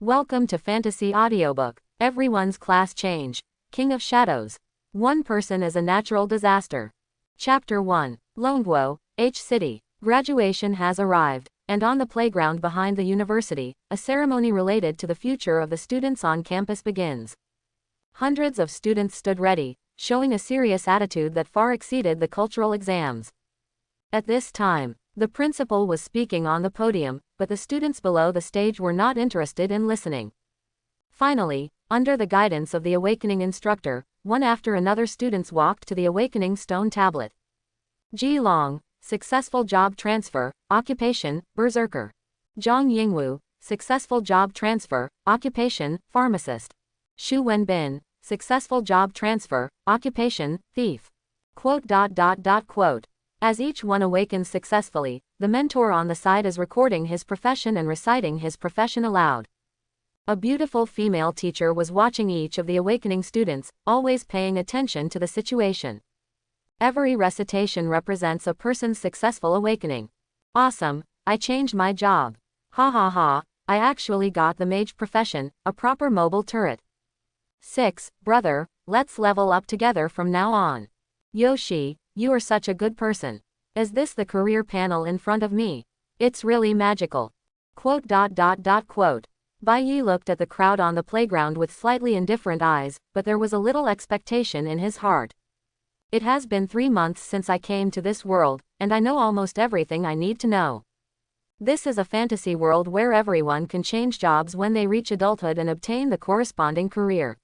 Welcome to Fantasy Audiobook. Everyone's class change. King of Shadows. One person is a natural disaster. Chapter 1. Longguo, H City. Graduation has arrived, and on the playground behind the university, a ceremony related to the future of the students on campus begins. Hundreds of students stood ready, showing a serious attitude that far exceeded the cultural exams. At this time, the principal was speaking on the podium, but the students below the stage were not interested in listening. Finally, under the guidance of the awakening instructor, one after another students walked to the awakening stone tablet. Ji Long, successful job transfer, occupation, berserker. Zhang Yingwu, successful job transfer, occupation, pharmacist. Xu Wenbin, successful job transfer, occupation, thief. Quote. As each one awakens successfully, the mentor on the side is recording his profession and reciting his profession aloud. A beautiful female teacher was watching each of the awakening students, always paying attention to the situation. Every recitation represents a person's successful awakening. Awesome, I changed my job. Ha ha ha, I actually got the mage profession, a proper mobile turret. 6. Brother, let's level up together from now on. Yoshi, you are such a good person. Is this the career panel in front of me? It's really magical. Quote. Bai Yi looked at the crowd on the playground with slightly indifferent eyes, but there was a little expectation in his heart. It has been 3 months since I came to this world, and I know almost everything I need to know. This is a fantasy world where everyone can change jobs when they reach adulthood and obtain the corresponding career.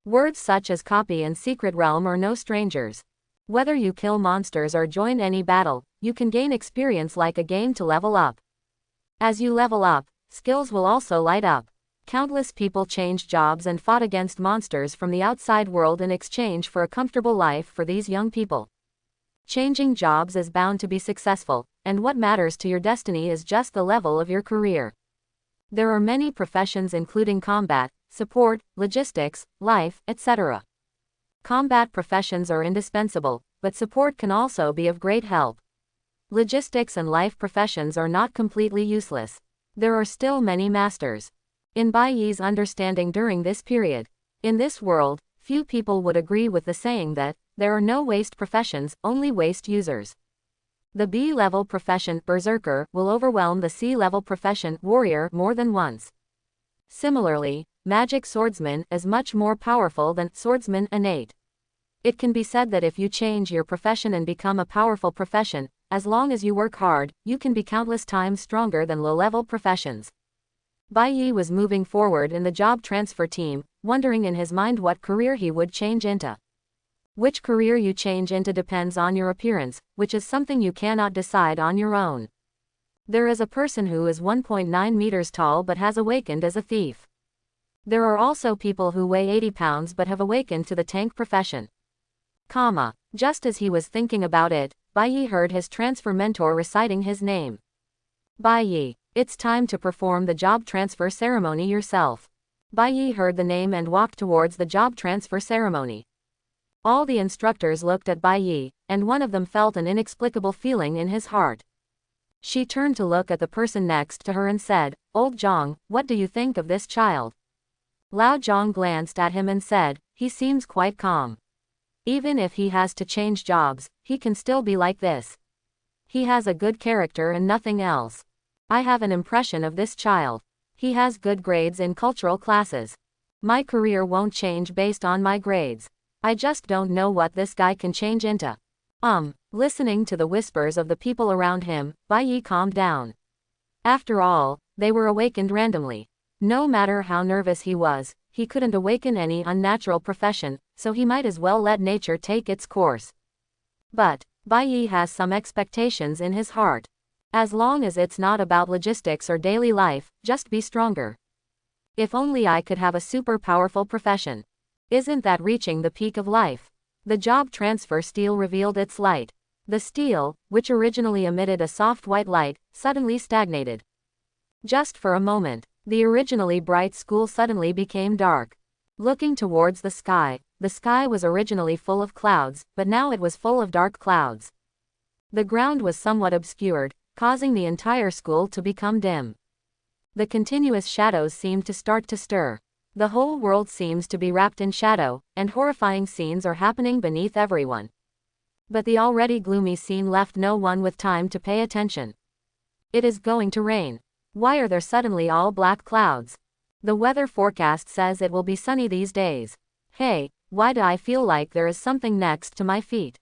Words such as copy and secret realm are no strangers. Whether you kill monsters or join any battle, you can gain experience like a game to level up. As you level up, skills will also light up. Countless people changed jobs and fought against monsters from the outside world in exchange for a comfortable life for these young people. Changing jobs is bound to be successful, and what matters to your destiny is just the level of your career. There are many professions including combat, support, logistics, life, etc. Combat professions are indispensable, but support can also be of great help. Logistics and life professions are not completely useless. There are still many masters. In Bai Yi's understanding during this period, in this world, few people would agree with the saying that there are no waste professions, only waste users. The B-level profession, berserker, will overwhelm the C-level profession, warrior, more than once. Similarly, magic swordsman is much more powerful than swordsman innate. It can be said that if you change your profession and become a powerful profession, as long as you work hard, you can be countless times stronger than low-level professions. Bai Yi was moving forward in the job transfer team, wondering in his mind what career he would change into. Which career you change into depends on your appearance, which is something you cannot decide on your own. There is a person who is 1.9 meters tall but has awakened as a thief. There are also people who weigh 80 pounds but have awakened to the tank profession. Just as he was thinking about it, Bai Yi heard his transfer mentor reciting his name. Bai Yi, it's time to perform the job transfer ceremony yourself. Bai Yi heard the name and walked towards the job transfer ceremony. All the instructors looked at Bai Yi, and one of them felt an inexplicable feeling in his heart. She turned to look at the person next to her and said, "Old Zhang, what do you think of this child?" Lao Zhang glanced at him and said, "He seems quite calm. Even if he has to change jobs, he can still be like this. He has a good character and nothing else. I have an impression of this child. He has good grades in cultural classes. My career won't change based on my grades. I just don't know what this guy can change into." Listening to the whispers of the people around him, Bai Yi calmed down. After all, they were awakened randomly. No matter how nervous he was, he couldn't awaken any unnatural profession, so he might as well let nature take its course. But Bai Yi has some expectations in his heart. As long as it's not about logistics or daily life, just be stronger. If only I could have a super powerful profession. Isn't that reaching the peak of life? The job transfer steel revealed its light. The steel, which originally emitted a soft white light, suddenly stagnated. Just for a moment, the originally bright school suddenly became dark. Looking towards the sky was originally full of clouds, but now it was full of dark clouds. The ground was somewhat obscured, causing the entire school to become dim. The continuous shadows seem to start to stir. The whole world seems to be wrapped in shadow, and horrifying scenes are happening beneath everyone. But the already gloomy scene left no one with time to pay attention. It is going to rain. Why are there suddenly all black clouds? The weather forecast says it will be sunny these days. Hey, why do I feel like there is something next to my feet?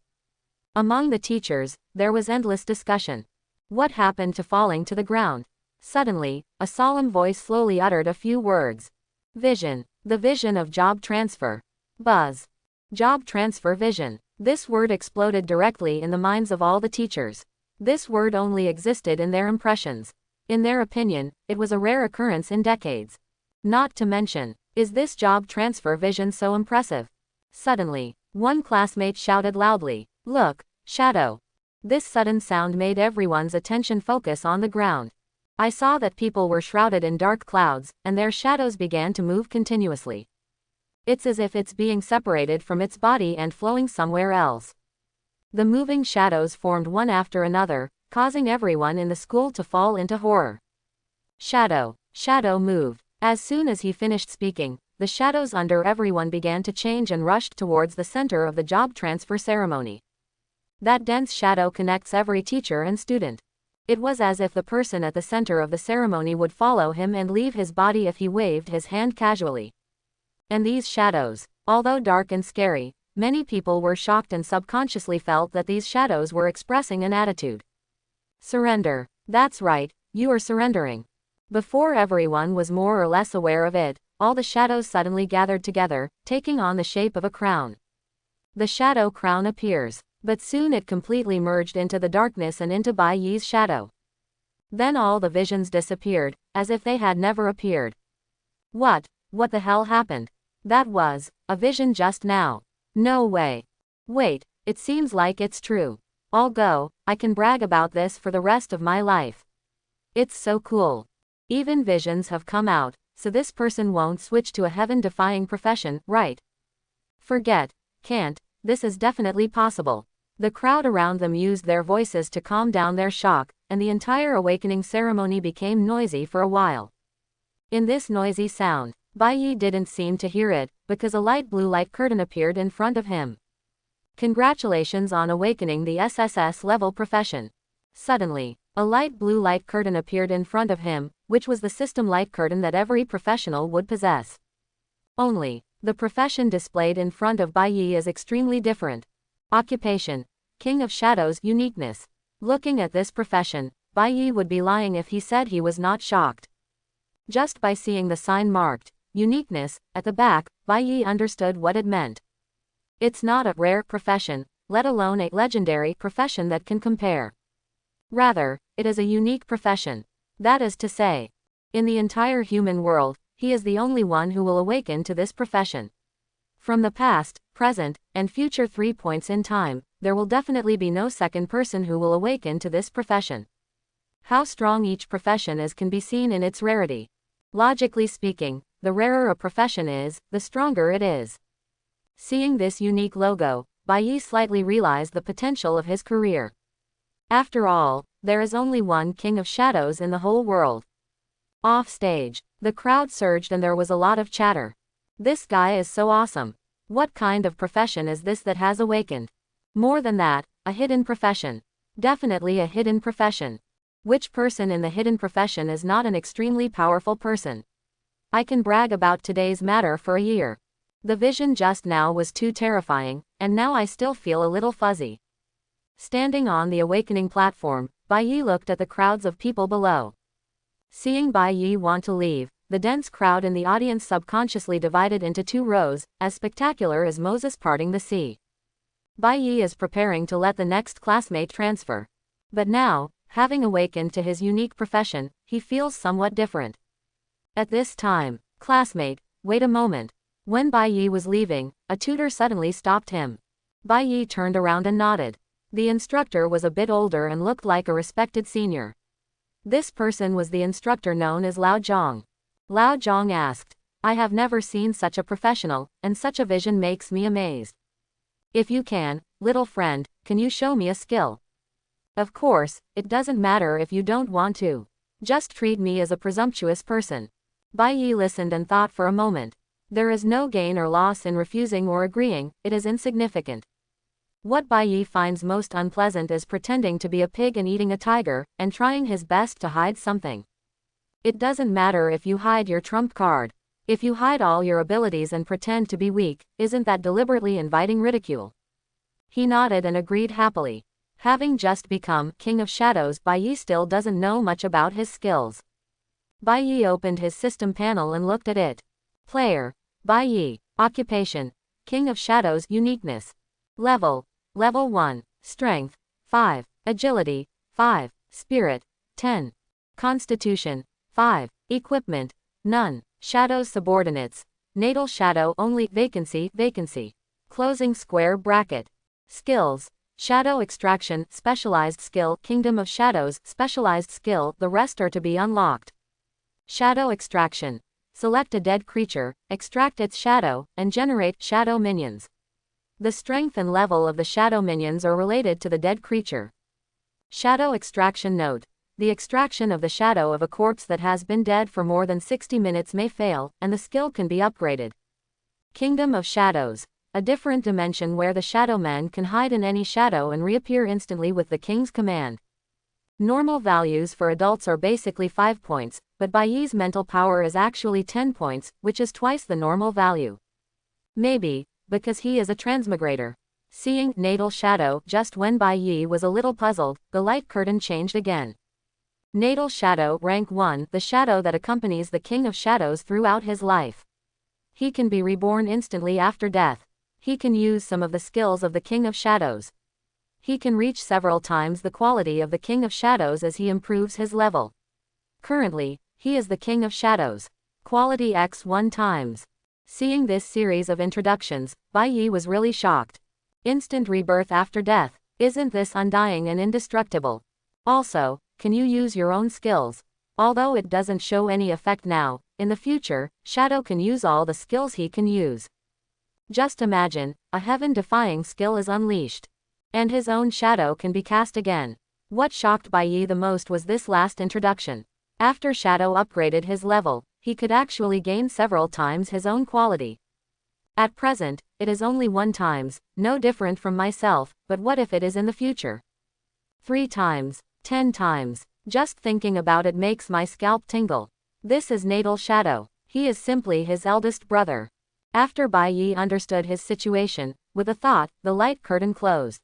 Among the teachers, there was endless discussion. What happened to falling to the ground? Suddenly, a solemn voice slowly uttered a few words. Vision. The vision of job transfer. Buzz. Job transfer vision. This word exploded directly in the minds of all the teachers. This word only existed in their impressions. In their opinion, it was a rare occurrence in decades. Not to mention, is this job transfer vision so impressive? Suddenly, one classmate shouted loudly, "Look, shadow." This sudden sound made everyone's attention focus on the ground. I saw that people were shrouded in dark clouds, and their shadows began to move continuously. It's as if it's being separated from its body and flowing somewhere else. The moving shadows formed one after another, causing everyone in the school to fall into horror. Shadow moved. As soon as he finished speaking, the shadows under everyone began to change and rushed towards the center of the job transfer ceremony. That dense shadow connects every teacher and student. It was as if the person at the center of the ceremony would follow him and leave his body if he waved his hand casually. And these shadows, although dark and scary, many people were shocked and subconsciously felt that these shadows were expressing an attitude. Surrender. That's right, you are surrendering. Before everyone was more or less aware of it, all the shadows suddenly gathered together, taking on the shape of a crown. The shadow crown appears, but soon it completely merged into the darkness and into Bai Yi's shadow. Then all the visions disappeared, as if they had never appeared. What the hell happened? That was a vision just now. No way. Wait, it seems like it's true. I'll go, I can brag about this for the rest of my life. It's so cool. Even visions have come out, so this person won't switch to a heaven-defying profession, right? Forget, can't, this is definitely possible. The crowd around them used their voices to calm down their shock, and the entire awakening ceremony became noisy for a while. In this noisy sound, Bai Yi didn't seem to hear it, because a light blue light curtain appeared in front of him. Congratulations on awakening the SSS level profession. Suddenly, a light blue light curtain appeared in front of him, which was the system light curtain that every professional would possess. Only, the profession displayed in front of Bai Yi is extremely different. Occupation. King of Shadows. Uniqueness. Looking at this profession, Bai Yi would be lying if he said he was not shocked. Just by seeing the sign marked uniqueness at the back, Bai Yi understood what it meant. It's not a rare profession, let alone a legendary profession that can compare. Rather, it is a unique profession. That is to say, in the entire human world, he is the only one who will awaken to this profession. From the past, present, and future 3 points in time, there will definitely be no second person who will awaken to this profession. How strong each profession is can be seen in its rarity. Logically speaking, the rarer a profession is, the stronger it is. Seeing this unique logo, Bai Yi slightly realized the potential of his career. After all, there is only one King of Shadows in the whole world. Off stage, the crowd surged and there was a lot of chatter. This guy is so awesome. What kind of profession is this that has awakened? More than that, a hidden profession. Definitely a hidden profession. Which person in the hidden profession is not an extremely powerful person? I can brag about today's matter for a year. The vision just now was too terrifying, and now I still feel a little fuzzy. Standing on the awakening platform, Bai Yi looked at the crowds of people below. Seeing Bai Yi want to leave, the dense crowd in the audience subconsciously divided into 2 rows, as spectacular as Moses parting the sea. Bai Yi is preparing to let the next classmate transfer. But now, having awakened to his unique profession, he feels somewhat different. At this time, classmate, wait a moment. When Bai Yi was leaving, a tutor suddenly stopped him. Bai Yi turned around and nodded. The instructor was a bit older and looked like a respected senior. This person was the instructor known as Lao Zhong. Lao Zhong asked, I have never seen such a professional, and such a vision makes me amazed. If you can, little friend, can you show me a skill? Of course, it doesn't matter if you don't want to. Just treat me as a presumptuous person. Bai Yi listened and thought for a moment. There is no gain or loss in refusing or agreeing, it is insignificant. What Bai Yi finds most unpleasant is pretending to be a pig and eating a tiger, and trying his best to hide something. It doesn't matter if you hide your trump card. If you hide all your abilities and pretend to be weak, isn't that deliberately inviting ridicule? He nodded and agreed happily. Having just become King of Shadows, Bai Yi still doesn't know much about his skills. Bai Yi opened his system panel and looked at it. Player: Bai Yi. Occupation: King of Shadows. Uniqueness: Level 1. Strength 5. Agility 5. Spirit 10. Constitution 5. Equipment none. Shadows subordinates: Natal Shadow only. Vacancy. Closing square bracket. Skills: Shadow Extraction, Specialized Skill. Kingdom of Shadows, Specialized Skill. The rest are to be unlocked. Shadow Extraction: Select a dead creature, extract its shadow, and generate shadow minions. The strength and level of the shadow minions are related to the dead creature. Shadow Extraction Note: the extraction of the shadow of a corpse that has been dead for more than 60 minutes may fail, and the skill can be upgraded. Kingdom of Shadows: a different dimension where the Shadow Man can hide in any shadow and reappear instantly with the King's command. Normal values for adults are basically 5 points, but Bai Yi's mental power is actually 10 points, which is twice the normal value. Maybe because he is a transmigrator. Seeing Natal Shadow just when Bai Yi was a little puzzled, the light curtain changed again. Natal Shadow, Rank 1, the shadow that accompanies the King of Shadows throughout his life. He can be reborn instantly after death. He can use some of the skills of the King of Shadows. He can reach several times the quality of the King of Shadows as he improves his level. Currently, he is the King of Shadows. Quality X 1 times. Seeing this series of introductions, Bai Yi was really shocked. Instant rebirth after death. Isn't this undying and indestructible? Also, can you use your own skills? Although it doesn't show any effect now, in the future, Shadow can use all the skills he can use. Just imagine, a heaven-defying skill is unleashed. And his own shadow can be cast again. What shocked Bai Yi the most was this last introduction. After Shadow upgraded his level, he could actually gain several times his own quality. At present, it is only 1 times, no different from myself, but what if it is in the future? 3 times, 10 times. Just thinking about it makes my scalp tingle. This is Natal Shadow. He is simply his eldest brother. After Bai Yi understood his situation, with a thought, the light curtain closed.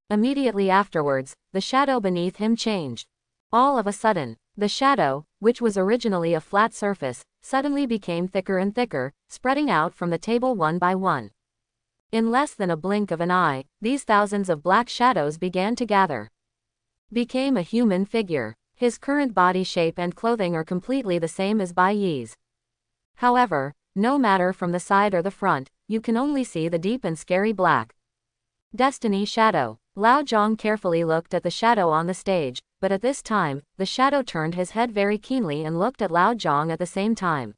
Immediately afterwards, the shadow beneath him changed. All of a sudden, the shadow, which was originally a flat surface, suddenly became thicker and thicker, spreading out from the table one by one. In less than a blink of an eye, these thousands of black shadows began to gather. Became a human figure. His current body shape and clothing are completely the same as Bai Yi's. However, no matter from the side or the front, you can only see the deep and scary black. Destiny Shadow. Lao Zhang carefully looked at the shadow on the stage, but at this time, the shadow turned his head very keenly and looked at Lao Zhang at the same time.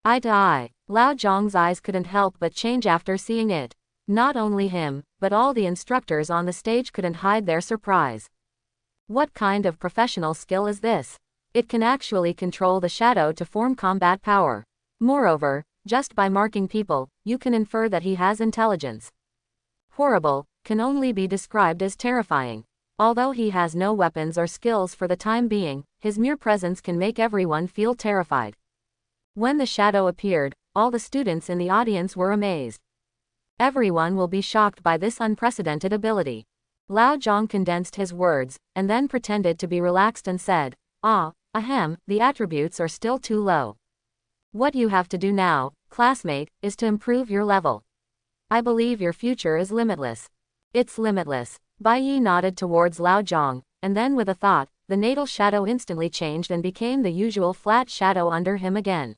Eye to eye. Lao Zhang's eyes couldn't help but change after seeing it. Not only him, but all the instructors on the stage couldn't hide their surprise. What kind of professional skill is this? It can actually control the shadow to form combat power. Moreover, just by marking people, you can infer that he has intelligence. Horrible, can only be described as terrifying. Although he has no weapons or skills for the time being, his mere presence can make everyone feel terrified. When the shadow appeared, all the students in the audience were amazed. Everyone will be shocked by this unprecedented ability. Lao Zhang condensed his words, and then pretended to be relaxed and said, the attributes are still too low. What you have to do now, classmate, is to improve your level. I believe your future is limitless. It's limitless. Bai Yi nodded towards Lao Zhang, and then with a thought, the natal shadow instantly changed and became the usual flat shadow under him again.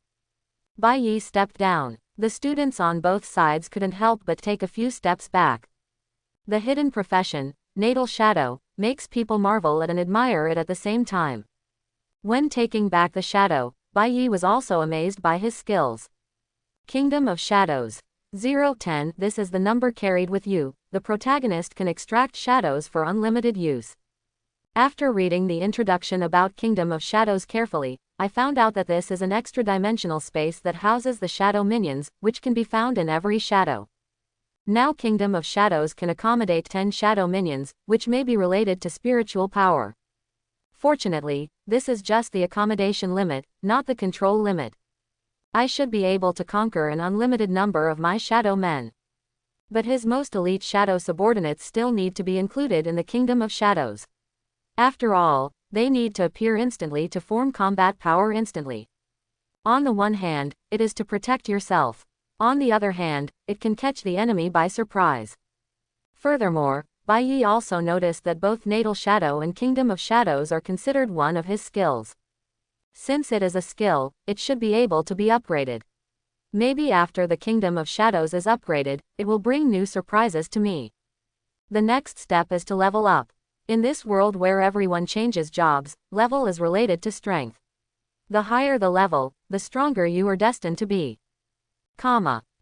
Bai Yi stepped down. The students on both sides couldn't help but take a few steps back. The hidden profession, natal shadow, makes people marvel at and admire it at the same time. When taking back the shadow, Bai Yi was also amazed by his skills. Kingdom of Shadows. 010. This is the number carried with you. The protagonist can extract shadows for unlimited use. After reading the introduction about Kingdom of Shadows carefully, I found out that this is an extra-dimensional space that houses the shadow minions, which can be found in every shadow. Now Kingdom of Shadows can accommodate 10 shadow minions, which may be related to spiritual power. Fortunately, this is just the accommodation limit, not the control limit. I should be able to conquer an unlimited number of my shadow men. But his most elite shadow subordinates still need to be included in the Kingdom of Shadows. After all, they need to appear instantly to form combat power instantly. On the one hand, it is to protect yourself. On the other hand, it can catch the enemy by surprise. Furthermore, Bai Yi also noticed that both Natal Shadow and Kingdom of Shadows are considered one of his skills. Since it is a skill, it should be able to be upgraded. Maybe after the Kingdom of Shadows is upgraded, it will bring new surprises to me. The next step is to level up. In this world where everyone changes jobs, level is related to strength. The higher the level, the stronger you are destined to be.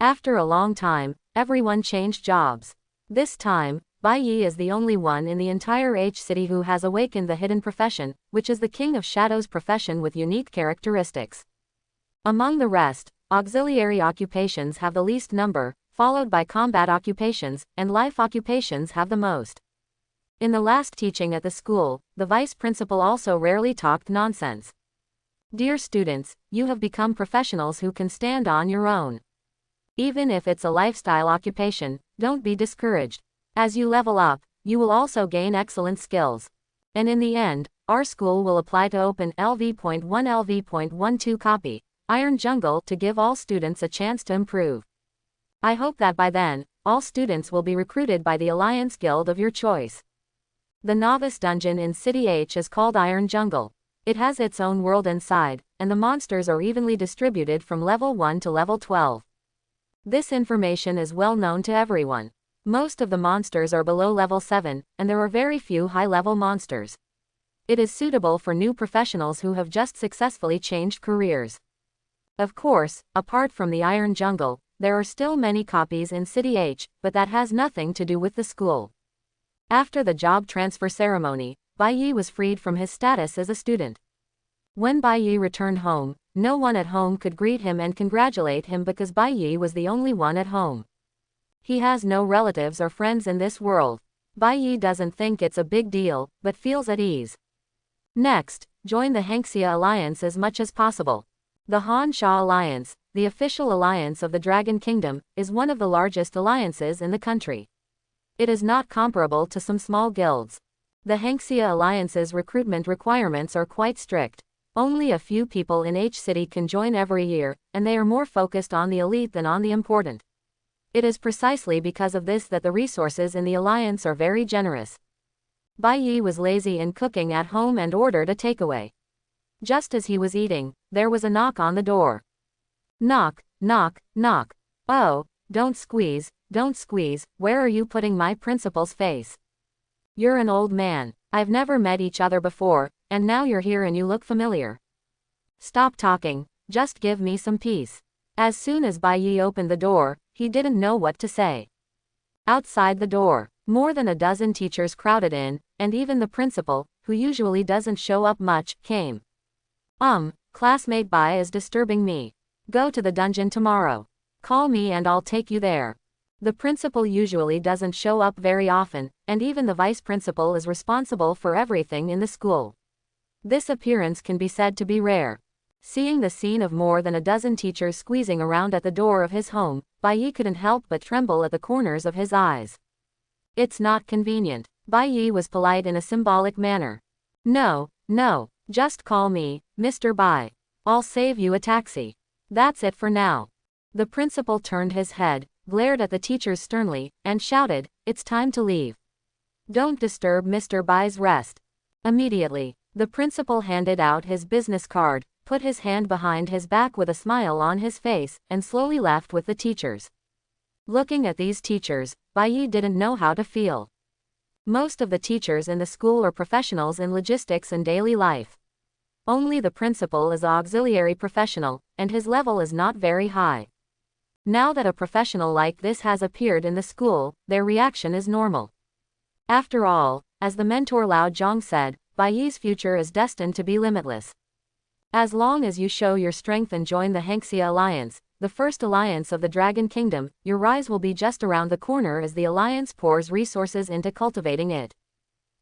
After a long time, everyone changed jobs. This time, Bai Yi is the only one in the entire H city who has awakened the hidden profession, which is the King of Shadows profession with unique characteristics. Among the rest, auxiliary occupations have the least number, followed by combat occupations, and life occupations have the most. In the last teaching at the school, the vice principal also rarely talked nonsense. Dear students, you have become professionals who can stand on your own. Even if it's a lifestyle occupation, don't be discouraged. As you level up, you will also gain excellent skills. And in the end, our school will apply to open LV.1 LV.12 copy, Iron Jungle, to give all students a chance to improve. I hope that by then, all students will be recruited by the Alliance Guild of your choice. The novice dungeon in City H is called Iron Jungle. It has its own world inside, and the monsters are evenly distributed from level 1 to level 12. This information is well known to everyone. Most of the monsters are below level 7, and there are very few high-level monsters. It is suitable for new professionals who have just successfully changed careers. Of course, apart from the Iron Jungle, there are still many copies in City H, but that has nothing to do with the school. After the job transfer ceremony, Bai Yi was freed from his status as a student. When Bai Yi returned home, no one at home could greet him and congratulate him because Bai Yi was the only one at home. He has no relatives or friends in this world. Bai Yi doesn't think it's a big deal, but feels at ease. Next, join the Hania Alliance as much as possible. The Hania Alliance, the official alliance of the Dragon Kingdom, is one of the largest alliances in the country. It is not comparable to some small guilds. The Hania Alliance's recruitment requirements are quite strict. Only a few people in H City can join every year, and they are more focused on the elite than on the important. It is precisely because of this that the resources in the alliance are very generous. Bai Yi was lazy in cooking at home and ordered a takeaway. Just as he was eating, there was a knock on the door. Knock, knock, knock. Oh, don't squeeze, where are you putting my principal's face? You're an old man. I've never met each other before, and now you're here and you look familiar. Stop talking, just give me some peace. As soon as Bai Yi opened the door, he didn't know what to say. Outside the door, more than a dozen teachers crowded in, and even the principal, who usually doesn't show up much, came. Classmate Bai is disturbing me. Go to the dungeon tomorrow. Call me and I'll take you there. The principal usually doesn't show up very often, and even the vice principal is responsible for everything in the school. This appearance can be said to be rare. Seeing the scene of more than a dozen teachers squeezing around at the door of his home, Bai Yi couldn't help but tremble at the corners of his eyes. It's not convenient. Bai Yi was polite in a symbolic manner. No, just call me Mr. Bai. I'll save you a taxi. That's it for now. The principal turned his head, glared at the teachers sternly, and shouted, "It's time to leave. Don't disturb Mr. Bai's rest." Immediately, the principal handed out his business card, put his hand behind his back with a smile on his face, and slowly left with the teachers. Looking at these teachers, Bai Yi didn't know how to feel. Most of the teachers in the school are professionals in logistics and daily life. Only the principal is an auxiliary professional, and his level is not very high. Now that a professional like this has appeared in the school, their reaction is normal. After all, as the mentor Lao Zhang said, Bai Yi's future is destined to be limitless. As long as you show your strength and join the Hania Alliance, the first alliance of the Dragon Kingdom, your rise will be just around the corner as the alliance pours resources into cultivating it.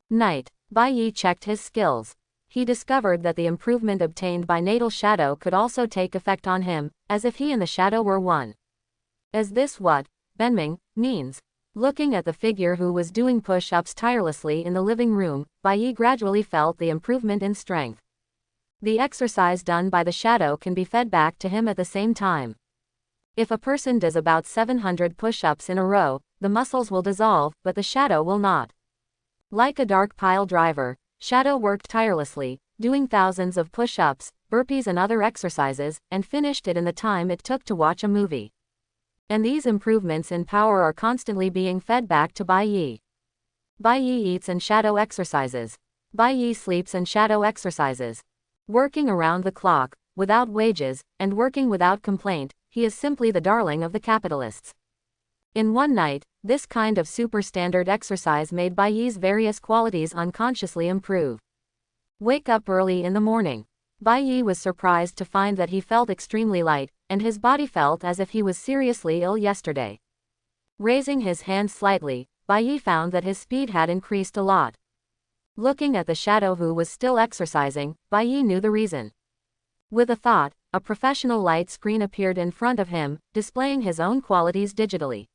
Night. Bai Yi checked his skills. He discovered that the improvement obtained by Natal Shadow could also take effect on him, as if he and the shadow were one. Is this what Benming means? Looking at the figure who was doing push-ups tirelessly in the living room, Bai Yi gradually felt the improvement in strength. The exercise done by the shadow can be fed back to him at the same time. If a person does about 700 push-ups in a row, the muscles will dissolve, but the shadow will not. Like a dark pile driver, Shadow worked tirelessly, doing thousands of push-ups, burpees and other exercises, and finished it in the time it took to watch a movie. And these improvements in power are constantly being fed back to Bai Yi. Bai Yi eats and shadow exercises. Bai Yi sleeps and shadow exercises. Working around the clock, without wages, and working without complaint, he is simply the darling of the capitalists. In one night, this kind of super-standard exercise made Bai Yi's various qualities unconsciously improve. Wake up early in the morning. Bai Yi was surprised to find that he felt extremely light, and his body felt as if he was seriously ill yesterday. Raising his hand slightly, Bai Yi found that his speed had increased a lot. Looking at the shadow who was still exercising, Bai Yi knew the reason. With a thought, a professional light screen appeared in front of him, displaying his own qualities digitally.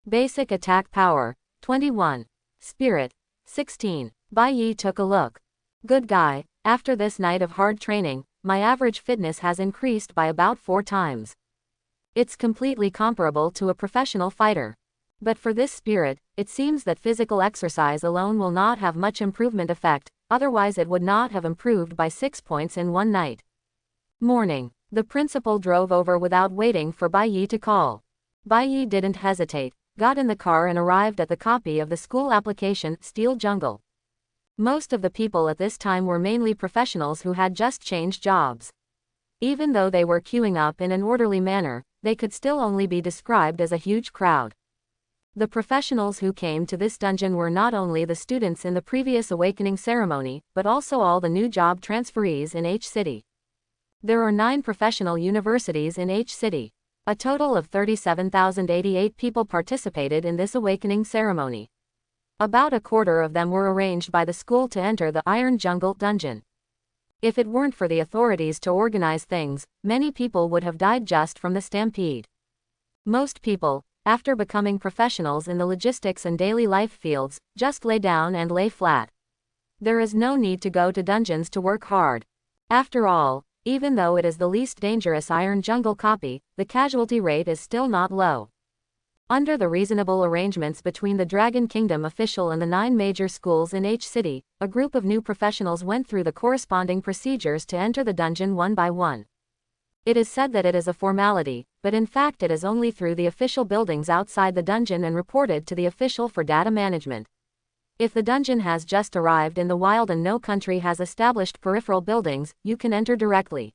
Basic attack power, 21. Spirit, 16. Bai Yi took a look. Good guy, after this night of hard training, my average fitness has increased by about 4 times. It's completely comparable to a professional fighter. But for this spirit, it seems that physical exercise alone will not have much improvement effect, otherwise it would not have improved by 6 points in one night. Morning. The principal drove over without waiting for Bai Yi to call. Bai Yi didn't hesitate, got in the car and arrived at the copy of the school application, Steel Jungle. Most of the people at this time were mainly professionals who had just changed jobs. Even though they were queuing up in an orderly manner, they could still only be described as a huge crowd. The professionals who came to this dungeon were not only the students in the previous awakening ceremony, but also all the new job transferees in H City. There are 9 professional universities in H City. A total of 37,088 people participated in this awakening ceremony. About a quarter of them were arranged by the school to enter the Iron Jungle dungeon. If it weren't for the authorities to organize things, many people would have died just from the stampede. Most people, after becoming professionals in the logistics and daily life fields, just lay down and lay flat. There is no need to go to dungeons to work hard. After all, even though it is the least dangerous Iron Jungle copy, the casualty rate is still not low. Under the reasonable arrangements between the Dragon Kingdom official and the 9 major schools in H City, a group of new professionals went through the corresponding procedures to enter the dungeon one by one. It is said that it is a formality, but in fact it is only through the official buildings outside the dungeon and reported to the official for data management. If the dungeon has just arrived in the wild and no country has established peripheral buildings, you can enter directly.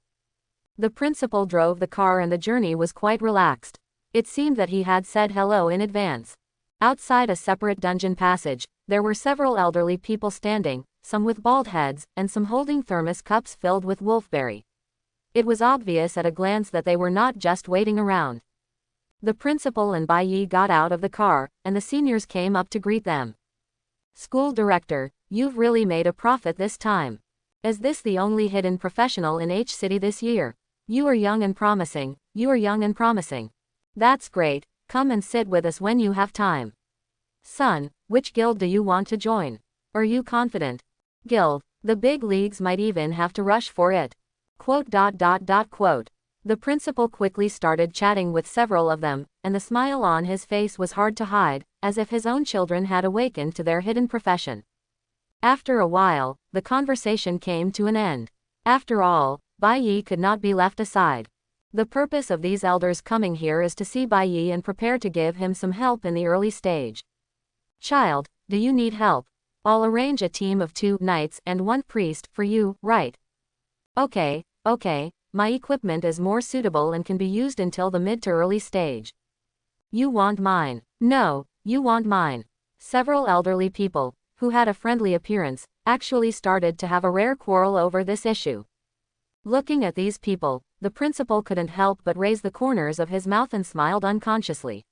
The principal drove the car and the journey was quite relaxed. It seemed that he had said hello in advance. Outside a separate dungeon passage, there were several elderly people standing, some with bald heads, and some holding thermos cups filled with wolfberry. It was obvious at a glance that they were not just waiting around. The principal and Bai Yi got out of the car, and the seniors came up to greet them. School director, you've really made a profit this time. Is this the only hidden professional in H City this year? You are young and promising, you are young and promising. That's great, come and sit with us when you have time. Son, which guild do you want to join? Are you confident? Guild, the big leagues might even have to rush for it. Quote. The principal quickly started chatting with several of them, and the smile on his face was hard to hide, as if his own children had awakened to their hidden profession. After a while, the conversation came to an end. After all, Bai Yi could not be left aside. The purpose of these elders coming here is to see Bai Yi and prepare to give him some help in the early stage. Child, do you need help? I'll arrange a team of 2 knights and 1 priest for you, right? Okay, my equipment is more suitable and can be used until the mid to early stage. You want mine? No, you want mine. Several elderly people, who had a friendly appearance, actually started to have a rare quarrel over this issue. Looking at these people, the principal couldn't help but raise the corners of his mouth and smiled unconsciously.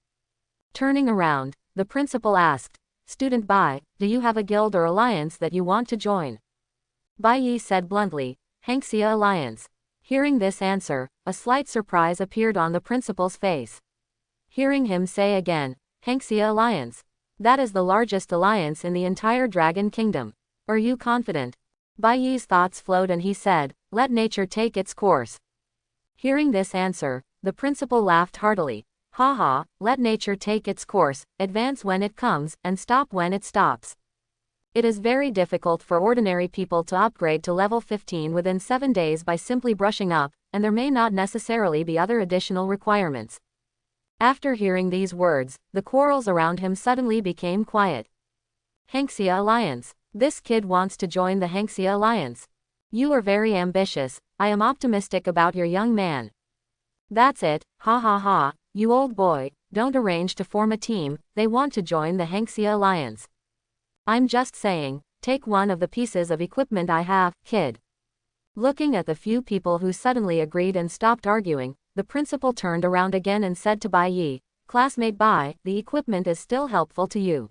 Turning around, the principal asked, "Student Bai, do you have a guild or alliance that you want to join?" Bai Yi said bluntly, "Hania Alliance." Hearing this answer, a slight surprise appeared on the principal's face. Hearing him say again, "Hania Alliance. That is the largest alliance in the entire Dragon Kingdom. Are you confident?" Bai Yi's thoughts flowed and he said, "Let nature take its course." Hearing this answer, the principal laughed heartily. "Haha, let nature take its course, advance when it comes, and stop when it stops." It is very difficult for ordinary people to upgrade to level 15 within 7 days by simply brushing up, and there may not necessarily be other additional requirements. After hearing these words, the quarrels around him suddenly became quiet. Hania Alliance. This kid wants to join the Hania Alliance. You are very ambitious, I am optimistic about your young man. That's it, ha ha ha, you old boy, don't arrange to form a team, they want to join the Hania Alliance. I'm just saying, take one of the pieces of equipment I have, kid. Looking at the few people who suddenly agreed and stopped arguing, the principal turned around again and said to Bai Yi, "Classmate Bai, the equipment is still helpful to you.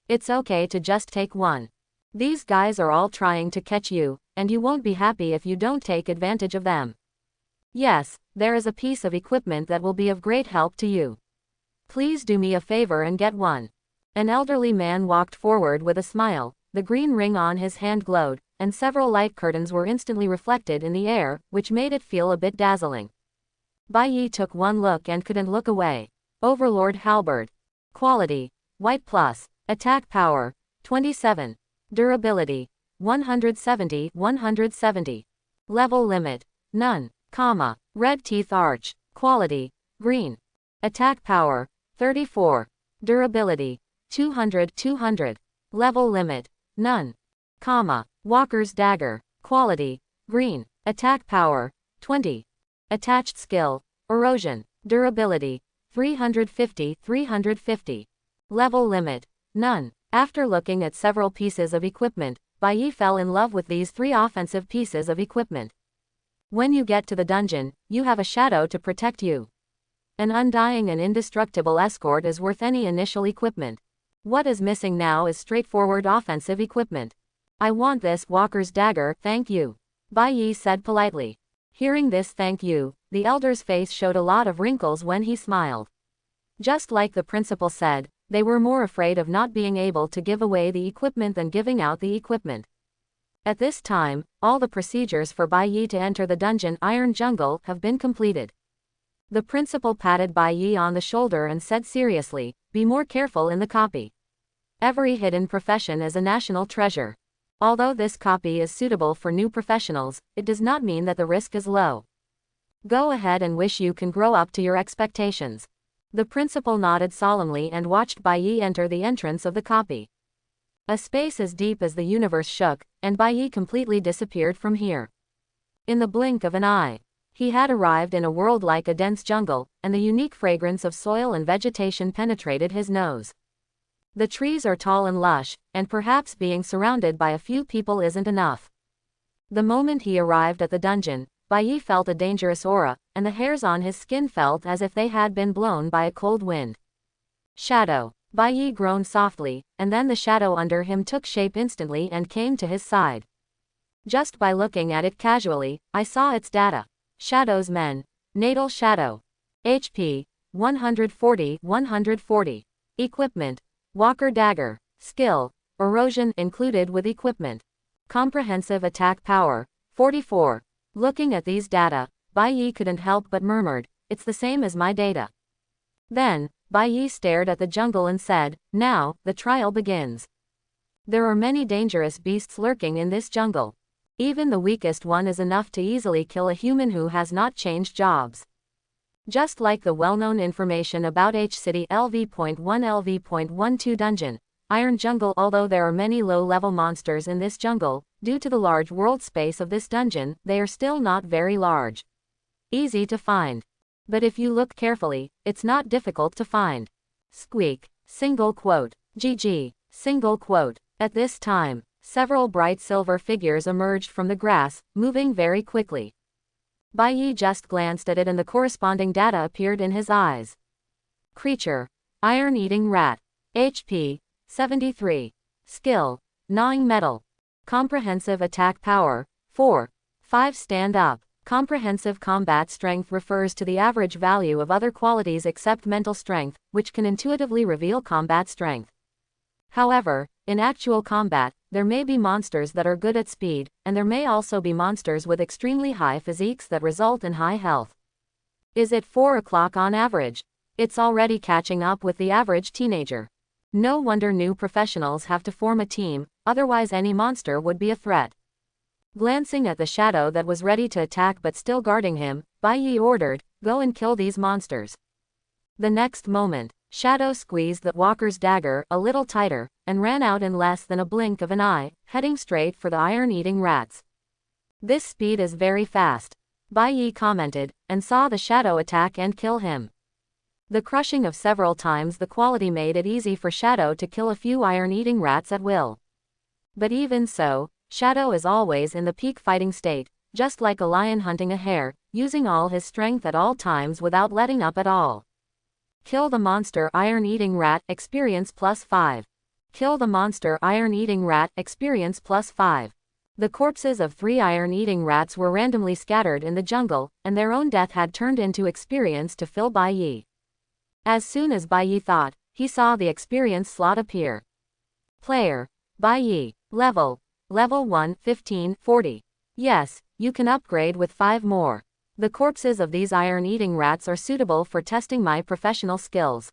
It's okay to just take one. These guys are all trying to catch you, and you won't be happy if you don't take advantage of them. Yes, there is a piece of equipment that will be of great help to you. Please do me a favor and get one." An elderly man walked forward with a smile, the green ring on his hand glowed, and several light curtains were instantly reflected in the air, which made it feel a bit dazzling. Bai Yi took one look and couldn't look away. Overlord Halberd. Quality: White Plus. Attack Power: 27. Durability: 170. Level Limit: None, comma. Red Teeth Arch. Quality: Green. Attack Power: 34. Durability: 200. Level Limit: None, comma. Walker's Dagger. Quality: Green. Attack Power: 20. Attached Skill: Erosion. Durability: 350. Level Limit: None. After looking at several pieces of equipment, Bai Yi fell in love with these 3 offensive pieces of equipment. When you get to the dungeon, you have a shadow to protect you. An undying and indestructible escort is worth any initial equipment. What is missing now is straightforward offensive equipment. I want this Walker's Dagger, thank you. Bai Yi said politely. Hearing this thank you, the elder's face showed a lot of wrinkles when he smiled. Just like the principal said, they were more afraid of not being able to give away the equipment than giving out the equipment. At this time, all the procedures for Bai Yi to enter the dungeon Iron Jungle have been completed. The principal patted Bai Yi on the shoulder and said seriously, "Be more careful in the copy. Every hidden profession is a national treasure. Although this copy is suitable for new professionals, it does not mean that the risk is low. Go ahead and wish you can grow up to your expectations." The principal nodded solemnly and watched Bai Yi enter the entrance of the copy. A space as deep as the universe shook, and Bai Yi completely disappeared from here. In the blink of an eye, he had arrived in a world like a dense jungle, and the unique fragrance of soil and vegetation penetrated his nose. The trees are tall and lush, and perhaps being surrounded by a few people isn't enough. The moment he arrived at the dungeon, Bai Yi felt a dangerous aura, and the hairs on his skin felt as if they had been blown by a cold wind. Shadow. Bai Yi groaned softly, and then the shadow under him took shape instantly and came to his side. Just by looking at it casually, I saw its data. Shadow's Men. Natal Shadow. HP. 140. Equipment. Walker Dagger. Skill: Erosion included with equipment. Comprehensive Attack Power: 44. Looking at these data, Bai Yi couldn't help but murmured, "It's the same as my data." Then, Bai Yi stared at the jungle and said, "Now, the trial begins." There are many dangerous beasts lurking in this jungle. Even the weakest one is enough to easily kill a human who has not changed jobs. Just like the well-known information about H-City LV.1 LV.12 dungeon, Iron Jungle. Although there are many low-level monsters in this jungle, due to the large world space of this dungeon, they are still not very large. Easy to find. But if you look carefully, it's not difficult to find. Squeak. Single quote. GG. Single quote. At this time, Several bright silver figures emerged from the grass, moving very quickly. Bai Yi just glanced at it and the corresponding data appeared in his eyes. Creature: Iron-eating rat. HP: 73. Skill: Gnawing metal. Comprehensive attack power: 4. 5. Stand up. Comprehensive combat strength refers to the average value of other qualities except mental strength, which can intuitively reveal combat strength. However, in actual combat, there may be monsters that are good at speed, and there may also be monsters with extremely high physiques that result in high health. Is it 4 o'clock on average? It's already catching up with the average teenager. No wonder new professionals have to form a team, otherwise any monster would be a threat. Glancing at the shadow that was ready to attack but still guarding him, Bai Yi ordered, "Go and kill these monsters." The next moment, Shadow squeezed the walker's dagger a little tighter, and ran out in less than a blink of an eye, heading straight for the iron-eating rats. "This speed is very fast," Bai Yi commented, and saw the shadow attack and kill him. The crushing of several times the quality made it easy for Shadow to kill a few iron-eating rats at will. But even so, Shadow is always in the peak fighting state, just like a lion hunting a hare, using all his strength at all times without letting up at all. Kill the monster iron-eating rat, experience +5. Kill the monster iron-eating rat, experience +5. The corpses of 3 iron-eating rats were randomly scattered in the jungle, and their own death had turned into experience to fill Bai Yi. As soon as Bai Yi thought, he saw the experience slot appear. Player: Bai Yi. Level 1, 15, 40. Yes, you can upgrade with 5 more. The corpses of these iron-eating rats are suitable for testing my professional skills.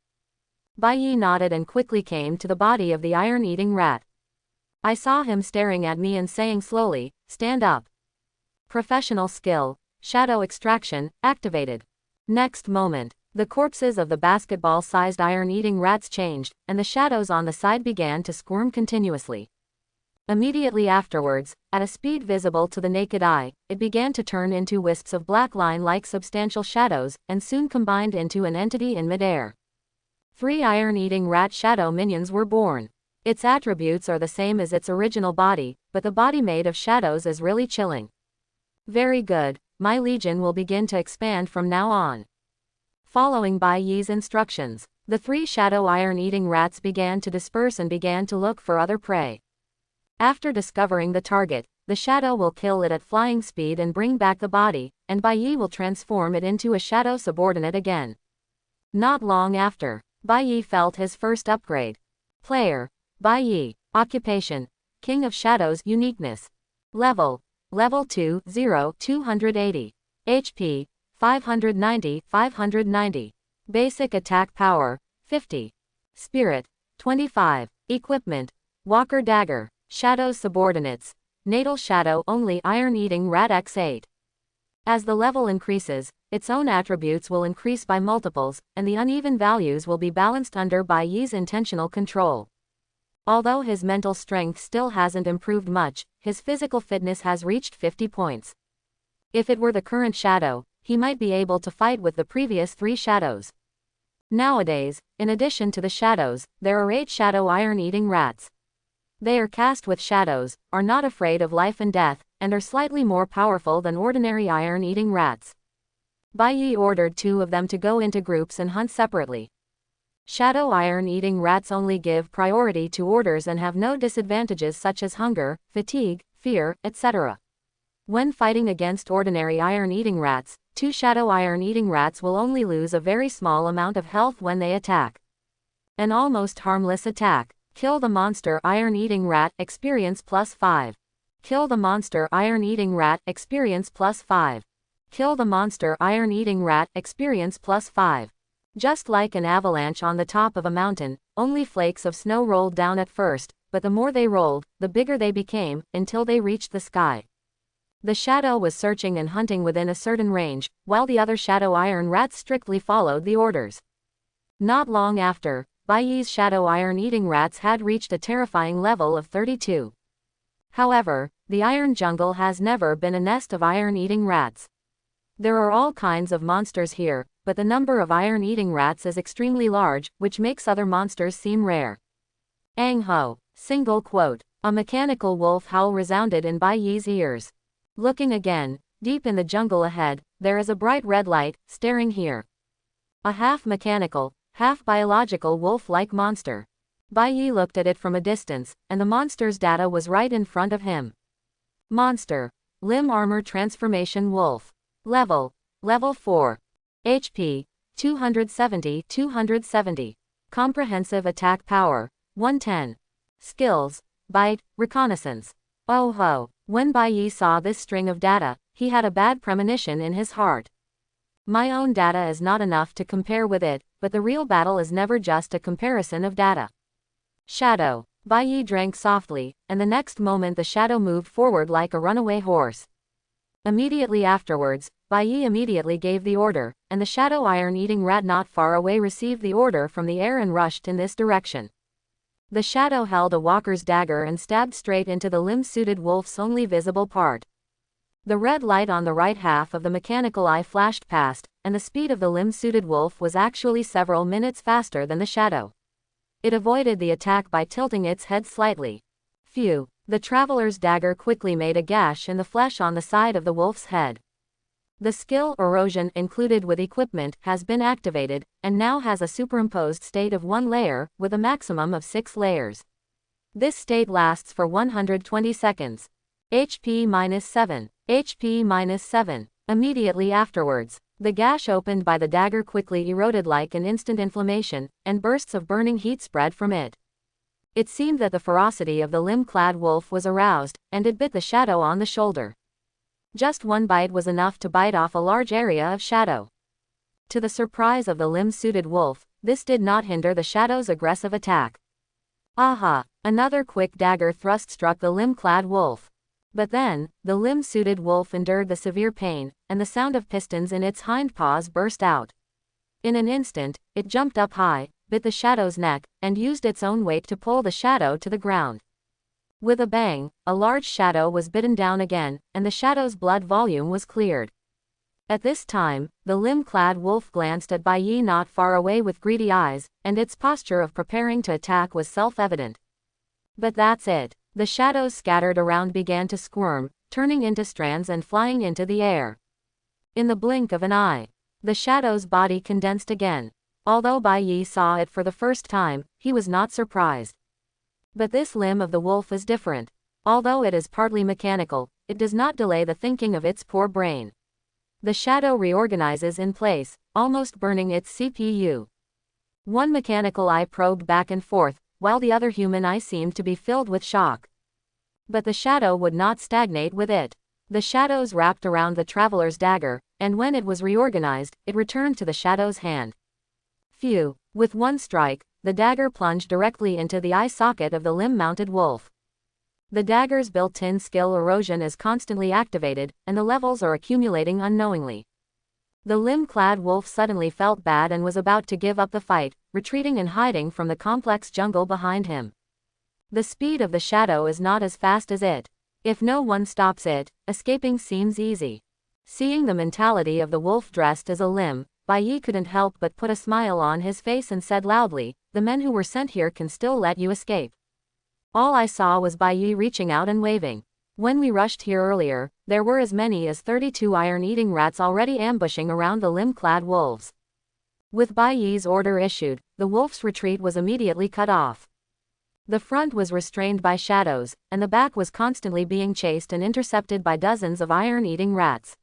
Bai Yi nodded and quickly came to the body of the iron-eating rat. I saw him staring at me and saying slowly, "Stand up." Professional skill: Shadow extraction, activated. Next moment, the corpses of the basketball-sized iron-eating rats changed, and the shadows on the side began to squirm continuously. Immediately afterwards, at a speed visible to the naked eye, it began to turn into wisps of black line-like substantial shadows, and soon combined into an entity in midair. 3 iron-eating rat shadow minions were born. Its attributes are the same as its original body, but the body made of shadows is really chilling. Very good, my legion will begin to expand from now on. Following Bai Yi's instructions, the 3 shadow iron-eating rats began to disperse and began to look for other prey. After discovering the target, the shadow will kill it at flying speed and bring back the body, and Bai Yi will transform it into a shadow subordinate again. Not long after, Bai Yi felt his first upgrade. Player: Bai Yi. Occupation: King of Shadows. Uniqueness: Level 2, 0, 280. HP: 590, 590. Basic attack power: 50. Spirit: 25. Equipment: Walker dagger. Shadow subordinates: Natal Shadow only iron-eating rat X8. As the level increases, its own attributes will increase by multiples, and the uneven values will be balanced under Bai Yi's intentional control. Although his mental strength still hasn't improved much, his physical fitness has reached 50 points. If it were the current shadow, he might be able to fight with the previous 3 shadows. Nowadays, in addition to the shadows, there are 8 shadow iron-eating rats. They are cast with shadows, are not afraid of life and death, and are slightly more powerful than ordinary iron-eating rats. Bai Yi ordered 2 of them to go into groups and hunt separately. Shadow iron-eating rats only give priority to orders and have no disadvantages such as hunger, fatigue, fear, etc. When fighting against ordinary iron-eating rats, 2 shadow iron-eating rats will only lose a very small amount of health when they attack. An almost harmless attack. Kill the monster iron-eating rat, experience +5. Kill the monster iron-eating rat, experience +5. Kill the monster iron-eating rat, experience +5. Just like an avalanche on the top of a mountain, only flakes of snow rolled down at first, but the more they rolled, the bigger they became, until they reached the sky. The shadow was searching and hunting within a certain range, while the other shadow iron rats strictly followed the orders. Not long after, Bai Yi's shadow iron-eating rats had reached a terrifying level of 32. However, the iron jungle has never been a nest of iron-eating rats. There are all kinds of monsters here, but the number of iron-eating rats is extremely large, which makes other monsters seem rare. Ang Ho. Single quote. A mechanical wolf howl resounded in Bai Yi's ears. Looking again, deep in the jungle ahead, there is a bright red light, staring here. A half-mechanical, half-biological wolf-like monster. Bai Yi looked at it from a distance, and the monster's data was right in front of him. Monster. Limb Armor Transformation Wolf. Level 4. HP 270. Comprehensive Attack Power 110. Skills Bite, Reconnaissance. Oh ho. When Bai Yi saw this string of data, he had a bad premonition in his heart. My own data is not enough to compare with it, but the real battle is never just a comparison of data. Shadow. Bai Yi drank softly, and the next moment the shadow moved forward like a runaway horse. Immediately afterwards, Bai Yi immediately gave the order, and the shadow iron-eating rat not far away received the order from the air and rushed in this direction. The shadow held a walker's dagger and stabbed straight into the limb-suited wolf's only visible part. The red light on the right half of the mechanical eye flashed past, and the speed of the limb-suited wolf was actually several minutes faster than the shadow. It avoided the attack by tilting its head slightly. Phew! The traveler's dagger quickly made a gash in the flesh on the side of the wolf's head. The skill Erosion included with equipment has been activated, and now has a superimposed state of 1 layer, with a maximum of 6 layers. This state lasts for 120 seconds. HP -7. HP -7. Immediately afterwards, the gash opened by the dagger quickly eroded like an instant inflammation, and bursts of burning heat spread from it. It seemed that the ferocity of the limb-clad wolf was aroused, and it bit the shadow on the shoulder. Just one bite was enough to bite off a large area of shadow. To the surprise of the limb-suited wolf, this did not hinder the shadow's aggressive attack. Aha! Another quick dagger thrust struck the limb-clad wolf. But then, the limb-suited wolf endured the severe pain, and the sound of pistons in its hind paws burst out. In an instant, it jumped up high, bit the shadow's neck, and used its own weight to pull the shadow to the ground. With a bang, a large shadow was bitten down again, and the shadow's blood volume was cleared. At this time, the limb-clad wolf glanced at Bai Yi not far away with greedy eyes, and its posture of preparing to attack was self-evident. But that's it. The shadows scattered around began to squirm, turning into strands and flying into the air. In the blink of an eye, the shadow's body condensed again. Although Bai Yi saw it for the first time, he was not surprised. But this limb of the wolf is different. Although it is partly mechanical, it does not delay the thinking of its poor brain. The shadow reorganizes in place, almost burning its CPU. One mechanical eye probed back and forth, while the other human eye seemed to be filled with shock. But the shadow would not stagnate with it. The shadows wrapped around the traveler's dagger, and when it was reorganized, it returned to the shadow's hand. Phew! With one strike, the dagger plunged directly into the eye socket of the limb-mounted wolf. The dagger's built-in skill Erosion is constantly activated, and the levels are accumulating unknowingly. The limb-clad wolf suddenly felt bad and was about to give up the fight, retreating and hiding from the complex jungle behind him. The speed of the shadow is not as fast as it. If no one stops it, escaping seems easy. Seeing the mentality of the wolf dressed as a limb, Bai Yi couldn't help but put a smile on his face and said loudly, "The men who were sent here can still let you escape." All I saw was Bai Yi reaching out and waving. When we rushed here earlier, there were as many as 32 iron-eating rats already ambushing around the limb-clad wolves. With Bai Yi's order issued, the wolf's retreat was immediately cut off. The front was restrained by shadows, and the back was constantly being chased and intercepted by dozens of iron-eating rats.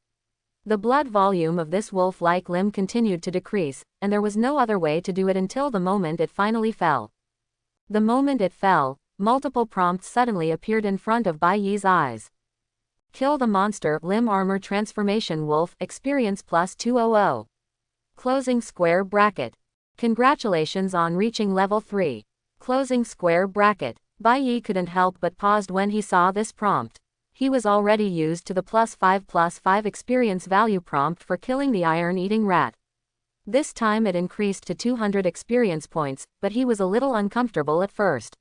The blood volume of this wolf-like limb continued to decrease, and there was no other way to do it until the moment it finally fell. The moment it fell, multiple prompts suddenly appeared in front of Bai Yi's eyes. Kill the monster, Limb Armor Transformation Wolf, Experience plus 200. Closing square bracket. Congratulations on reaching level 3. Closing square bracket. Bai Yi couldn't help but paused when he saw this prompt. He was already used to the +5/+5 experience value prompt for killing the iron-eating rat. This time it increased to 200 experience points, but he was a little uncomfortable at first.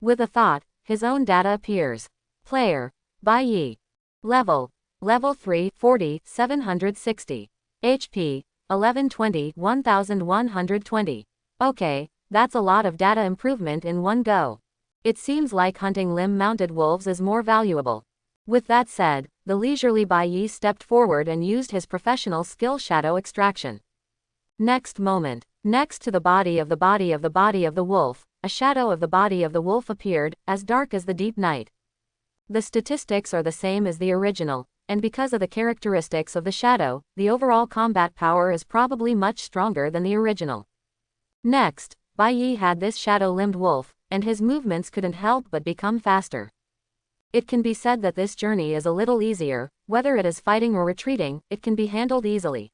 With a thought, his own data appears. Player. Bai Yi. Level 3, 40, 760. HP. 1120, 1120. Okay, that's a lot of data improvement in one go. It seems like hunting limb-mounted wolves is more valuable. With that said, the leisurely Bai Yi stepped forward and used his professional skill shadow extraction. Next moment, next to the body of the wolf, a shadow of the body of the wolf appeared, as dark as the deep night. The statistics are the same as the original, and because of the characteristics of the shadow, the overall combat power is probably much stronger than the original. Next, Bai Yi had this shadow-limbed wolf, and his movements couldn't help but become faster. It can be said that this journey is a little easier, whether it is fighting or retreating, it can be handled easily.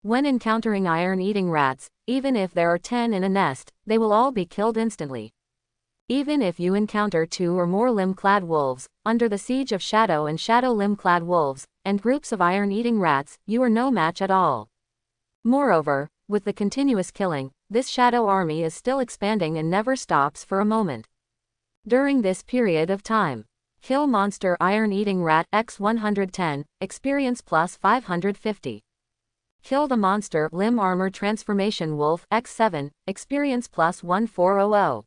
When encountering iron-eating rats, even if there are 10 in a nest, they will all be killed instantly. Even if you encounter 2 or more limb-clad wolves, under the siege of shadow and shadow limb-clad wolves, and groups of iron-eating rats, you are no match at all. Moreover, with the continuous killing, this shadow army is still expanding and never stops for a moment. During this period of time, kill monster iron-eating rat x 110, experience plus 550. Kill the monster limb armor transformation wolf x7, experience plus 1400.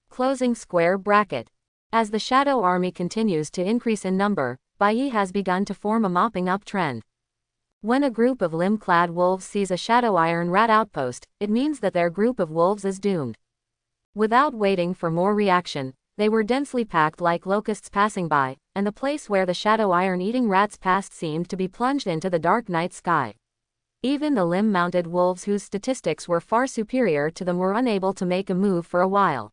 Closing square bracket. As the shadow army continues to increase in number, Bai Yi has begun to form a mopping up trend. When a group of limb-clad wolves sees a shadow iron rat outpost, it means that their group of wolves is doomed. Without waiting for more reaction, they were densely packed like locusts passing by, and the place where the shadow iron-eating rats passed seemed to be plunged into the dark night sky. Even the limb-mounted wolves whose statistics were far superior to them were unable to make a move for a while.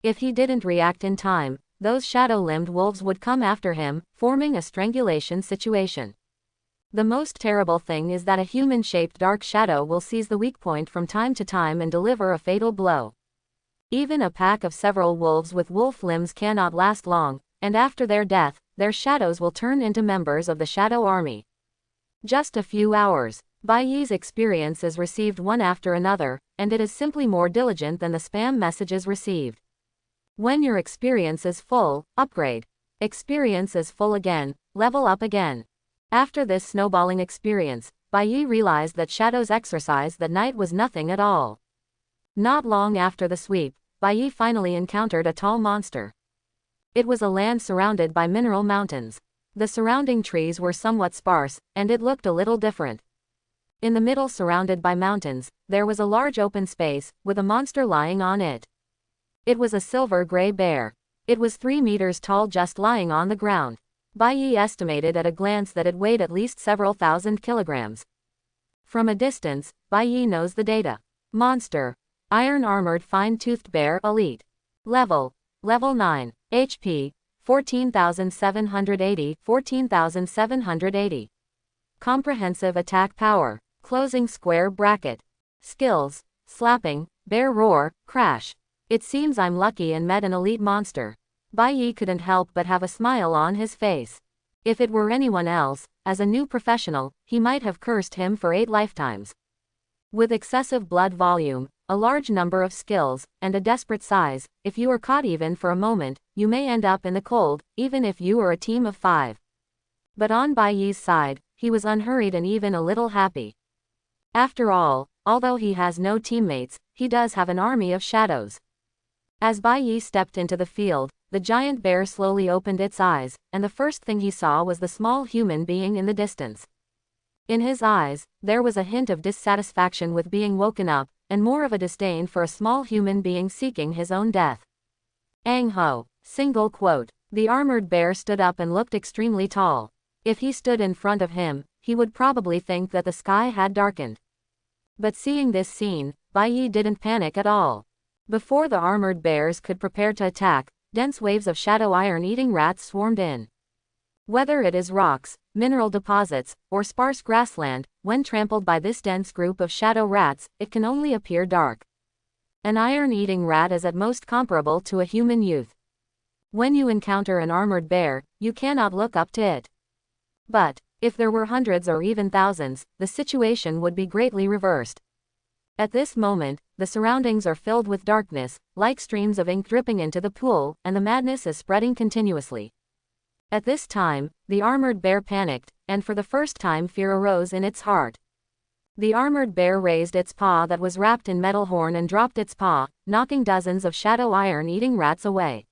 If he didn't react in time, those shadow-limbed wolves would come after him, forming a strangulation situation. The most terrible thing is that a human-shaped dark shadow will seize the weak point from time to time and deliver a fatal blow. Even a pack of several wolves with wolf limbs cannot last long, and after their death, their shadows will turn into members of the shadow army. Just a few hours, Bai Yi's experience is received one after another, and it is simply more diligent than the spam messages received. When your experience is full, upgrade. Experience is full again, level up again. After this snowballing experience, Bai Yi realized that Shadow's exercise that night was nothing at all. Not long after the sweep, Bai Yi finally encountered a tall monster. It was a land surrounded by mineral mountains. The surrounding trees were somewhat sparse, and it looked a little different. In the middle, surrounded by mountains, there was a large open space, with a monster lying on it. It was a silver-gray bear. It was 3 meters tall, just lying on the ground. Bai Yi estimated at a glance that it weighed at least several thousand kilograms. From a distance, Bai Yi knows the data. Monster. Iron-armored fine-toothed bear elite. Level 9. HP 14,780, 14,780. Comprehensive attack power. Closing square bracket. Skills: slapping, bear roar, crash. It seems I'm lucky and met an elite monster. Bai Yi couldn't help but have a smile on his face. If it were anyone else, as a new professional, he might have cursed him for 8 lifetimes. With excessive blood volume, a large number of skills, and a desperate size, if you are caught even for a moment, you may end up in the cold, even if you are a team of 5. But on Bai Yi's side, he was unhurried and even a little happy. After all, although he has no teammates, he does have an army of shadows. As Bai Yi stepped into the field, the giant bear slowly opened its eyes, and the first thing he saw was the small human being in the distance. In his eyes, there was a hint of dissatisfaction with being woken up, and more of a disdain for a small human being seeking his own death. Ang ho. Single quote. The armored bear stood up and looked extremely tall. If he stood in front of him, he would probably think that the sky had darkened. But seeing this scene, Bai Yi didn't panic at all. Before the armored bears could prepare to attack, dense waves of shadow iron-eating rats swarmed in. Whether it is rocks, mineral deposits, or sparse grassland, when trampled by this dense group of shadow rats, it can only appear dark. An iron-eating rat is at most comparable to a human youth. When you encounter an armored bear, you cannot look up to it. But, if there were hundreds or even thousands, the situation would be greatly reversed. At this moment, the surroundings are filled with darkness, like streams of ink dripping into the pool, and the madness is spreading continuously. At this time, the armored bear panicked, and for the first time fear arose in its heart. The armored bear raised its paw that was wrapped in metal horn and dropped its paw, knocking dozens of shadow iron-eating rats away.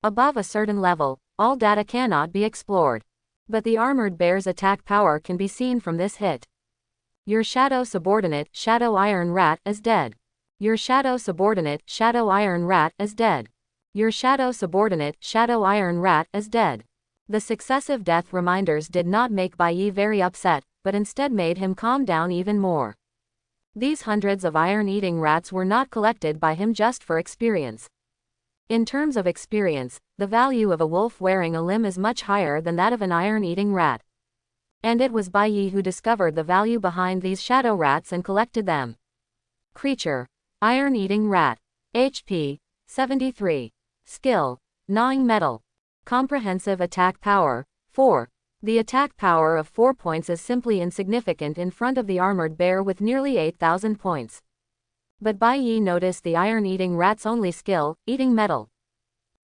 Above a certain level, all data cannot be explored. But the armored bear's attack power can be seen from this hit. Your shadow subordinate, shadow iron rat, is dead. Your shadow subordinate, shadow iron rat, is dead. Your shadow subordinate, shadow iron rat, is dead. The successive death reminders did not make Bai Yi very upset, but instead made him calm down even more. These hundreds of iron-eating rats were not collected by him just for experience. In terms of experience, the value of a wolf wearing a limb is much higher than that of an iron-eating rat. And it was Bai Yi who discovered the value behind these shadow rats and collected them. Creature: iron-eating rat. HP: 73. Skill: gnawing metal. Comprehensive attack power: 4. The attack power of 4 points is simply insignificant in front of the armored bear with nearly 8,000 points. But Bai Yi noticed the iron-eating rat's only skill, eating metal.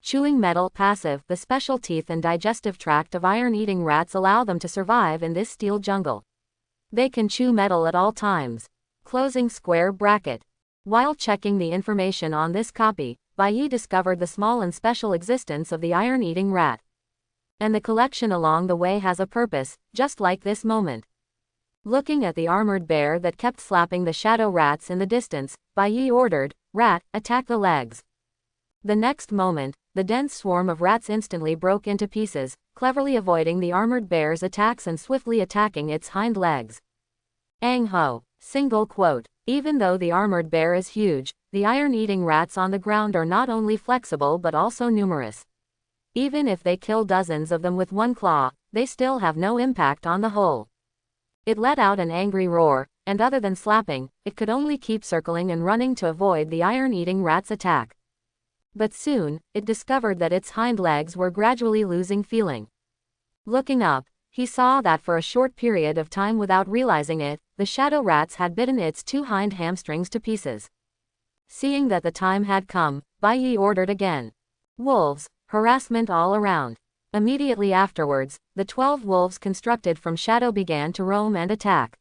Chewing metal passive. The special teeth and digestive tract of iron-eating rats allow them to survive in this steel jungle. They can chew metal at all times. Closing square bracket. While checking the information on this copy, Bai Yi discovered the small and special existence of the iron-eating rat. And the collection along the way has a purpose, just like this moment. Looking at the armored bear that kept slapping the shadow rats in the distance, Bai Yi ordered, "Rat, attack the legs." The next moment, the dense swarm of rats instantly broke into pieces, cleverly avoiding the armored bear's attacks and swiftly attacking its hind legs. Ang ho. Single quote. Even though the armored bear is huge, the iron-eating rats on the ground are not only flexible but also numerous. Even if they kill dozens of them with one claw, they still have no impact on the whole. It let out an angry roar, and other than slapping, it could only keep circling and running to avoid the iron-eating rat's attack. But soon, it discovered that its hind legs were gradually losing feeling. Looking up, he saw that for a short period of time without realizing it, the shadow rats had bitten its 2 hind hamstrings to pieces. Seeing that the time had come, Bai Yi ordered again. Wolves, harassment all around. Immediately afterwards, the 12 wolves constructed from shadow began to roam and attack.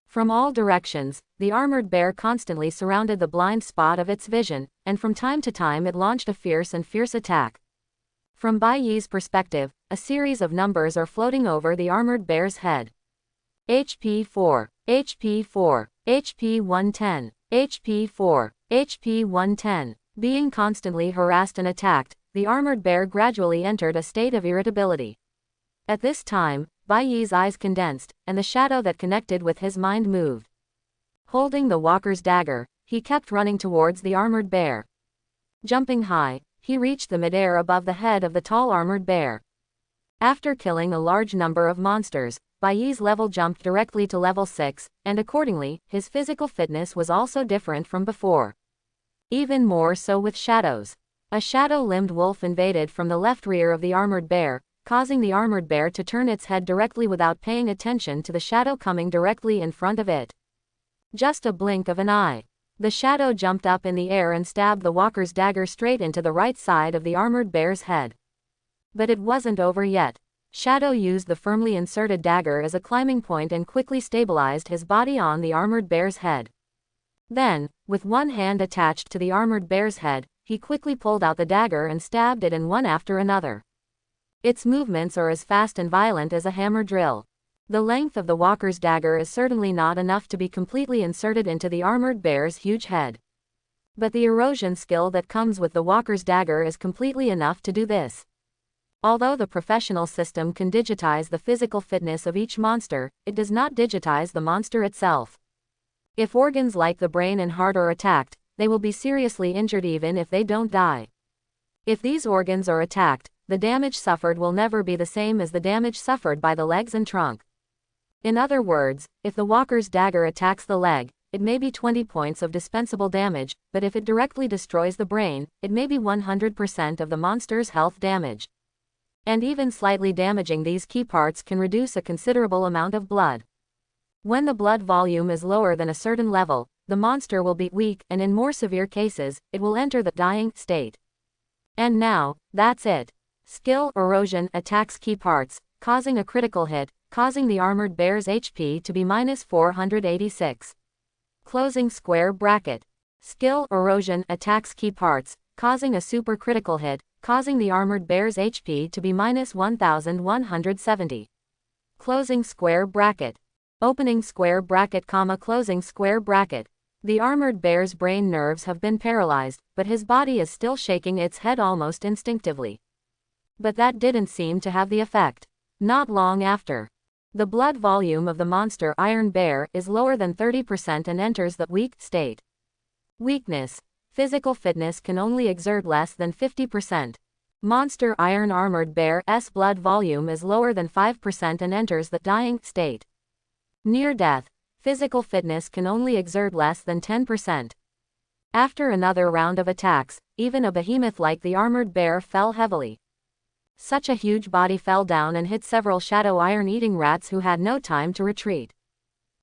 From all directions, the armored bear constantly surrounded the blind spot of its vision, and from time to time it launched a fierce attack. From Bai Yi's perspective, a series of numbers are floating over the armored bear's head. HP 4, HP 4, HP 110, HP 4, HP 110. Being constantly harassed and attacked, the armored bear gradually entered a state of irritability. At this time, Bai Yi's eyes condensed, and the shadow that connected with his mind moved. Holding the walker's dagger, he kept running towards the armored bear. Jumping high, he reached the midair above the head of the tall armored bear. After killing a large number of monsters, Bai Yi's level jumped directly to level 6, and accordingly, his physical fitness was also different from before. Even more so with shadows. A shadow-limbed wolf invaded from the left rear of the armored bear, causing the armored bear to turn its head directly without paying attention to the shadow coming directly in front of it. Just a blink of an eye. The shadow jumped up in the air and stabbed the walker's dagger straight into the right side of the armored bear's head. But it wasn't over yet. Shadow used the firmly inserted dagger as a climbing point and quickly stabilized his body on the armored bear's head. Then, with one hand attached to the armored bear's head, he quickly pulled out the dagger and stabbed it in one after another. Its movements are as fast and violent as a hammer drill. The length of the walker's dagger is certainly not enough to be completely inserted into the armored bear's huge head. But the erosion skill that comes with the walker's dagger is completely enough to do this. Although the professional system can digitize the physical fitness of each monster, it does not digitize the monster itself. If organs like the brain and heart are attacked, they will be seriously injured even if they don't die. If these organs are attacked, the damage suffered will never be the same as the damage suffered by the legs and trunk. In other words, if the walker's dagger attacks the leg, it may be 20 points of dispensable damage, but if it directly destroys the brain, it may be 100% of the monster's health damage. And even slightly damaging these key parts can reduce a considerable amount of blood. When the blood volume is lower than a certain level, the monster will be weak, and in more severe cases, it will enter the dying state. And now, that's it. Skill erosion attacks key parts, causing a critical hit, causing the armored bear's HP to be minus 486. Closing square bracket. Skill erosion attacks key parts, causing a super critical hit, causing the armored bear's HP to be minus 1170. Closing square bracket. Opening square bracket, closing square bracket. The armored bear's brain nerves have been paralyzed, but his body is still shaking its head almost instinctively. But that didn't seem to have the effect. Not long after. The blood volume of the monster iron bear is lower than 30% and enters the weak state. Weakness. Physical fitness can only exert less than 50%. Monster iron armored bear's blood volume is lower than 5% and enters the dying state. Near death. Physical fitness can only exert less than 10%. After another round of attacks, even a behemoth like the armored bear fell heavily. Such a huge body fell down and hit several shadow iron-eating rats who had no time to retreat.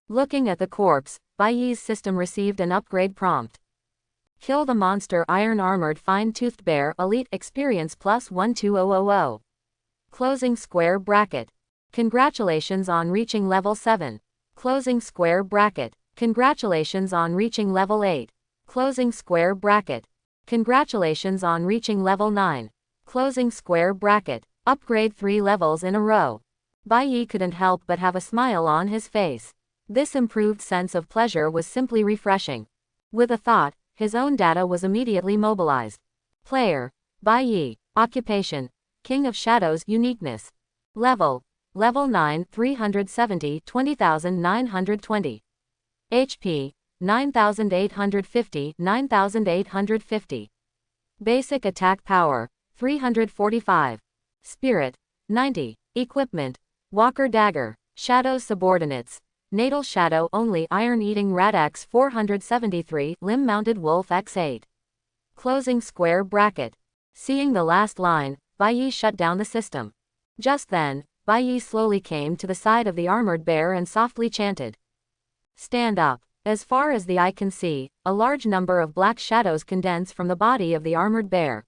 Looking at the corpse, Bai Yi's system received an upgrade prompt. Kill the monster iron armored fine-toothed bear elite experience plus 12000. Closing square bracket. Congratulations on reaching level 7. Closing square bracket. Congratulations on reaching level 8. Closing square bracket. Congratulations on reaching level 9. Closing square bracket. Upgrade 3 levels in a row. Bai Yi couldn't help but have a smile on his face. This improved sense of pleasure was simply refreshing. With a thought, his own data was immediately mobilized. Player. Bai Yi. Occupation. King of Shadows. Uniqueness. Level 9 370 20920. HP 9850 9850. Basic attack power 345. Spirit 90. Equipment. Walker Dagger. Shadow Subordinates. Natal Shadow only Iron-Eating Rat X 473 Limb-Mounted Wolf X8. Closing square bracket. Seeing the last line, Bai Yi shut down the system. Just then, Bai Yi slowly came to the side of the armored bear and softly chanted. Stand up. As far as the eye can see, a large number of black shadows condense from the body of the armored bear.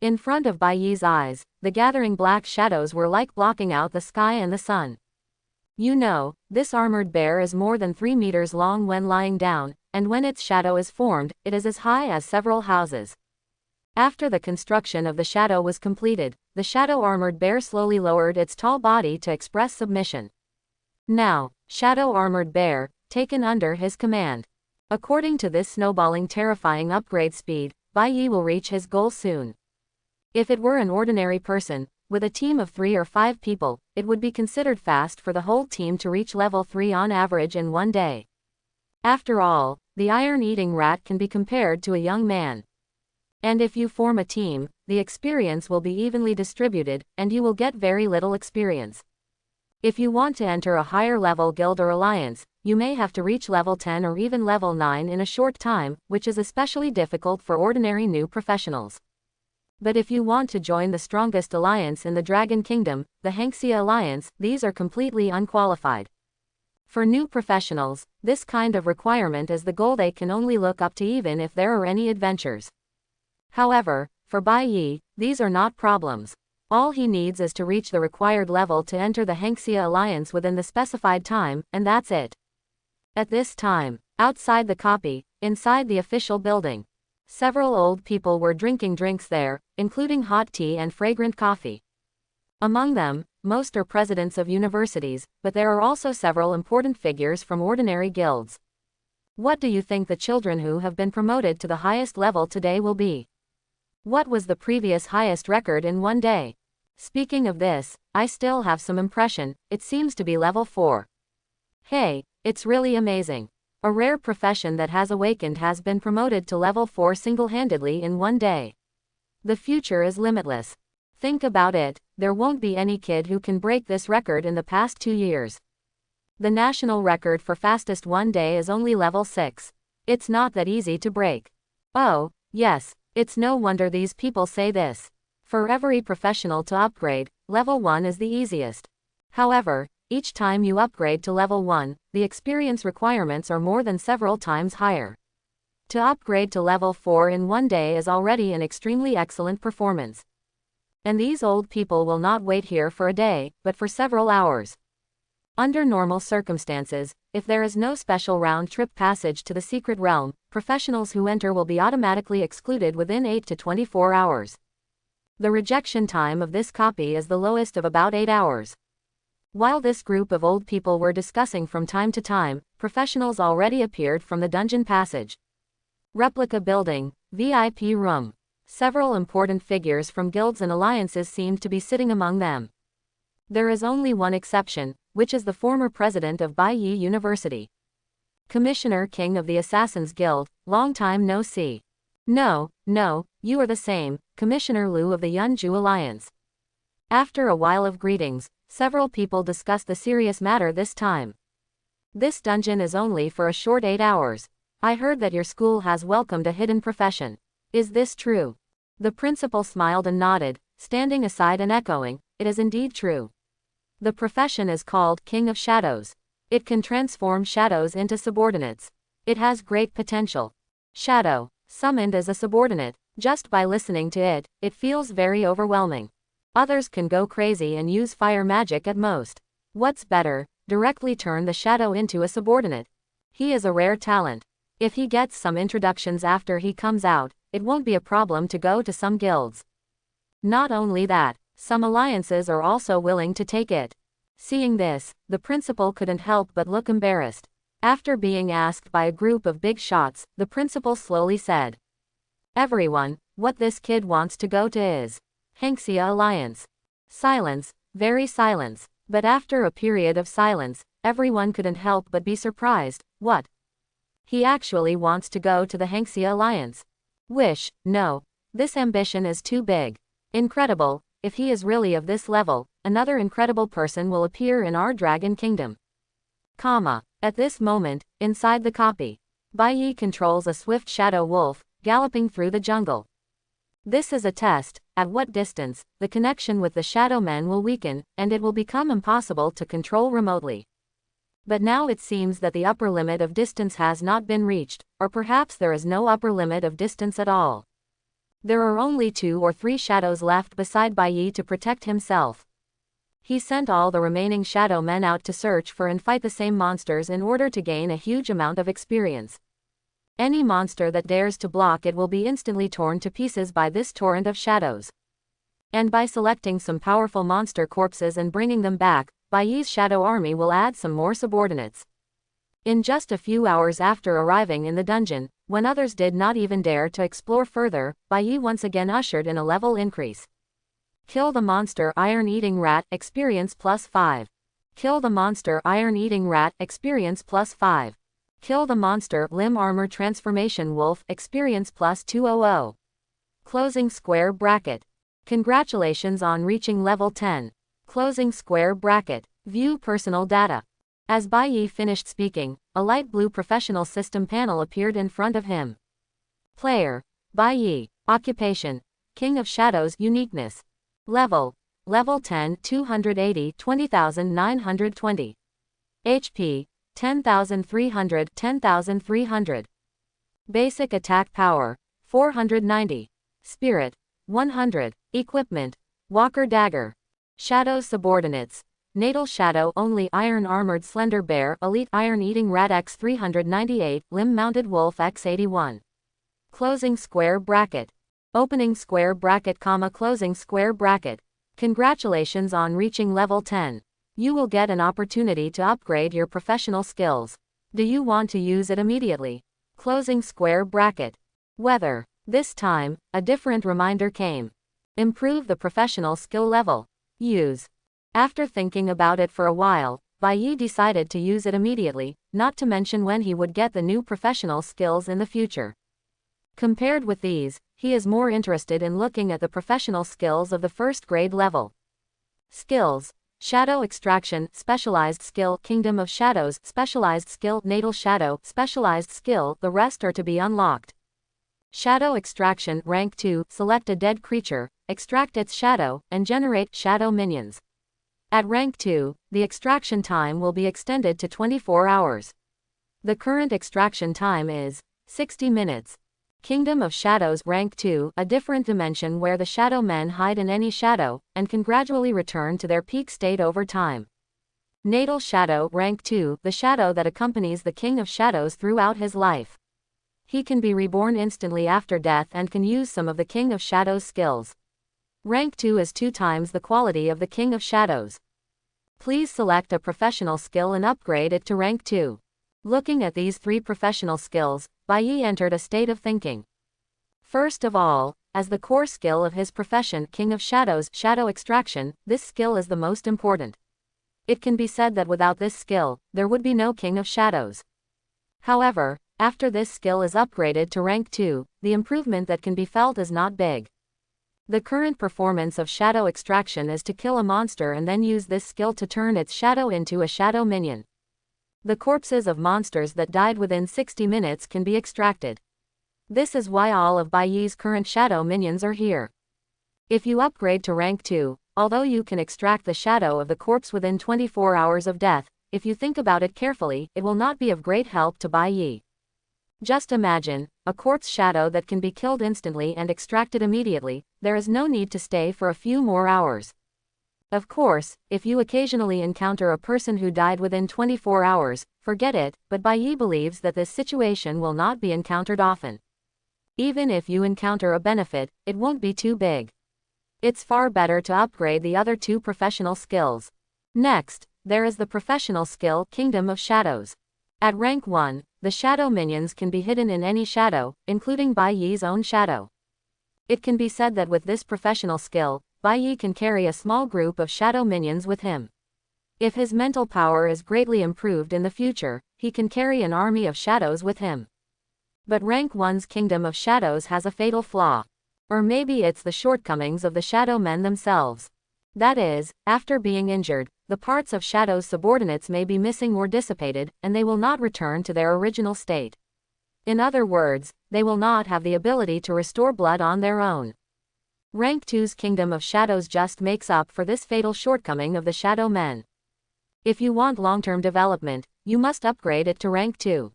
In front of Bai Yi's eyes, the gathering black shadows were like blocking out the sky and the sun. You know, this armored bear is more than 3 meters long when lying down, and when its shadow is formed, it is as high as several houses. After the construction of the shadow was completed, the shadow armored bear slowly lowered its tall body to express submission. Now, shadow armored bear, taken under his command. According to this snowballing terrifying upgrade speed, Bai Yi will reach his goal soon. If it were an ordinary person, with a team of 3 or 5 people, it would be considered fast for the whole team to reach level 3 on average in one day. After all, the iron-eating rat can be compared to a young man. And if you form a team, the experience will be evenly distributed, and you will get very little experience. If you want to enter a higher level guild or alliance, you may have to reach level 10 or even level 9 in a short time, which is especially difficult for ordinary new professionals. But if you want to join the strongest alliance in the Dragon Kingdom, the Hania Alliance, these are completely unqualified. For new professionals, this kind of requirement is the goal they can only look up to even if there are any adventures. However, for Bai Yi, these are not problems. All he needs is to reach the required level to enter the Hania Alliance within the specified time, and that's it. At this time, outside the copy, inside the official building, several old people were drinking drinks there, including hot tea and fragrant coffee. Among them, most are presidents of universities, but there are also several important figures from ordinary guilds. What do you think the children who have been promoted to the highest level today will be? What was the previous highest record in one day? Speaking of this, I still have some impression, it seems to be level 4. Hey, it's really amazing. A rare profession that has awakened has been promoted to level 4 single-handedly in one day. The future is limitless. Think about it, there won't be any kid who can break this record in the past 2 years. The national record for fastest one day is only level 6. It's not that easy to break. Oh, yes, it's no wonder these people say this. For every professional to upgrade, level 1 is the easiest. However, each time you upgrade to level 1, the experience requirements are more than several times higher. To upgrade to level 4 in one day is already an extremely excellent performance. And these old people will not wait here for a day, but for several hours. Under normal circumstances, if there is no special round-trip passage to the secret realm, professionals who enter will be automatically excluded within 8 to 24 hours. The rejection time of this copy is the lowest of about 8 hours. While this group of old people were discussing from time to time, professionals already appeared from the dungeon passage. Replica building, VIP room. Several important figures from guilds and alliances seemed to be sitting among them. There is only one exception, which is the former president of Bai Yi University. Commissioner King of the Assassins Guild, long time no see. No, you are the same, Commissioner Liu of the Yunju Alliance. After a while of greetings, several people discussed the serious matter this time. This dungeon is only for a short 8 hours. I heard that your school has welcomed a hidden profession. Is this true? The principal smiled and nodded, standing aside and echoing, it is indeed true. The profession is called King of Shadows. It can transform shadows into subordinates. It has great potential. Shadow, summoned as a subordinate, just by listening to it, it feels very overwhelming. Others can go crazy and use fire magic at most. What's better, directly turn the shadow into a subordinate. He is a rare talent. If he gets some introductions after he comes out, it won't be a problem to go to some guilds. Not only that, some alliances are also willing to take it. Seeing this, the principal couldn't help but look embarrassed. After being asked by a group of big shots, the principal slowly said, "Everyone, what this kid wants to go to is Hania Alliance." Silence, very silence. But after a period of silence, everyone couldn't help but be surprised. What? He actually wants to go to the Hania Alliance? Wish, no. This ambition is too big. Incredible, if he is really of this level, another incredible person will appear in our Dragon Kingdom. At this moment, inside the copy, Bai Yi controls a swift shadow wolf, galloping through the jungle. This is a test, at what distance, the connection with the shadow men will weaken, and it will become impossible to control remotely. But now it seems that the upper limit of distance has not been reached, or perhaps there is no upper limit of distance at all. There are only 2 or 3 shadows left beside Bai Yi to protect himself. He sent all the remaining shadow men out to search for and fight the same monsters in order to gain a huge amount of experience. Any monster that dares to block it will be instantly torn to pieces by this torrent of shadows. And by selecting some powerful monster corpses and bringing them back, Bai Yi's shadow army will add some more subordinates. In just a few hours after arriving in the dungeon, when others did not even dare to explore further, Bai Yi once again ushered in a level increase. Kill the monster Iron-Eating Rat, experience +5. Kill the monster Iron-Eating Rat, experience +5. Kill the monster Limb Armor Transformation Wolf, experience +200. Closing square bracket. Congratulations on reaching level 10. Closing square bracket. View personal data. As Bai Yi finished speaking, a light blue professional system panel appeared in front of him. Player: Bai Yi. Occupation: King of Shadows. Uniqueness: Level 10, 280, 20,920. HP: 10,300, 10,300. Basic attack power: 490. Spirit: 100. Equipment: Walker Dagger. Shadows subordinates: Natal Shadow only Iron Armored Slender Bear Elite Iron Eating Rat X 398 Limb Mounted Wolf X 81. Closing square bracket. Opening square bracket, closing square bracket. Congratulations on reaching level 10. You will get an opportunity to upgrade your professional skills. Do you want to use it immediately? Closing square bracket. Weather. This time, a different reminder came. Improve the professional skill level. Use. After thinking about it for a while, Bai Yi decided to use it immediately, not to mention when he would get the new professional skills in the future. Compared with these, he is more interested in looking at the professional skills of the first grade level. Skills: Shadow Extraction, Specialized Skill, Kingdom of Shadows, Specialized Skill, Natal Shadow, Specialized Skill, the rest are to be unlocked. Shadow Extraction, Rank 2, select a dead creature, extract its shadow, and generate shadow minions. At Rank 2, the extraction time will be extended to 24 hours. The current extraction time is 60 minutes. Kingdom of Shadows Rank 2, a different dimension where the shadow men hide in any shadow, and can gradually return to their peak state over time. Natal Shadow Rank 2, the shadow that accompanies the King of Shadows throughout his life. He can be reborn instantly after death and can use some of the King of Shadows skills. Rank 2 is 2 times the quality of the King of Shadows. Please select a professional skill and upgrade it to Rank 2. Looking at these 3 professional skills, Bai Yi entered a state of thinking. First of all, as the core skill of his profession, King of Shadows, Shadow Extraction, this skill is the most important. It can be said that without this skill, there would be no King of Shadows. However, after this skill is upgraded to Rank 2, the improvement that can be felt is not big. The current performance of Shadow Extraction is to kill a monster and then use this skill to turn its shadow into a shadow minion. The corpses of monsters that died within 60 minutes can be extracted. This is why all of Bai Yi's current shadow minions are here. If you upgrade to Rank 2, although you can extract the shadow of the corpse within 24 hours of death, if you think about it carefully, it will not be of great help to Bai Yi. Just imagine, a corpse shadow that can be killed instantly and extracted immediately, there is no need to stay for a few more hours. Of course, if you occasionally encounter a person who died within 24 hours, forget it, but Bai Yi believes that this situation will not be encountered often. Even if you encounter a benefit, it won't be too big. It's far better to upgrade the other 2 professional skills. Next, there is the professional skill, Kingdom of Shadows. At Rank 1, the shadow minions can be hidden in any shadow, including Bai Yi's own shadow. It can be said that with this professional skill, Bai Yi can carry a small group of shadow minions with him. If his mental power is greatly improved in the future, he can carry an army of shadows with him. But Rank 1's Kingdom of Shadows has a fatal flaw. Or maybe it's the shortcomings of the shadow men themselves. That is, after being injured, the parts of Shadow's subordinates may be missing or dissipated, and they will not return to their original state. In other words, they will not have the ability to restore blood on their own. Rank 2's Kingdom of Shadows just makes up for this fatal shortcoming of the shadow men. If you want long-term development, you must upgrade it to Rank 2.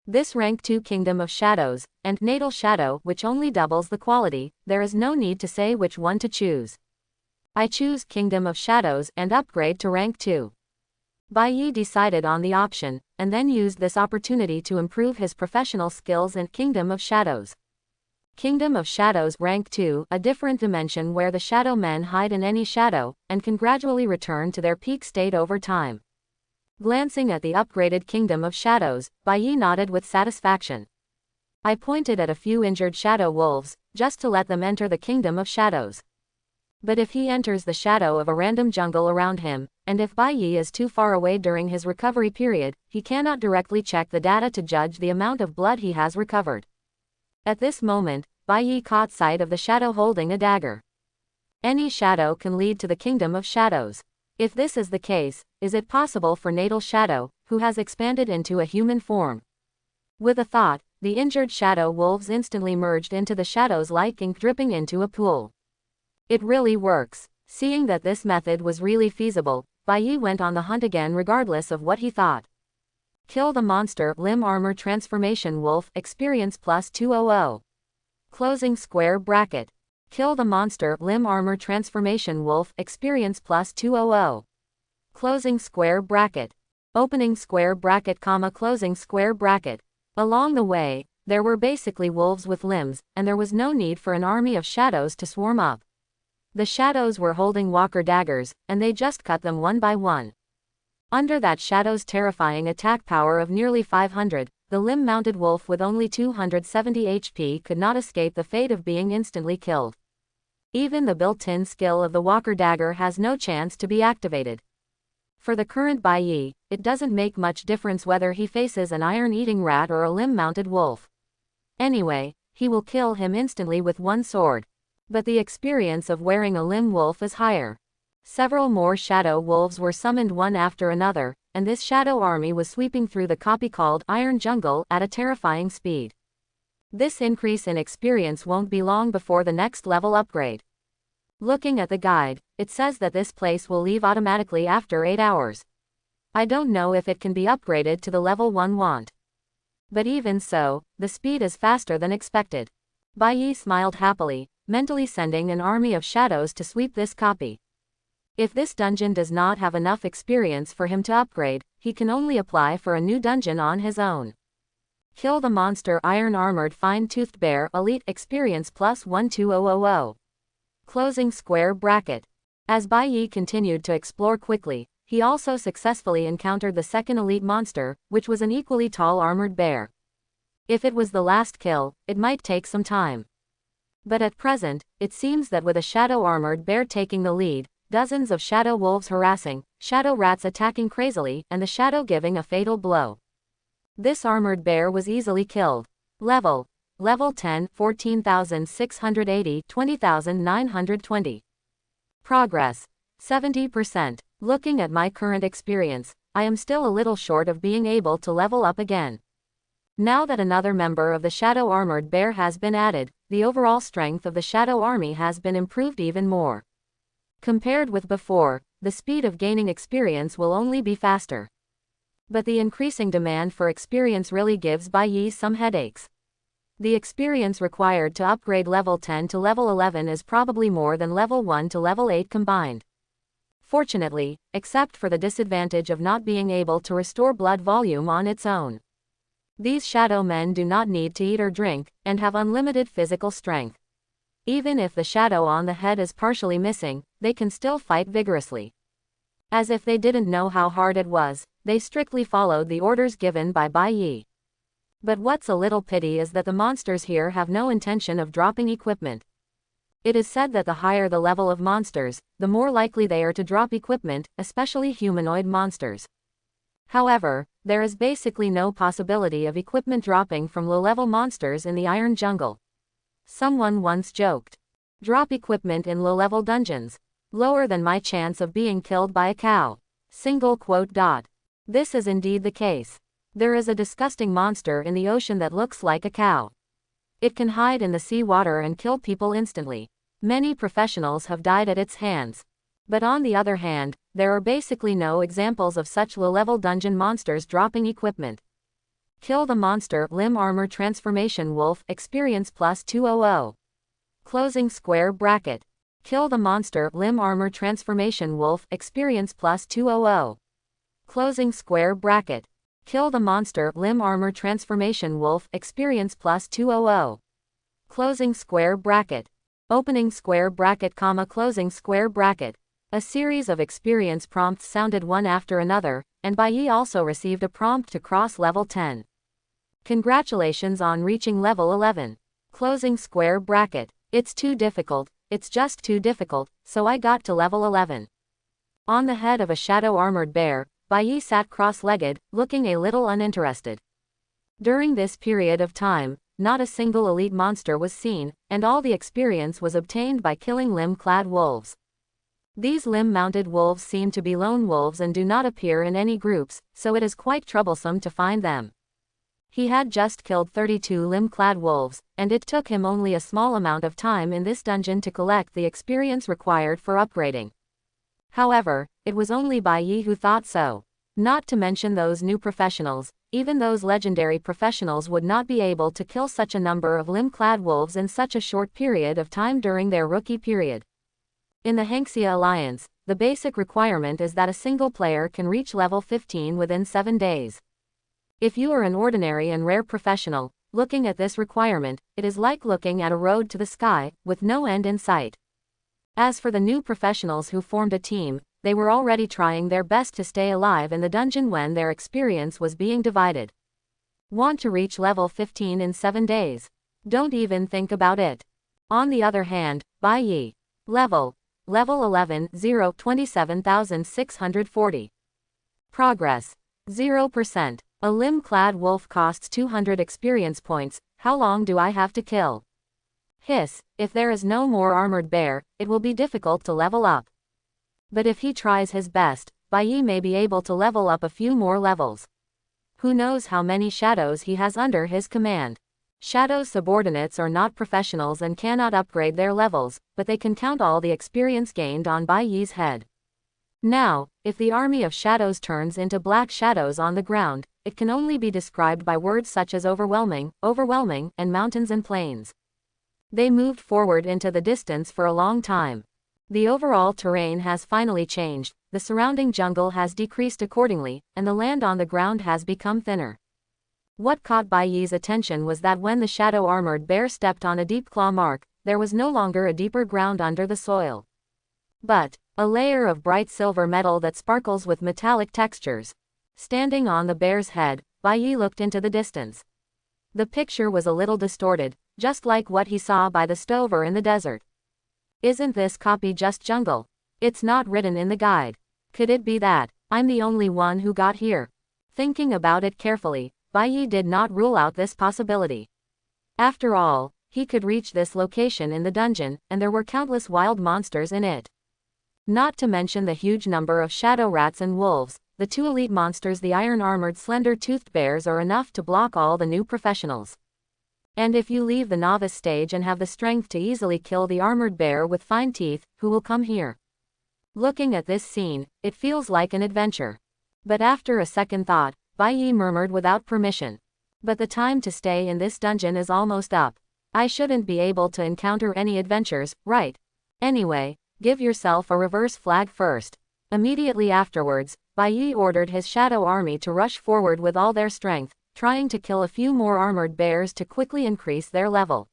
This Rank 2 Kingdom of Shadows, and Natal Shadow, which only doubles the quality, there is no need to say which one to choose. I choose Kingdom of Shadows and upgrade to Rank 2. Bai Yi decided on the option, and then used this opportunity to improve his professional skills in Kingdom of Shadows. Kingdom of Shadows Rank 2, a different dimension where the shadow men hide in any shadow, and can gradually return to their peak state over time. Glancing at the upgraded Kingdom of Shadows, Bai Yi nodded with satisfaction. I pointed at a few injured shadow wolves, just to let them enter the Kingdom of Shadows. But if he enters the shadow of a random jungle around him, and if Bai Yi is too far away during his recovery period, he cannot directly check the data to judge the amount of blood he has recovered. At this moment, Bai Yi caught sight of the shadow holding a dagger. Any shadow can lead to the Kingdom of Shadows. If this is the case, is it possible for Natal Shadow, who has expanded into a human form? With a thought, the injured shadow wolves instantly merged into the shadows like ink dripping into a pool. It really works. Seeing that this method was really feasible, Bai Yi went on the hunt again regardless of what he thought. Kill the monster, Limb Armor Transformation Wolf, experience plus 200. Closing square bracket. Kill the monster, Limb Armor Transformation Wolf, experience plus 200. Closing square bracket. Opening square bracket, closing square bracket. Along the way, there were basically wolves with limbs, and there was no need for an army of shadows to swarm up. The shadows were holding walker daggers, and they just cut them one by one. Under that shadow's terrifying attack power of nearly 500, the limb-mounted wolf with only 270 HP could not escape the fate of being instantly killed. Even the built-in skill of the walker dagger has no chance to be activated. For the current Bai Yi, it doesn't make much difference whether he faces an iron-eating rat or a limb-mounted wolf. Anyway, he will kill him instantly with one sword. But the experience of wearing a limb wolf is higher. Several more shadow wolves were summoned one after another, and this shadow army was sweeping through the copy called Iron Jungle at a terrifying speed. This increase in experience won't be long before the next level upgrade. Looking at the guide, it says that this place will leave automatically after 8 hours. I don't know if it can be upgraded to the level 1 want. But even so, the speed is faster than expected. Bai Yi smiled happily, mentally sending an army of shadows to sweep this copy. If this dungeon does not have enough experience for him to upgrade, he can only apply for a new dungeon on his own. Kill the monster Iron Armored Fine-Toothed Bear Elite Experience plus 12000. Closing square bracket. As Bai Yi continued to explore quickly, he also successfully encountered the second elite monster, which was an equally tall armored bear. If it was the last kill, it might take some time. But at present, it seems that with a shadow armored bear taking the lead, dozens of shadow wolves harassing, shadow rats attacking crazily, and the shadow giving a fatal blow. This armored bear was easily killed. Level 10, 14,680, 20,920. Progress 70%. Looking at my current experience, I am still a little short of being able to level up again. Now that another member of the Shadow Armored Bear has been added, the overall strength of the Shadow Army has been improved even more. Compared with before, the speed of gaining experience will only be faster. But the increasing demand for experience really gives Bai Yi some headaches. The experience required to upgrade level 10 to level 11 is probably more than level 1 to level 8 combined. Fortunately, except for the disadvantage of not being able to restore blood volume on its own. These shadow men do not need to eat or drink, and have unlimited physical strength. Even if the shadow on the head is partially missing, they can still fight vigorously. As if they didn't know how hard it was, they strictly followed the orders given by Bai Yi. But what's a little pity is that the monsters here have no intention of dropping equipment. It is said that the higher the level of monsters, the more likely they are to drop equipment, especially humanoid monsters. However, there is basically no possibility of equipment dropping from low-level monsters in the Iron Jungle. Someone once joked, "Drop equipment in low-level dungeons. Lower than my chance of being killed by a cow." Single quote. This is indeed the case. There is a disgusting monster in the ocean that looks like a cow. It can hide in the sea water and kill people instantly. Many professionals have died at its hands. But on the other hand, there are basically no examples of such low-level dungeon monsters dropping equipment. Kill the monster Limb Armor Transformation Wolf Experience plus 200. Closing square bracket. Kill the monster Limb Armor Transformation Wolf Experience plus 200. Closing square bracket. Kill the monster Limb Armor Transformation Wolf Experience plus 200. Closing square bracket. Opening square bracket, closing square bracket. A series of experience prompts sounded one after another, and Bai Yi also received a prompt to cross level 10. Congratulations on reaching level 11. Closing square bracket. It's too difficult, it's just too difficult, so I got to level 11. On the head of a shadow armored bear, Bai Yi sat cross-legged, looking a little uninterested. During this period of time, not a single elite monster was seen, and all the experience was obtained by killing limb-clad wolves. These limb-mounted wolves seem to be lone wolves and do not appear in any groups, so it is quite troublesome to find them. He had just killed 32 limb-clad wolves, and it took him only a small amount of time in this dungeon to collect the experience required for upgrading. However, it was only Bai Yi who thought so. Not to mention those new professionals, even those legendary professionals would not be able to kill such a number of limb-clad wolves in such a short period of time during their rookie period. In the Hania Alliance, the basic requirement is that a single player can reach level 15 within 7 days. If you are an ordinary and rare professional, looking at this requirement, it is like looking at a road to the sky, with no end in sight. As for the new professionals who formed a team, they were already trying their best to stay alive in the dungeon when their experience was being divided. Want to reach level 15 in 7 days? Don't even think about it. On the other hand, Bai Yi. Level 11, 0, 27,640. Progress 0%. A limb-clad wolf costs 200 experience points. How long do I have to kill? Hiss, if there is no more armored bear, it will be difficult to level up. But if he tries his best, Bai Yi may be able to level up a few more levels. Who knows how many shadows he has under his command. Shadow's subordinates are not professionals and cannot upgrade their levels, but they can count all the experience gained on Bai Yi's head. Now, if the army of shadows turns into black shadows on the ground, it can only be described by words such as overwhelming, and mountains and plains. They moved forward into the distance for a long time. The overall terrain has finally changed, the surrounding jungle has decreased accordingly, and the land on the ground has become thinner. What caught Bai Yi's attention was that when the shadow-armored bear stepped on a deep claw mark, there was no longer a deeper ground under the soil, but a layer of bright silver metal that sparkles with metallic textures. Standing on the bear's head, Bai Yi looked into the distance. The picture was a little distorted, just like what he saw by the stove or in the desert. Isn't this copy just jungle? It's not written in the guide. Could it be that I'm the only one who got here? Thinking about it carefully, Bai Yi did not rule out this possibility. After all, he could reach this location in the dungeon, and there were countless wild monsters in it. Not to mention the huge number of shadow rats and wolves. The two elite monsters, the iron-armored slender-toothed bears, are enough to block all the new professionals. And if you leave the novice stage and have the strength to easily kill the armored bear with fine teeth, who will come here? Looking at this scene, it feels like an adventure. But after a second thought, Bai Yi murmured without permission. But the time to stay in this dungeon is almost up. I shouldn't be able to encounter any adventures, right? Anyway, give yourself a reverse flag first. Immediately afterwards, Bai Yi ordered his shadow army to rush forward with all their strength, trying to kill a few more armored bears to quickly increase their level.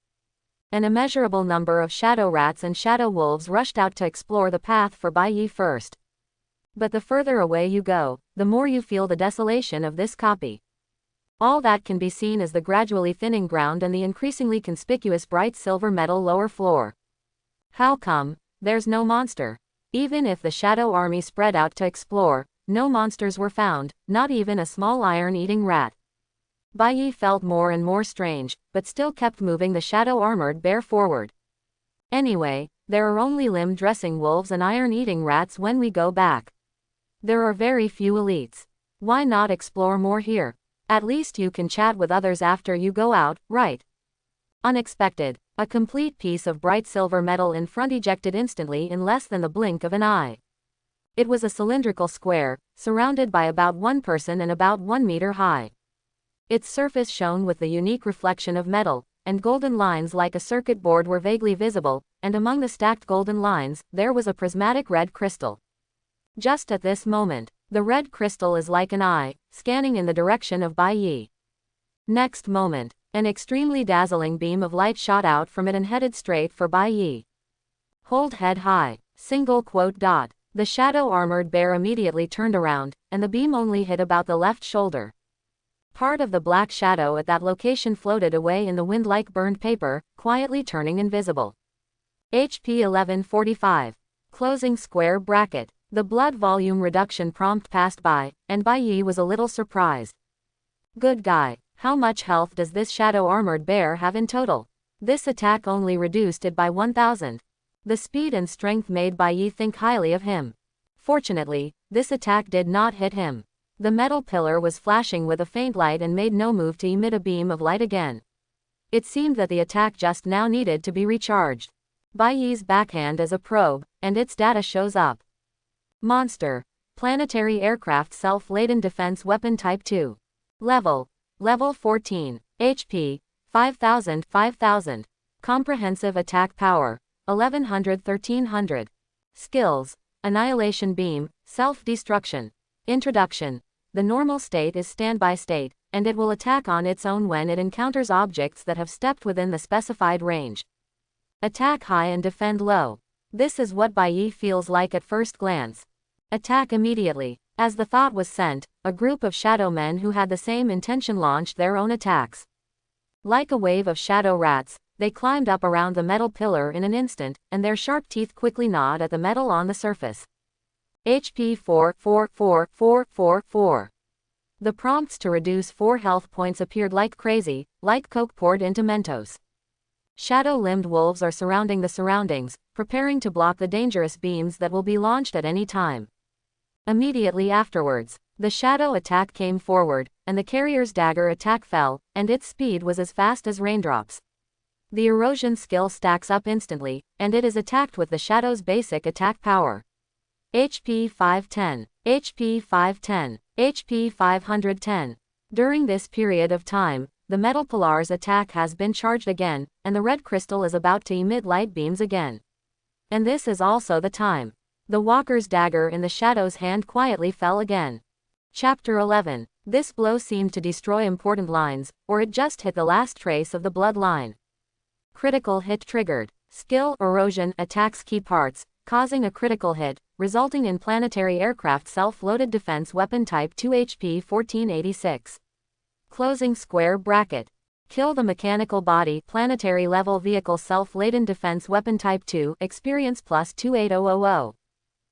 An immeasurable number of shadow rats and shadow wolves rushed out to explore the path for Bai Yi first. But the further away you go, the more you feel the desolation of this copy. All that can be seen is the gradually thinning ground and the increasingly conspicuous bright silver metal lower floor. How come there's no monster? Even if the shadow army spread out to explore, no monsters were found, not even a small iron-eating rat. Bai Yi felt more and more strange, but still kept moving the shadow-armored bear forward. Anyway, there are only limb-dressing wolves and iron-eating rats when we go back. There are very few elites. Why not explore more here? At least you can chat with others after you go out, right? Unexpected. A complete piece of bright silver metal in front ejected instantly in less than the blink of an eye. It was a cylindrical square, surrounded by about one person and about 1 meter high. Its surface shone with the unique reflection of metal, and golden lines like a circuit board were vaguely visible, and among the stacked golden lines, there was a prismatic red crystal. Just at this moment, the red crystal is like an eye, scanning in the direction of Bai Yi. Next moment, an extremely dazzling beam of light shot out from it and headed straight for Bai Yi. Hold head high, single quote dot. The shadow-armored bear immediately turned around, and the beam only hit about the left shoulder. Part of the black shadow at that location floated away in the wind like burned paper, quietly turning invisible. HP 1145. Closing square bracket. The blood volume reduction prompt passed by, and Bai Yi was a little surprised. Good guy. How much health does this shadow-armored bear have in total? This attack only reduced it by 1000. The speed and strength made Bai Yi think highly of him. Fortunately, this attack did not hit him. The metal pillar was flashing with a faint light and made no move to emit a beam of light again. It seemed that the attack just now needed to be recharged. Bai Yi's backhand is a probe, and its data shows up. Monster. Planetary aircraft self-laden defense weapon type 2. Level 14. HP 5000. Comprehensive attack power 1100-1300. Skills. Annihilation beam, self-destruction. Introduction. The normal state is standby state, and it will attack on its own when it encounters objects that have stepped within the specified range. Attack high and defend low. This is what Bai Yi feels like at first glance. Attack immediately. As the thought was sent, a group of shadow men who had the same intention launched their own attacks. Like a wave of shadow rats, they climbed up around the metal pillar in an instant, and their sharp teeth quickly gnawed at the metal on the surface. HP 4. The prompts to reduce 4 health points appeared like crazy, like Coke poured into Mentos. Shadow-limbed wolves are surrounding the surroundings, preparing to block the dangerous beams that will be launched at any time. Immediately afterwards, the shadow attack came forward, and the carrier's dagger attack fell, and its speed was as fast as raindrops. The erosion skill stacks up instantly, and it is attacked with the shadow's basic attack power. HP 510. HP 510. HP 510. During this period of time, the metal pilar's attack has been charged again, and the red crystal is about to emit light beams again. And this is also the time. The walker's dagger in the shadow's hand quietly fell again. Chapter 11. This blow seemed to destroy important lines, or it just hit the last trace of the bloodline. Critical hit triggered. Skill erosion attacks key parts, causing a critical hit, resulting in planetary aircraft self-loaded defense weapon type 2 HP 1486. Closing square bracket. Kill the mechanical body planetary level vehicle self-laden defense weapon type 2 experience plus 28000.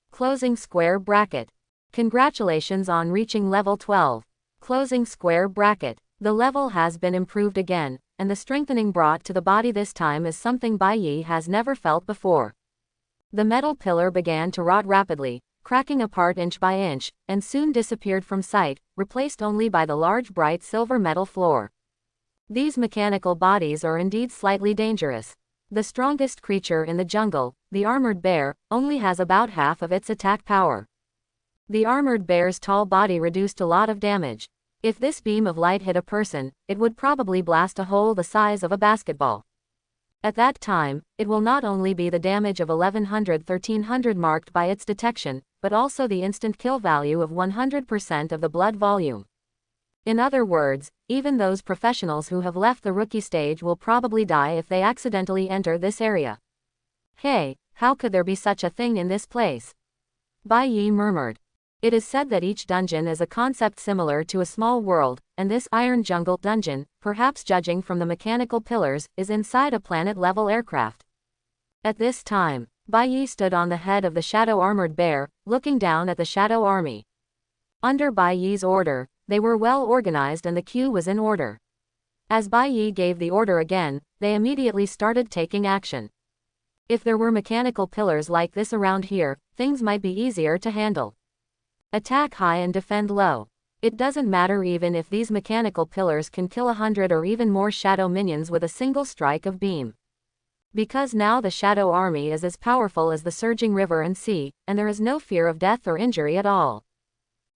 Closing square bracket. Congratulations on reaching level 12. Closing square bracket. The level has been improved again, and the strengthening brought to the body this time is something Bai Yi has never felt before. The metal pillar began to rot rapidly, cracking apart inch by inch, and soon disappeared from sight, replaced only by the large bright silver metal floor. These mechanical bodies are indeed slightly dangerous. The strongest creature in the jungle, the armored bear, only has about half of its attack power. The armored bear's tall body reduced a lot of damage. If this beam of light hit a person, it would probably blast a hole the size of a basketball. At that time, it will not only be the damage of 1100-1300 marked by its detection, but also the instant kill value of 100% of the blood volume. In other words, even those professionals who have left the rookie stage will probably die if they accidentally enter this area. Hey, how could there be such a thing in this place? Bai Yi murmured. It is said that each dungeon is a concept similar to a small world, and this iron jungle dungeon, perhaps judging from the mechanical pillars, is inside a planet-level aircraft. At this time, Bai Yi stood on the head of the shadow armored bear, looking down at the shadow army. Under Bai Yi's order, they were well organized and the queue was in order. As Bai Yi gave the order again, they immediately started taking action. If there were mechanical pillars like this around here, things might be easier to handle. Attack high and defend low. It doesn't matter even if these mechanical pillars can kill 100 or even more shadow minions with a single strike of beam. Because now the shadow army is as powerful as the surging river and sea, and there is no fear of death or injury at all.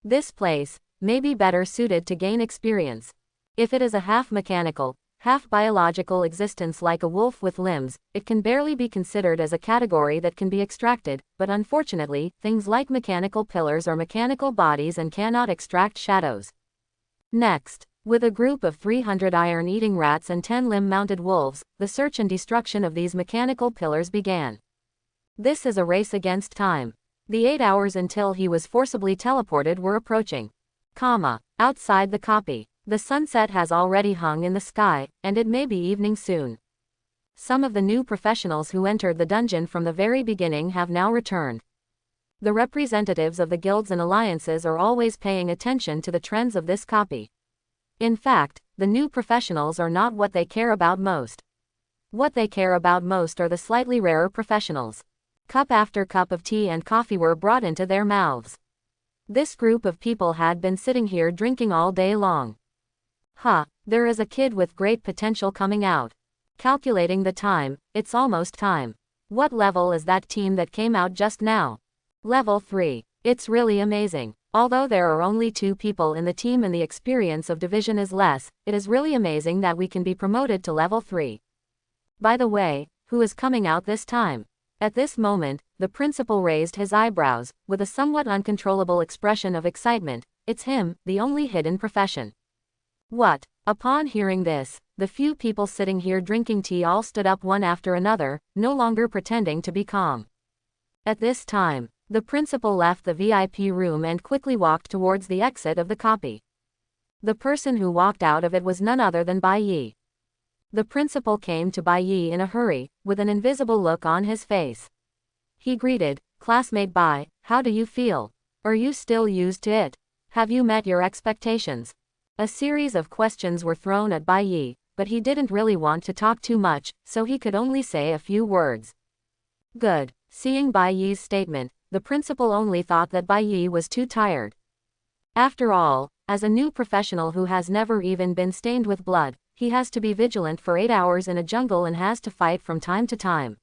This place may be better suited to gain experience. If it is a half-mechanical, half-biological existence like a wolf with limbs, it can barely be considered as a category that can be extracted, but unfortunately, things like mechanical pillars are mechanical bodies and cannot extract shadows. Next, with a group of 300 iron-eating rats and 10 limb-mounted wolves, the search and destruction of these mechanical pillars began. This is a race against time. The 8 hours until he was forcibly teleported were approaching. Outside the copy. The sunset has already hung in the sky, and it may be evening soon. Some of the new professionals who entered the dungeon from the very beginning have now returned. The representatives of the guilds and alliances are always paying attention to the trends of this copy. In fact, the new professionals are not what they care about most. What they care about most are the slightly rarer professionals. Cup after cup of tea and coffee were brought into their mouths. This group of people had been sitting here drinking all day long. There is a kid with great potential coming out. Calculating the time, it's almost time. What level is that team that came out just now? Level 3. It's really amazing. Although there are only 2 people in the team and the experience of division is less, it is really amazing that we can be promoted to level 3. By the way, who is coming out this time? At this moment, the principal raised his eyebrows, with a somewhat uncontrollable expression of excitement. It's him, the only hidden profession. What? Upon hearing this, the few people sitting here drinking tea all stood up one after another, no longer pretending to be calm. At this time, the principal left the VIP room and quickly walked towards the exit of the copy. The person who walked out of it was none other than Bai Yi. The principal came to Bai Yi in a hurry, with an invisible look on his face. He greeted, "Classmate Bai, how do you feel? Are you still used to it? Have you met your expectations?" A series of questions were thrown at Bai Yi, but he didn't really want to talk too much, so he could only say a few words. Good. Seeing Bai Yi's statement, the principal only thought that Bai Yi was too tired. After all, as a new professional who has never even been stained with blood, he has to be vigilant for 8 hours in a jungle and has to fight from time to time.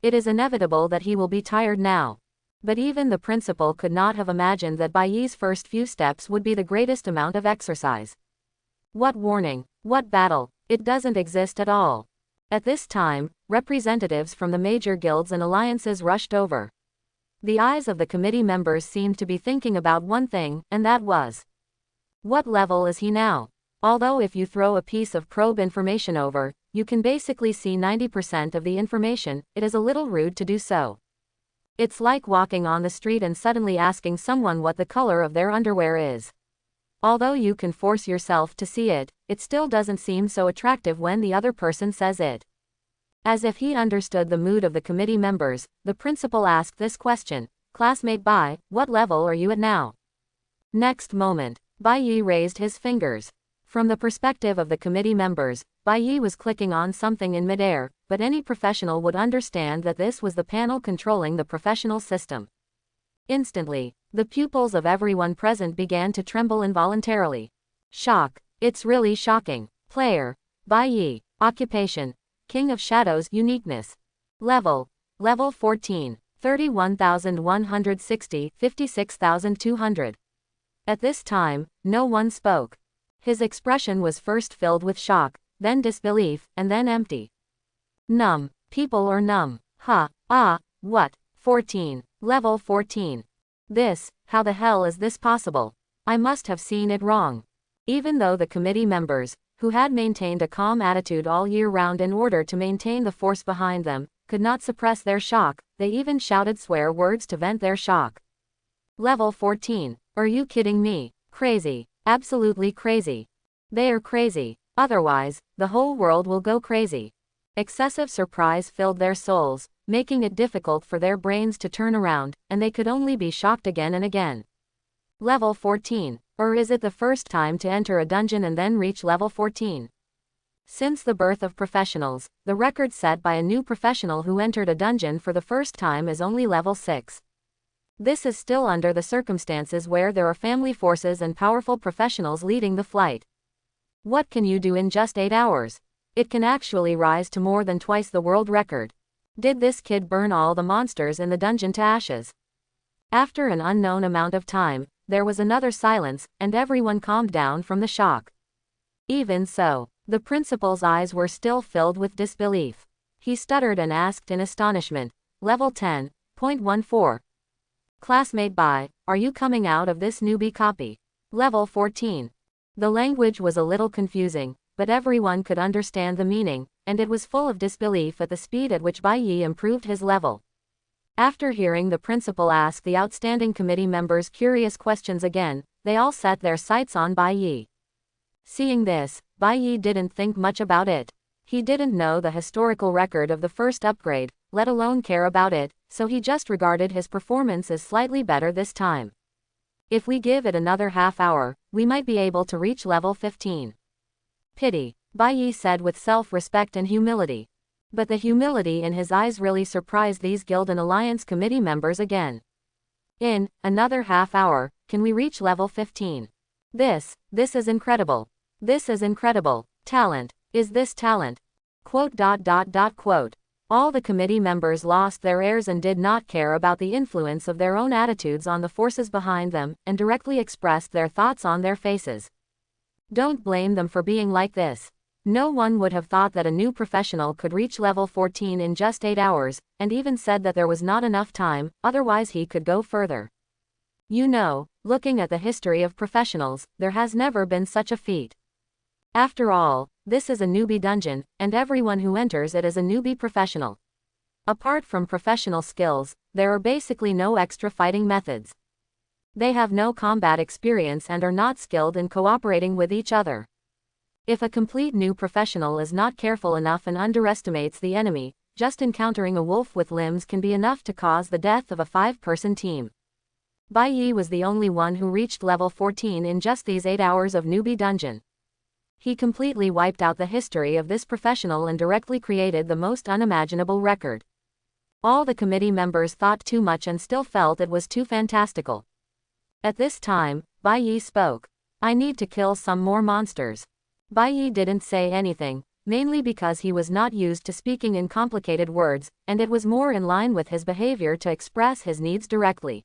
It is inevitable that he will be tired now. But even the principal could not have imagined that Bai Yi's first few steps would be the greatest amount of exercise. What warning? What battle? It doesn't exist at all. At this time, representatives from the major guilds and alliances rushed over. The eyes of the committee members seemed to be thinking about one thing, and that was, what level is he now? Although if you throw a piece of probe information over, you can basically see 90% of the information, it is a little rude to do so. It's like walking on the street and suddenly asking someone what the color of their underwear is. Although you can force yourself to see it, it still doesn't seem so attractive when the other person says it. As if he understood the mood of the committee members, the principal asked this question, "Classmate Bai, what level are you at now?" Next moment, Bai Yi raised his fingers. From the perspective of the committee members, Bai Yi was clicking on something in midair, but any professional would understand that this was the panel controlling the professional system. Instantly, the pupils of everyone present began to tremble involuntarily. Shock. It's really shocking. Player. Bai Yi. Occupation. King of Shadows. Uniqueness. Level 14. 31,160, 56,200. At this time, no one spoke. His expression was first filled with shock, then disbelief, and then empty. Numb. People are numb. What? 14. Level 14. How the hell is this possible? I must have seen it wrong. Even though the committee members, who had maintained a calm attitude all year round in order to maintain the force behind them, could not suppress their shock, they even shouted swear words to vent their shock. Level 14. Are you kidding me? Crazy. Absolutely crazy. They are crazy. Otherwise, the whole world will go crazy. Excessive surprise filled their souls, making it difficult for their brains to turn around, and they could only be shocked again and again. Level 14. Or is it the first time to enter a dungeon and then reach level 14? Since the birth of professionals, the record set by a new professional who entered a dungeon for the first time is only level 6. This is still under the circumstances where there are family forces and powerful professionals leading the flight. What can you do in just 8 hours? It can actually rise to more than twice the world record. Did this kid burn all the monsters in the dungeon to ashes? After an unknown amount of time, there was another silence, and everyone calmed down from the shock. Even so, the principal's eyes were still filled with disbelief. He stuttered and asked in astonishment, Level 10.14. Classmate Bai, are you coming out of this newbie copy? Level 14. The language was a little confusing, but everyone could understand the meaning, and it was full of disbelief at the speed at which Bai Yi improved his level. After hearing the principal ask the outstanding committee members curious questions again, they all set their sights on Bai Yi. Seeing this, Bai Yi didn't think much about it. He didn't know the historical record of the first upgrade, let alone care about it, so he just regarded his performance as slightly better this time. If we give it another half hour, we might be able to reach level 15. Pity, Bai Yi said with self-respect and humility. But the humility in his eyes really surprised these guild and alliance committee members again. In another half hour, can we reach level 15? This is incredible. This is incredible. Talent. Is this talent? Quote. All the committee members lost their airs and did not care about the influence of their own attitudes on the forces behind them, and directly expressed their thoughts on their faces. Don't blame them for being like this. No one would have thought that a new professional could reach level 14 in just 8 hours, and even said that there was not enough time, otherwise he could go further. You know, looking at the history of professionals, there has never been such a feat. After all, this is a newbie dungeon, and everyone who enters it is a newbie professional. Apart from professional skills, there are basically no extra fighting methods. They have no combat experience and are not skilled in cooperating with each other. If a complete new professional is not careful enough and underestimates the enemy, just encountering a wolf with limbs can be enough to cause the death of a 5-person team. Bai Yi was the only one who reached level 14 in just these 8 hours of newbie dungeon. He completely wiped out the history of this professional and directly created the most unimaginable record. All the committee members thought too much and still felt it was too fantastical. At this time, Bai Yi spoke. I need to kill some more monsters. Bai Yi didn't say anything, mainly because he was not used to speaking in complicated words, and it was more in line with his behavior to express his needs directly.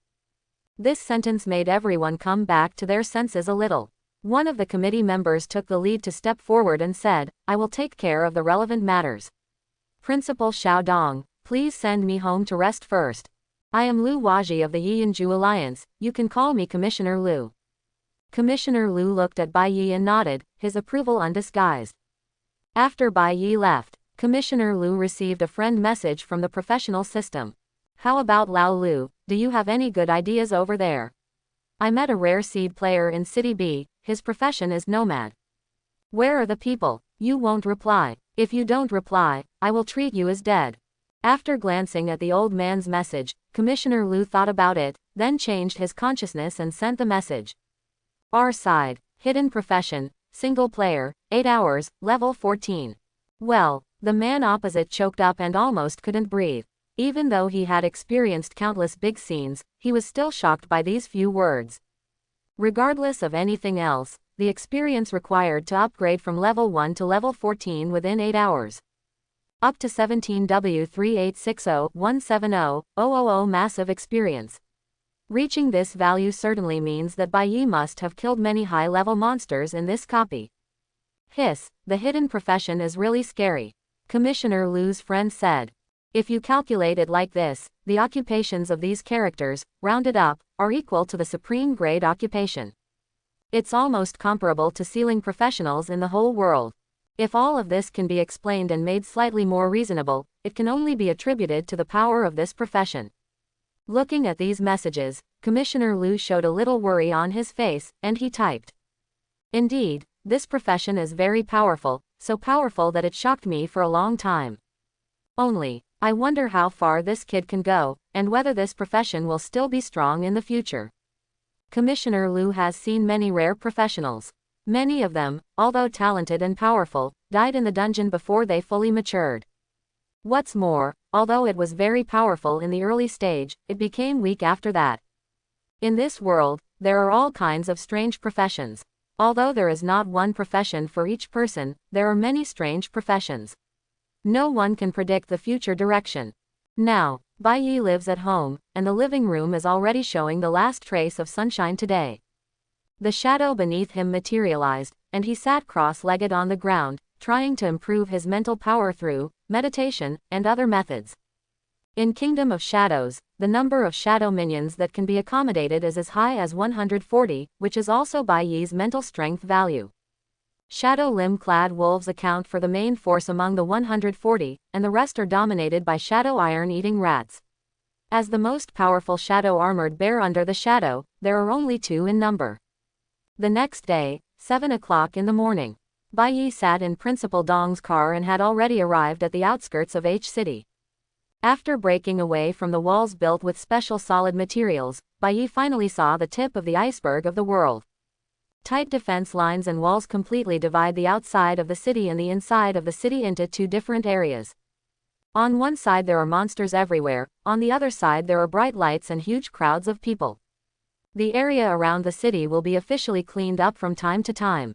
This sentence made everyone come back to their senses a little. One of the committee members took the lead to step forward and said, I will take care of the relevant matters. Principal Xiaodong, please send me home to rest first. I am Lu Waji of the Yianju Alliance, you can call me Commissioner Lu. Commissioner Lu looked at Bai Yi and nodded, his approval undisguised. After Bai Yi left, Commissioner Lu received a friend message from the professional system. How about Lao Lu, do you have any good ideas over there? I met a rare seed player in City B, his profession is nomad. Where are the people? You won't reply. If you don't reply, I will treat you as dead. After glancing at the old man's message, Commissioner Lu thought about it, then changed his consciousness and sent the message. R side, hidden profession, single player, 8 hours, level 14. Well, the man opposite choked up and almost couldn't breathe. Even though he had experienced countless big scenes, he was still shocked by these few words. Regardless of anything else, the experience required to upgrade from level 1 to level 14 within 8 hours. Up to 17W3860-170-000 massive experience. Reaching this value certainly means that Bai Yi must have killed many high-level monsters in this copy. Hiss, the hidden profession is really scary. Commissioner Lu's friend said. If you calculate it like this, the occupations of these characters, rounded up, are equal to the supreme grade occupation. It's almost comparable to ceiling professionals in the whole world. If all of this can be explained and made slightly more reasonable, it can only be attributed to the power of this profession. Looking at these messages, Commissioner Lu showed a little worry on his face, and he typed. Indeed, this profession is very powerful, so powerful that it shocked me for a long time. Only, I wonder how far this kid can go, and whether this profession will still be strong in the future. Commissioner Lu has seen many rare professionals. Many of them, although talented and powerful, died in the dungeon before they fully matured. What's more, although it was very powerful in the early stage, it became weak after that. In this world, there are all kinds of strange professions. Although there is not one profession for each person, there are many strange professions. No one can predict the future direction. Now, Bai Yi lives at home, and the living room is already showing the last trace of sunshine today. The shadow beneath him materialized, and he sat cross-legged on the ground, trying to improve his mental power through meditation and other methods. In Kingdom of Shadows, the number of shadow minions that can be accommodated is as high as 140, which is also Bai Yi's mental strength value. Shadow limb-clad wolves account for the main force among the 140, and the rest are dominated by shadow iron-eating rats. As the most powerful shadow armored bear under the shadow, there are only 2 in number. The next day, 7 o'clock in the morning, Bai Yi sat in Principal Dong's car and had already arrived at the outskirts of H City. After breaking away from the walls built with special solid materials, Bai Yi finally saw the tip of the iceberg of the world. Tight defense lines and walls completely divide the outside of the city and the inside of the city into 2 different areas. On one side there are monsters everywhere, on the other side there are bright lights and huge crowds of people. The area around the city will be officially cleaned up from time to time.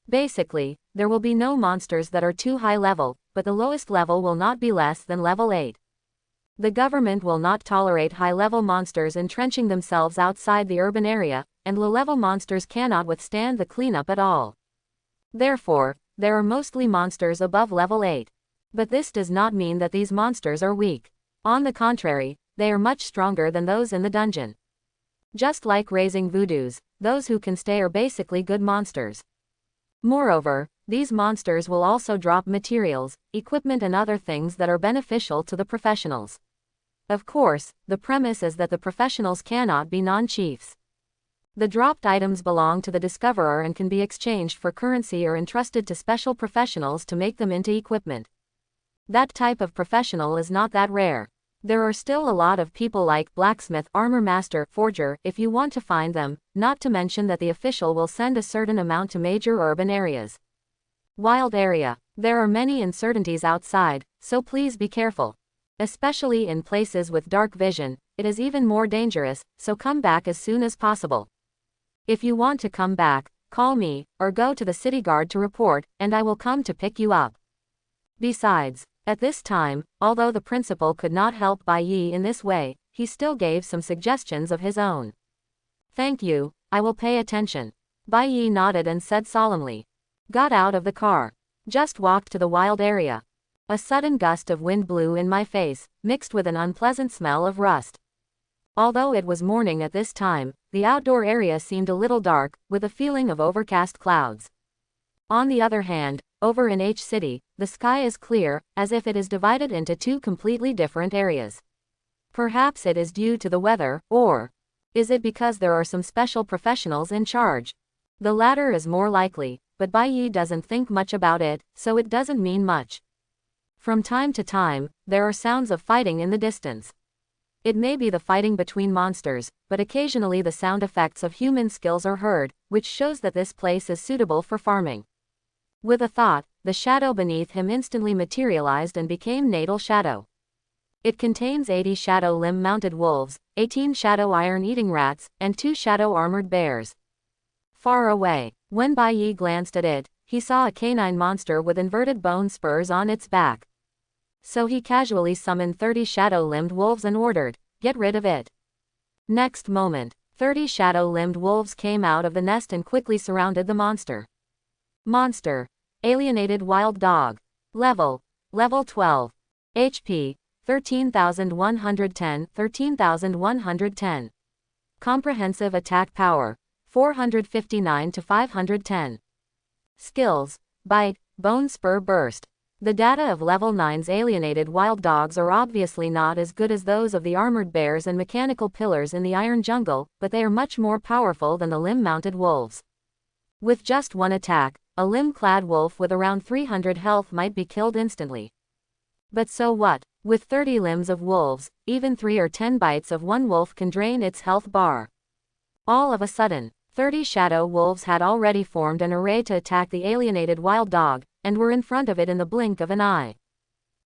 Basically, there will be no monsters that are too high level, but the lowest level will not be less than level 8. The government will not tolerate high-level monsters entrenching themselves outside the urban area, and low-level monsters cannot withstand the cleanup at all. Therefore, there are mostly monsters above level 8. But this does not mean that these monsters are weak. On the contrary, they are much stronger than those in the dungeon. Just like raising voodoos, those who can stay are basically good monsters. Moreover, these monsters will also drop materials, equipment and other things that are beneficial to the professionals. Of course, the premise is that the professionals cannot be non-chiefs. The dropped items belong to the discoverer and can be exchanged for currency or entrusted to special professionals to make them into equipment. That type of professional is not that rare. There are still a lot of people like blacksmith, armor master, forger, if you want to find them, not to mention that the official will send a certain amount to major urban areas. Wild area. There are many uncertainties outside, so please be careful. Especially in places with dark vision, it is even more dangerous, so come back as soon as possible. If you want to come back, call me, or go to the city guard to report, and I will come to pick you up. Besides, at this time, although the principal could not help Bai Yi in this way, he still gave some suggestions of his own. Thank you, I will pay attention. Bai Yi nodded and said solemnly. Got out of the car. Just walked to the wild area. A sudden gust of wind blew in my face, mixed with an unpleasant smell of rust. Although it was morning at this time, the outdoor area seemed a little dark, with a feeling of overcast clouds. On the other hand, over in H City, the sky is clear, as if it is divided into two completely different areas. Perhaps it is due to the weather, or is it because there are some special professionals in charge? The latter is more likely, but Bai Yi doesn't think much about it, so it doesn't mean much. From time to time, there are sounds of fighting in the distance. It may be the fighting between monsters, but occasionally the sound effects of human skills are heard, which shows that this place is suitable for farming. With a thought, the shadow beneath him instantly materialized and became Natal Shadow. It contains 80 shadow limb-mounted wolves, 18 shadow iron-eating rats, and 2 shadow armored bears. Far away, when Bai Yi glanced at it, he saw a canine monster with inverted bone spurs on its back. So he casually summoned 30 shadow-limbed wolves and ordered, "Get rid of it." Next moment, 30 shadow-limbed wolves came out of the nest and quickly surrounded the monster. Monster. Alienated Wild Dog. Level 12. HP. 13,110, 13,110. Comprehensive Attack Power. 459 to 510. Skills. Bite, Bone Spur Burst. The data of Level 9's alienated wild dogs are obviously not as good as those of the armored bears and mechanical pillars in the Iron Jungle, but they are much more powerful than the limb-mounted wolves. With just one attack, a limb-clad wolf with around 300 health might be killed instantly. But so what? With 30 limbs of wolves, even 3 or 10 bites of one wolf can drain its health bar. All of a sudden, 30 shadow wolves had already formed an array to attack the alienated wild dog, and were in front of it in the blink of an eye.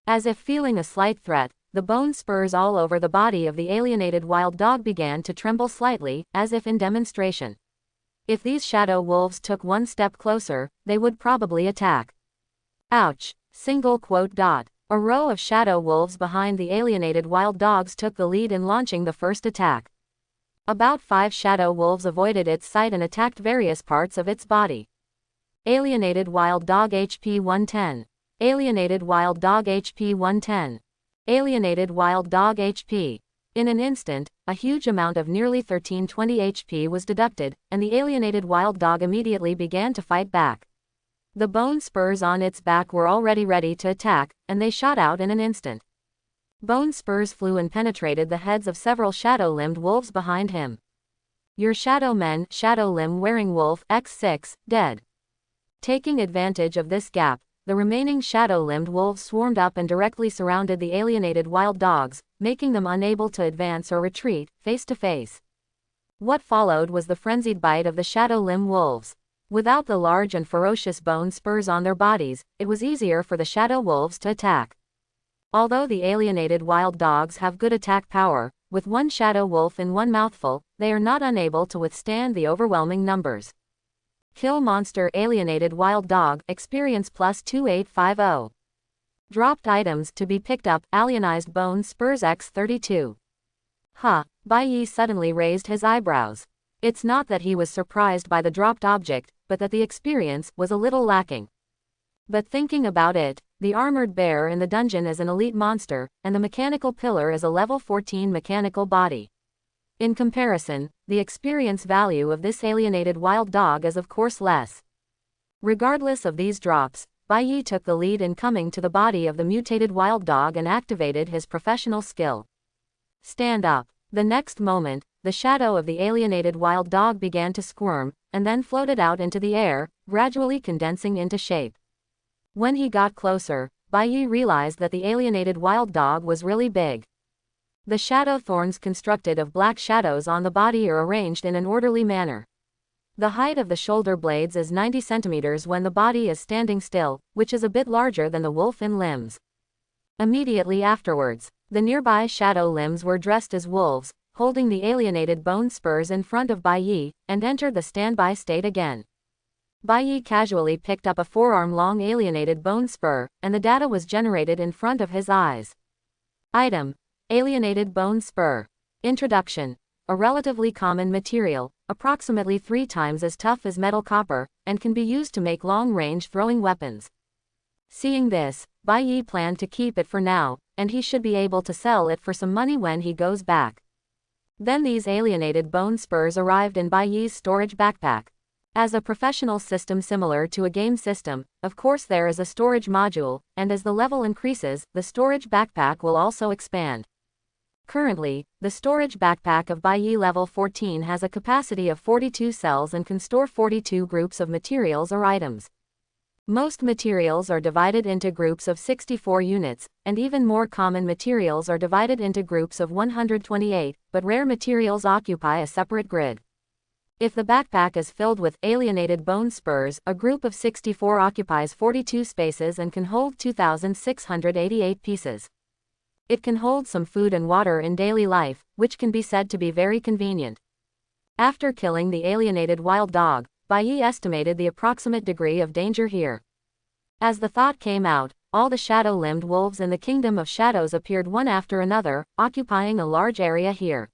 As if feeling a slight threat, the bone spurs all over the body of the alienated wild dog began to tremble slightly, as if in demonstration. If these shadow wolves took one step closer, they would probably attack. Ouch! Single quote dot. A row of shadow wolves behind the alienated wild dogs took the lead in launching the first attack. About 5 shadow wolves avoided its sight and attacked various parts of its body. Alienated wild dog HP 110. Alienated wild dog HP 110. Alienated wild dog HP. In an instant, a huge amount of nearly 1320 HP was deducted, and the alienated wild dog immediately began to fight back. The bone spurs on its back were already ready to attack, and they shot out in an instant. Bone spurs flew and penetrated the heads of several shadow-limbed wolves behind him. Your shadow men, shadow limb wearing wolf, X6, dead. Taking advantage of this gap, the remaining shadow-limbed wolves swarmed up and directly surrounded the alienated wild dogs, making them unable to advance or retreat, face to face. What followed was the frenzied bite of the shadow-limb wolves. Without the large and ferocious bone spurs on their bodies, it was easier for the shadow wolves to attack. Although the alienated wild dogs have good attack power, with one shadow wolf in one mouthful, they are not unable to withstand the overwhelming numbers. Kill monster alienated wild dog, experience plus 2850. Dropped items to be picked up, alienized bone spurs X32. Huh, Bai Yi suddenly raised his eyebrows. It's not that he was surprised by the dropped object, but that the experience was a little lacking. But thinking about it, the armored bear in the dungeon is an elite monster, and the mechanical pillar is a level 14 mechanical body. In comparison, the experience value of this alienated wild dog is of course less. Regardless of these drops, Bai Yi took the lead in coming to the body of the mutated wild dog and activated his professional skill. Stand up. The next moment, the shadow of the alienated wild dog began to squirm, and then floated out into the air, gradually condensing into shape. When he got closer, Bai Yi realized that the alienated wild dog was really big. The shadow thorns constructed of black shadows on the body are arranged in an orderly manner. The height of the shoulder blades is 90 centimeters when the body is standing still, which is a bit larger than the wolf in limbs. Immediately afterwards, the nearby shadow limbs were dressed as wolves, holding the alienated bone spurs in front of Bai Yi, and entered the standby state again. Bai Yi casually picked up a forearm-long alienated bone spur, and the data was generated in front of his eyes. Item: Alienated bone spur. Introduction. A relatively common material, approximately 3 times as tough as metal copper, and can be used to make long-range throwing weapons. Seeing this, Bai Yi planned to keep it for now, and he should be able to sell it for some money when he goes back. Then these alienated bone spurs arrived in Bai Yi's storage backpack. As a professional system similar to a game system, of course there is a storage module, and as the level increases, the storage backpack will also expand. Currently, the storage backpack of Bai Yi level 14 has a capacity of 42 cells and can store 42 groups of materials or items. Most materials are divided into groups of 64 units, and even more common materials are divided into groups of 128, but rare materials occupy a separate grid. If the backpack is filled with alienated bone spurs, a group of 64 occupies 42 spaces and can hold 2,688 pieces. It can hold some food and water in daily life, which can be said to be very convenient. After killing the alienated wild dog, Bai Yi estimated the approximate degree of danger here. As the thought came out, all the shadow-limbed wolves in the Kingdom of Shadows appeared one after another, occupying a large area here.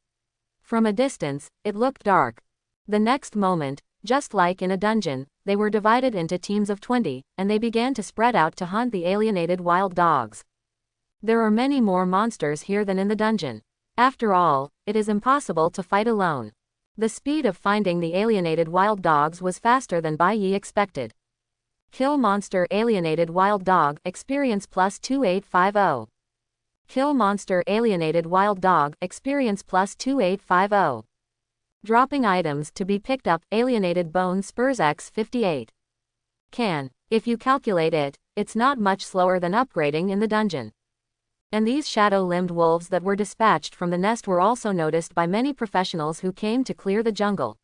From a distance, it looked dark. The next moment, just like in a dungeon, they were divided into teams of 20, and they began to spread out to hunt the alienated wild dogs. There are many more monsters here than in the dungeon. After all, it is impossible to fight alone. The speed of finding the alienated wild dogs was faster than Bai Yi expected. Kill monster alienated wild dog, experience plus 2850. Kill monster alienated wild dog, experience plus 2850. Dropping items to be picked up, alienated bone spurs x58. If you calculate it, it's not much slower than upgrading in the dungeon. And these shadow-limbed wolves that were dispatched from the nest were also noticed by many professionals who came to clear the jungle.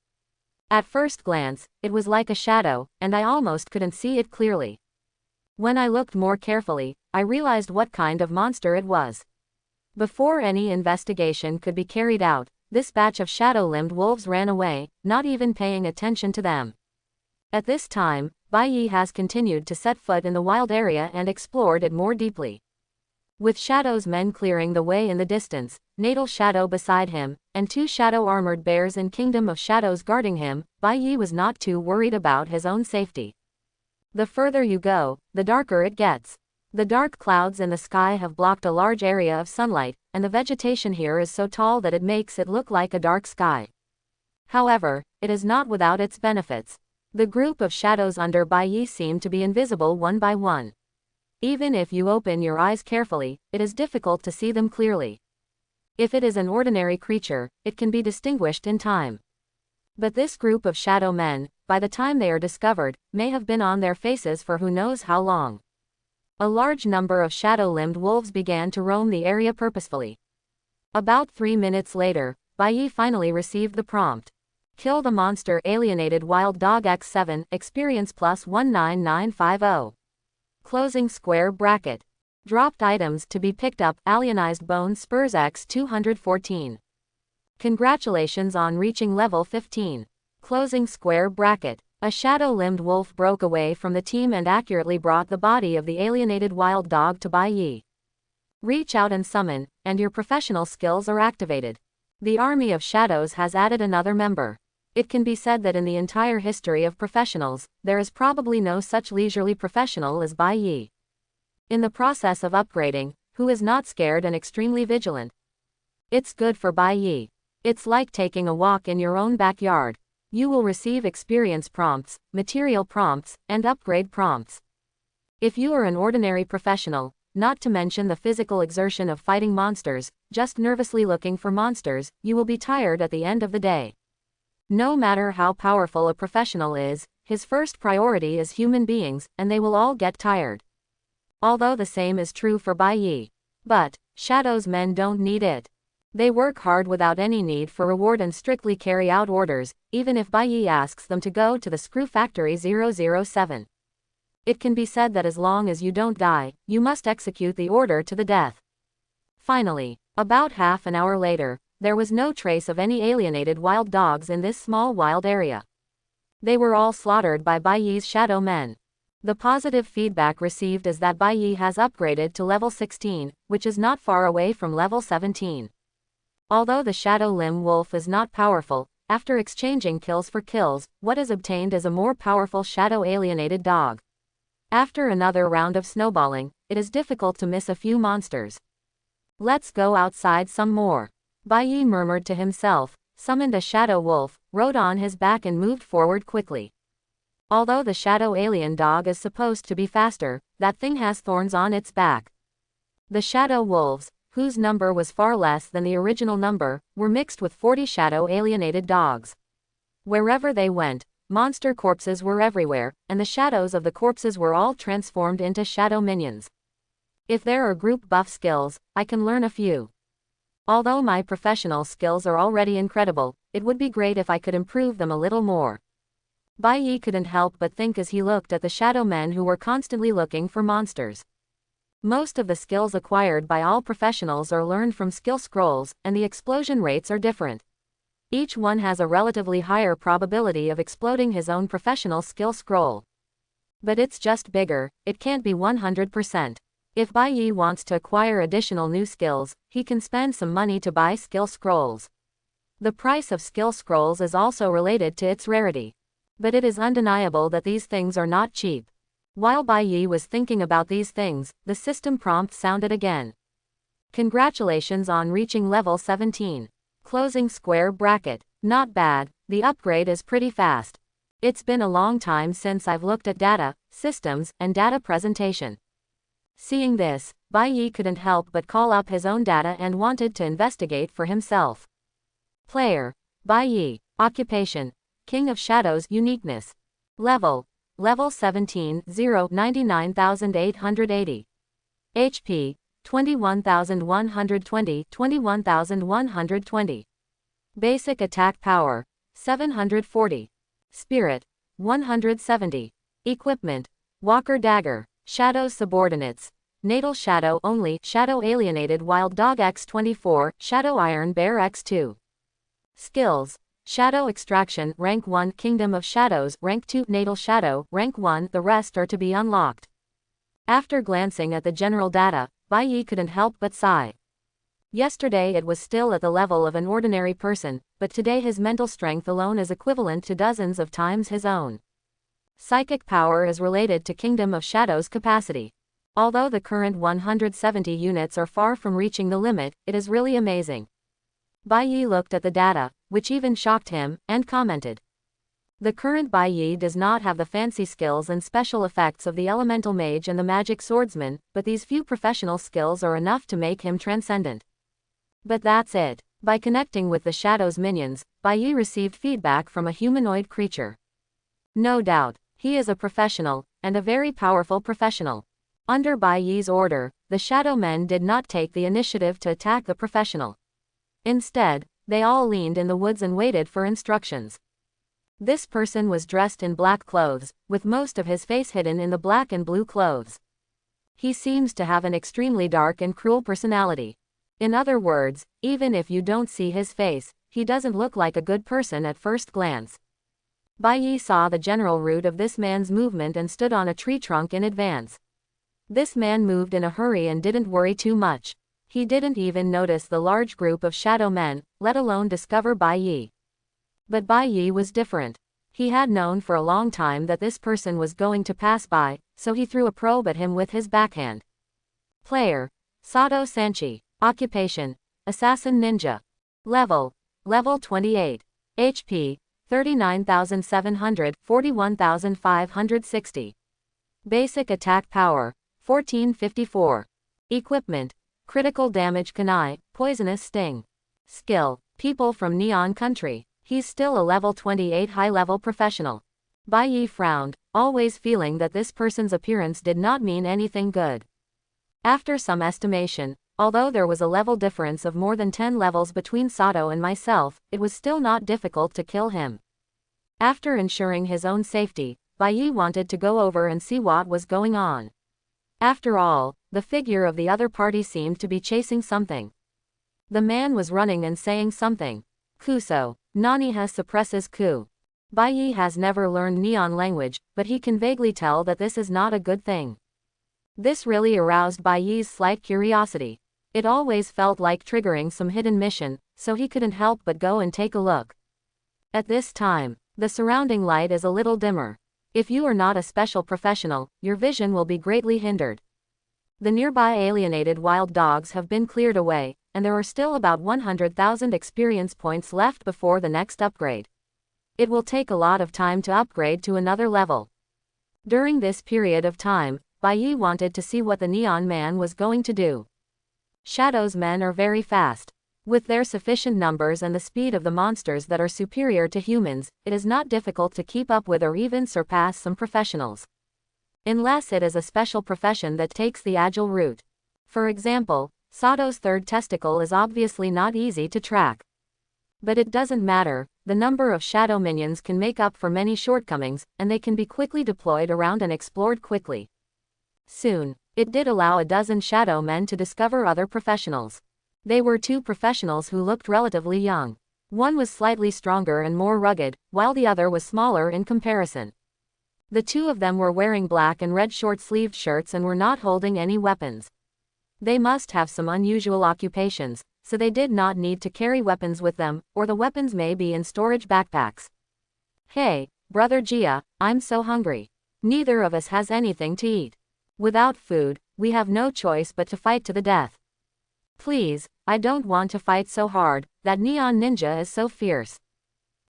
At first glance, it was like a shadow, and I almost couldn't see it clearly. When I looked more carefully, I realized what kind of monster it was. Before any investigation could be carried out, this batch of shadow-limbed wolves ran away, not even paying attention to them. At this time, Bai Yi has continued to set foot in the wild area and explored it more deeply. With Shadow's men clearing the way in the distance, Natal Shadow beside him, and 2 shadow-armored bears in Kingdom of Shadows guarding him, Bai Yi was not too worried about his own safety. The further you go, the darker it gets. The dark clouds in the sky have blocked a large area of sunlight, and the vegetation here is so tall that it makes it look like a dark sky. However, it is not without its benefits. The group of shadows under Bai Yi seem to be invisible one by one. Even if you open your eyes carefully, it is difficult to see them clearly. If it is an ordinary creature, it can be distinguished in time. But this group of shadow men, by the time they are discovered, may have been on their faces for who knows how long. A large number of shadow-limbed wolves began to roam the area purposefully. About 3 minutes later, Bai Yi finally received the prompt. Kill the monster alienated wild dog x7, experience plus 19950. Closing square bracket. Dropped items to be picked up, alienized bone spurs x214. Congratulations on reaching level 15. Closing square bracket. A shadow-limbed wolf broke away from the team and accurately brought the body of the alienated wild dog to Bai Yi. Reach out and summon, and your professional skills are activated. The army of shadows has added another member. It can be said that in the entire history of professionals, there is probably no such leisurely professional as Bai Yi. In the process of upgrading, who is not scared and extremely vigilant? It's good for Bai Yi. It's like taking a walk in your own backyard. You will receive experience prompts, material prompts, and upgrade prompts. If you are an ordinary professional, not to mention the physical exertion of fighting monsters, just nervously looking for monsters, you will be tired at the end of the day. No matter how powerful a professional is, his first priority is human beings, and they will all get tired. Although the same is true for Bai Yi. But, Shadow's men don't need it. They work hard without any need for reward and strictly carry out orders, even if Bai Yi asks them to go to the Screw Factory 007. It can be said that as long as you don't die, you must execute the order to the death. Finally, about half an hour later, there was no trace of any alienated wild dogs in this small wild area. They were all slaughtered by Bai Yi's shadow men. The positive feedback received is that Bai Yi has upgraded to level 16, which is not far away from level 17. Although the shadow limb wolf is not powerful, after exchanging kills for kills, what is obtained is a more powerful shadow alienated dog. After another round of snowballing, it is difficult to miss a few monsters. Let's go outside some more. Bai Yi murmured to himself, summoned a shadow wolf, rode on his back and moved forward quickly. Although the shadow alien dog is supposed to be faster, that thing has thorns on its back. The shadow wolves, whose number was far less than the original number, were mixed with 40 shadow alienated dogs. Wherever they went, monster corpses were everywhere, and the shadows of the corpses were all transformed into shadow minions. If there are group buff skills, I can learn a few. Although my professional skills are already incredible, it would be great if I could improve them a little more. Bai Yi couldn't help but think as he looked at the shadow men who were constantly looking for monsters. Most of the skills acquired by all professionals are learned from skill scrolls, and the explosion rates are different. Each one has a relatively higher probability of exploding his own professional skill scroll. But it's just bigger, it can't be 100%. If Bai Yi wants to acquire additional new skills, he can spend some money to buy skill scrolls. The price of skill scrolls is also related to its rarity. But it is undeniable that these things are not cheap. While Bai Yi was thinking about these things, the system prompt sounded again. Congratulations on reaching level 17. Closing square bracket. Not bad, the upgrade is pretty fast. It's been a long time since I've looked at data, systems, and data presentation. Seeing this, Bai Yi couldn't help but call up his own data and wanted to investigate for himself. Player: Bai Yi. Occupation: King of Shadows. Uniqueness: Level 17, 0, 99,880. HP: 21,120, 21,120. Basic attack power: 740. Spirit: 170. Equipment: Walker Dagger. Shadow's subordinates: Natal Shadow only, Shadow Alienated Wild Dog X24, Shadow Iron Bear X2. Skills: Shadow Extraction, Rank 1, Kingdom of Shadows, Rank 2, Natal Shadow, Rank 1, the rest are to be unlocked. After glancing at the general data, Bai Yi couldn't help but sigh. Yesterday it was still at the level of an ordinary person, but today his mental strength alone is equivalent to dozens of times his own. Psychic power is related to Kingdom of Shadows capacity. Although the current 170 units are far from reaching the limit, it is really amazing. Bai Yi looked at the data, which even shocked him, and commented. The current Bai Yi does not have the fancy skills and special effects of the Elemental Mage and the Magic Swordsman, but these few professional skills are enough to make him transcendent. But that's it. By connecting with the Shadow's minions, Bai Yi received feedback from a humanoid creature. No doubt, he is a professional, and a very powerful professional. Under Bai Yi's order, the Shadow Men did not take the initiative to attack the professional. Instead, they all leaned in the woods and waited for instructions. This person was dressed in black clothes, with most of his face hidden in the black and blue clothes. He seems to have an extremely dark and cruel personality. In other words, even if you don't see his face, he doesn't look like a good person at first glance. Bai Yi saw the general route of this man's movement and stood on a tree trunk in advance. This man moved in a hurry and didn't worry too much. He didn't even notice the large group of shadow men, let alone discover Bai Yi. But Bai Yi was different. He had known for a long time that this person was going to pass by, so he threw a probe at him with his backhand. Player: Sato Sanchi. Occupation: Assassin Ninja. Level 28. HP: 39,700, 41,560. Basic attack power: 1454. Equipment: Critical damage kunai, poisonous sting. Skill: People from Neon Country. He's still a level 28 high-level professional. Bai Yi frowned, always feeling that this person's appearance did not mean anything good. After some estimation, although there was a level difference of more than 10 levels between Sato and myself, it was still not difficult to kill him. After ensuring his own safety, Bai Yi wanted to go over and see what was going on. After all, the figure of the other party seemed to be chasing something. The man was running and saying something. Kuso. Nani has suppresses ku. Bai Yi has never learned Neon language, but he can vaguely tell that this is not a good thing. This really aroused Bai Yi's slight curiosity. It always felt like triggering some hidden mission, so he couldn't help but go and take a look. At this time, the surrounding light is a little dimmer. If you are not a special professional, your vision will be greatly hindered. The nearby alienated wild dogs have been cleared away, and there are still about 100,000 experience points left before the next upgrade. It will take a lot of time to upgrade to another level. During this period of time, Bai Yi wanted to see what the Neon Man was going to do. Shadow's men are very fast. With their sufficient numbers and the speed of the monsters that are superior to humans, it is not difficult to keep up with or even surpass some professionals. Unless it is a special profession that takes the agile route. For example, Sato's third testicle is obviously not easy to track. But it doesn't matter, the number of shadow minions can make up for many shortcomings, and they can be quickly deployed around and explored quickly. Soon, it did allow a dozen shadow men to discover other professionals. They were two professionals who looked relatively young. One was slightly stronger and more rugged, while the other was smaller in comparison. The two of them were wearing black and red short-sleeved shirts and were not holding any weapons. They must have some unusual occupations, so they did not need to carry weapons with them, or the weapons may be in storage backpacks. Hey, Brother Jia, I'm so hungry. Neither of us has anything to eat. Without food, we have no choice but to fight to the death. Please, I don't want to fight so hard, that neon ninja is so fierce.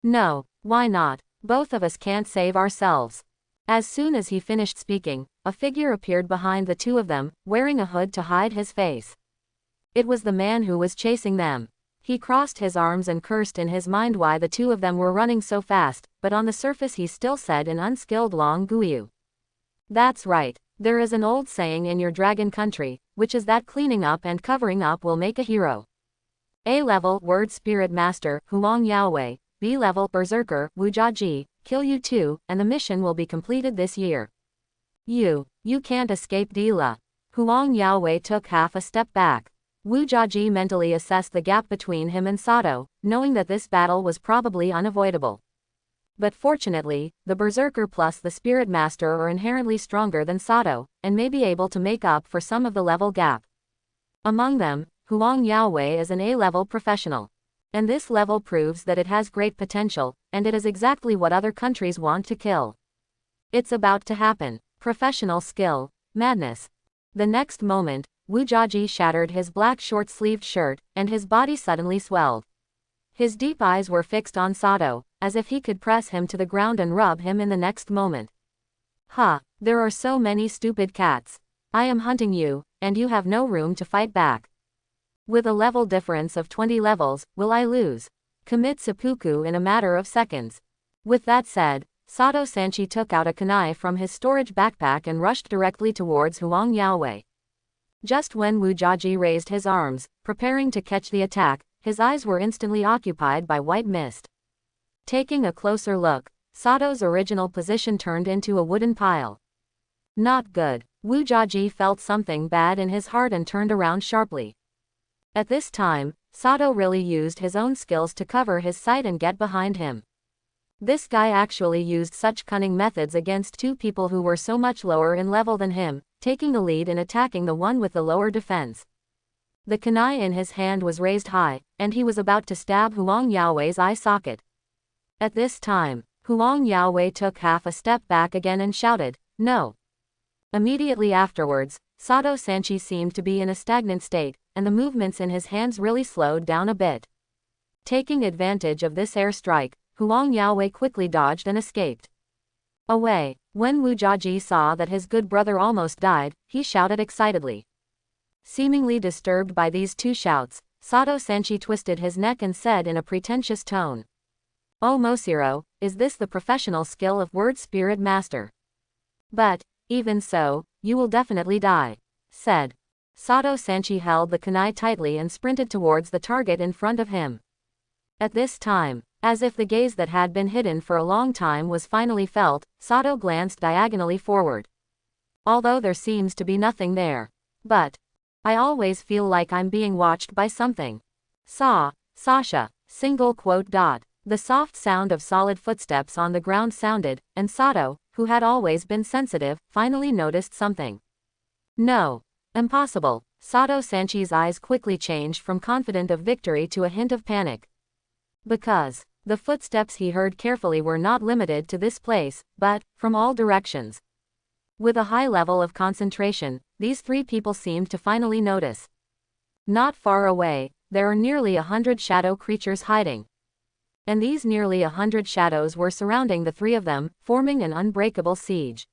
No, why not? Both of us can't save ourselves. As soon as he finished speaking, a figure appeared behind the two of them, wearing a hood to hide his face. It was the man who was chasing them. He crossed his arms and cursed in his mind why the two of them were running so fast, but on the surface he still said in unskilled Long Guiyu. That's right, there is an old saying in your dragon country, which is that cleaning up and covering up will make a hero. A-level Word Spirit Master, Huang Yaowei, B-level Berserker, Wu Jiaji, kill you too, and the mission will be completed this year. You can't escape Dila. Huang Yaowei took half a step back. Wu Jiaji mentally assessed the gap between him and Sato, knowing that this battle was probably unavoidable. But fortunately, the Berserker plus the Spirit Master are inherently stronger than Sato, and may be able to make up for some of the level gap. Among them, Huang Yaowei is an A-level professional. And this level proves that it has great potential, and it is exactly what other countries want to kill. It's about to happen. Professional skill, madness. The next moment, Wu Jiaji shattered his black short-sleeved shirt, and his body suddenly swelled. His deep eyes were fixed on Sato, as if he could press him to the ground and rub him in the next moment. Ha, there are so many stupid cats. I am hunting you, and you have no room to fight back. With a level difference of 20 levels, will I lose? Commit seppuku in a matter of seconds. With that said, Sato Sanchi took out a kunai from his storage backpack and rushed directly towards Huang Yaowei. Just when Wu Jiaji raised his arms, preparing to catch the attack, his eyes were instantly occupied by white mist. Taking a closer look, Sato's original position turned into a wooden pile. Not good. Wu Jiaji felt something bad in his heart and turned around sharply. At this time, Sato really used his own skills to cover his sight and get behind him. This guy actually used such cunning methods against two people who were so much lower in level than him, taking the lead in attacking the one with the lower defense. The kunai in his hand was raised high, and he was about to stab Huang Yaowei's eye socket. At this time, Huang Yaowei took half a step back again and shouted, "No!" Immediately afterwards, Sato Sanchi seemed to be in a stagnant state, and the movements in his hands really slowed down a bit. Taking advantage of this airstrike, Huang Yaowei quickly dodged and escaped. Away! When Wu Jiaji saw that his good brother almost died, he shouted excitedly. Seemingly disturbed by these two shouts, Sato Sanchi twisted his neck and said in a pretentious tone, "Oh Moshiro, is this the professional skill of Word Spirit Master? But, even so, you will definitely die," said. Sato Sanchi held the kunai tightly and sprinted towards the target in front of him. At this time, as if the gaze that had been hidden for a long time was finally felt, Sato glanced diagonally forward. Although there seems to be nothing there. But I always feel like I'm being watched by something. Sasha, single quote dot. The soft sound of solid footsteps on the ground sounded, and Sato, who had always been sensitive, finally noticed something. No. Impossible. Sato Sanchi's eyes quickly changed from confident of victory to a hint of panic. Because The footsteps he heard carefully were not limited to this place, but from all directions. With a high level of concentration, these three people seemed to finally notice. Not far away, there are nearly 100 shadow creatures hiding. And these nearly 100 shadows were surrounding the three of them, forming an unbreakable siege.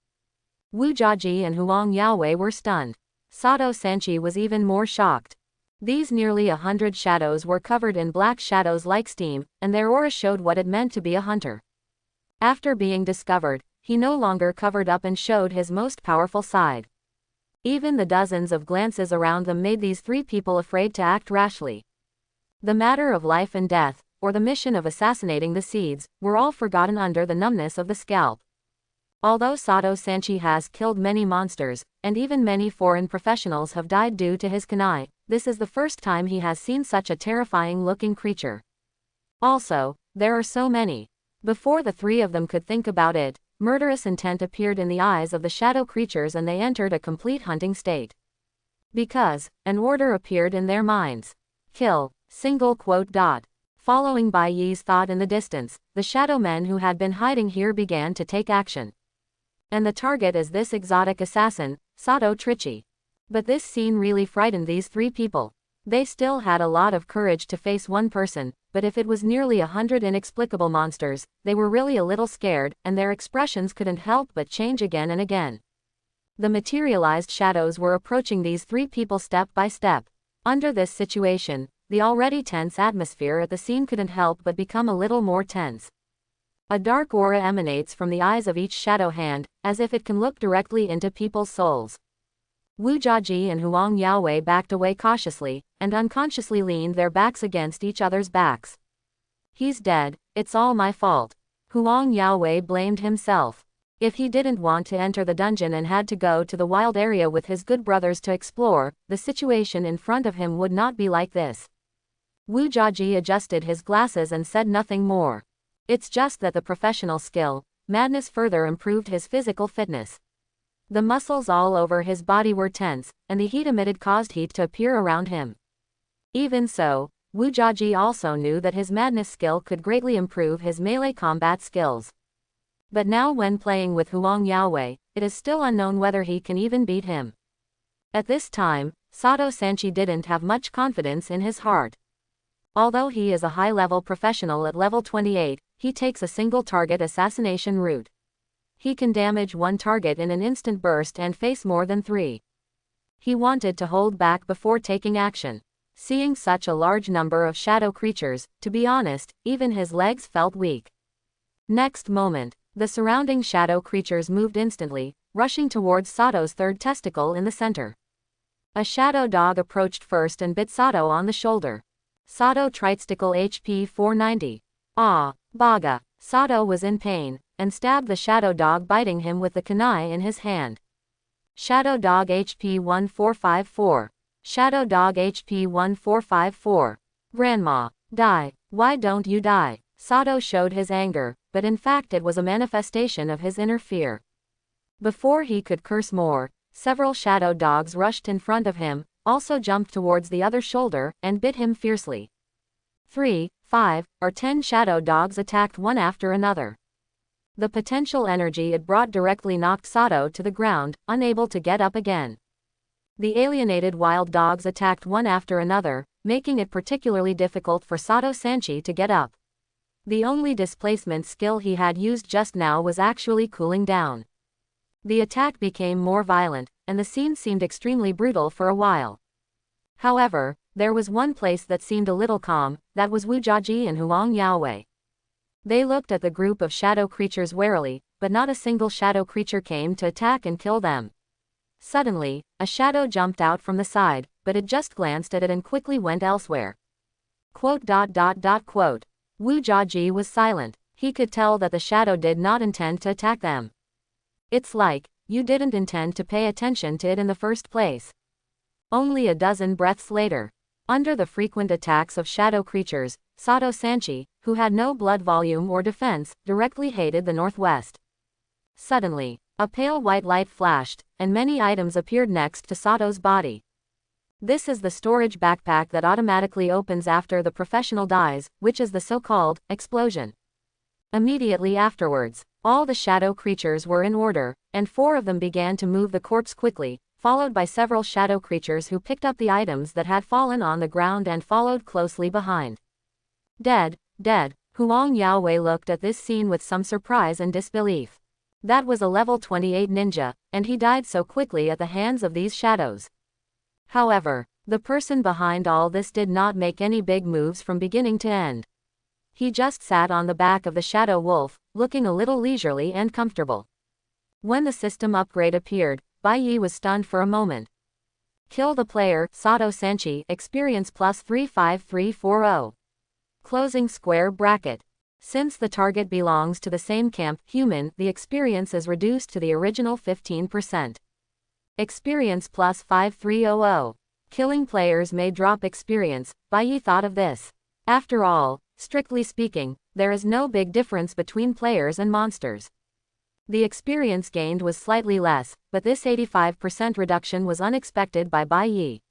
Wu Jiaji and Huang Yaowei were stunned. Sato Sanchi was even more shocked. These nearly 100 shadows were covered in black shadows like steam, and their aura showed what it meant to be a hunter. After being discovered, he no longer covered up and showed his most powerful side. Even the dozens of glances around them made these three people afraid to act rashly. The matter of life and death, or the mission of assassinating the seeds, were all forgotten under the numbness of the scalp. Although Sato Sanchi has killed many monsters, and even many foreign professionals have died due to his kunai, this is the first time he has seen such a terrifying-looking creature. Also, there are so many. Before the three of them could think about it, murderous intent appeared in the eyes of the shadow creatures and they entered a complete hunting state. Because, an order appeared in their minds. Kill, single quote dot. Following Bai Yi's thought in the distance, the shadow men who had been hiding here began to take action. And the target is this exotic assassin, Sato Trichi. But this scene really frightened these three people. They still had a lot of courage to face one person, but if it was nearly 100 inexplicable monsters, they were really a little scared, and their expressions couldn't help but change again and again. The materialized shadows were approaching these three people step by step. Under this situation, the already tense atmosphere at the scene couldn't help but become a little more tense. A dark aura emanates from the eyes of each shadow hand, as if it can look directly into people's souls. Wu Jiaji and Huang Yaowei backed away cautiously, and unconsciously leaned their backs against each other's backs. He's dead, it's all my fault. Huang Yaowei blamed himself. If he didn't want to enter the dungeon and had to go to the wild area with his good brothers to explore, the situation in front of him would not be like this. Wu Jiaji adjusted his glasses and said nothing more. It's just that the professional skill, madness further improved his physical fitness. The muscles all over his body were tense, and the heat emitted caused heat to appear around him. Even so, Wu Jiaji also knew that his madness skill could greatly improve his melee combat skills. But now when playing with Huang Yaowei, it is still unknown whether he can even beat him. At this time, Sato Sanchi didn't have much confidence in his heart. Although he is a high-level professional at level 28, he takes a single target assassination route. He can damage one target in an instant burst and face more than three. He wanted to hold back before taking action. Seeing such a large number of shadow creatures, to be honest, even his legs felt weak. Next moment, the surrounding shadow creatures moved instantly, rushing towards Sato's third testicle in the center. A shadow dog approached first and bit Sato on the shoulder. Sato Tritistical HP 490. Ah, Baga. Sato was in pain, and stabbed the shadow dog, biting him with the kunai in his hand. Shadow dog HP 1454. Shadow dog HP 1454. Grandma, die. Why don't you die? Sato showed his anger, but in fact it was a manifestation of his inner fear. Before he could curse more, several shadow dogs rushed in front of him, also jumped towards the other shoulder, and bit him fiercely. 3, 5, or 10 shadow dogs attacked one after another. The potential energy it brought directly knocked Sato to the ground, unable to get up again. The alienated wild dogs attacked one after another, making it particularly difficult for Sato Sanchi to get up. The only displacement skill he had used just now was actually cooling down. The attack became more violent, and the scene seemed extremely brutal for a while. However, there was one place that seemed a little calm, that was Wu Jiaji and Huang Yaowei. They looked at the group of shadow creatures warily, but not a single shadow creature came to attack and kill them. Suddenly, a shadow jumped out from the side, but it just glanced at it and quickly went elsewhere. Wu Jiaji was silent. He could tell that the shadow did not intend to attack them. It's like, you didn't intend to pay attention to it in the first place. Only a dozen breaths later, under the frequent attacks of shadow creatures, Sato Sanchi, who had no blood volume or defense, directly hated the northwest. Suddenly, a pale white light flashed, and many items appeared next to Sato's body. This is the storage backpack that automatically opens after the professional dies, which is the so-called explosion. Immediately afterwards, all the shadow creatures were in order, and 4 of them began to move the corpse quickly, followed by several shadow creatures who picked up the items that had fallen on the ground and followed closely behind. Dead, dead. Huang Yaowei looked at this scene with some surprise and disbelief. That was a level 28 ninja, and he died so quickly at the hands of these shadows. However, the person behind all this did not make any big moves from beginning to end. He just sat on the back of the shadow wolf, looking a little leisurely and comfortable. When the system upgrade appeared, Bai Yi was stunned for a moment. Kill the player, Sato Sanchi, experience plus 35340. Closing square bracket. Since the target belongs to the same camp, human, the experience is reduced to the original 15%. Experience plus 5300. Killing players may drop experience, Bai Yi thought of this. After all, strictly speaking, there is no big difference between players and monsters. The experience gained was slightly less, but this 85% reduction was unexpected by Bai Yi.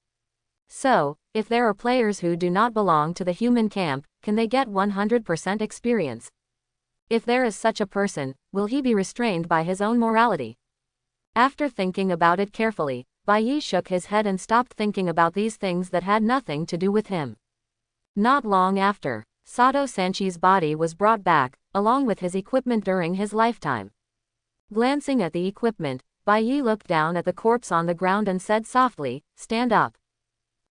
So, if there are players who do not belong to the human camp, can they get 100% experience? If there is such a person, will he be restrained by his own morality? After thinking about it carefully, Bai Yi shook his head and stopped thinking about these things that had nothing to do with him. Not long after, Sato Sanchi's body was brought back, along with his equipment during his lifetime. Glancing at the equipment, Bai Yi looked down at the corpse on the ground and said softly, "Stand up."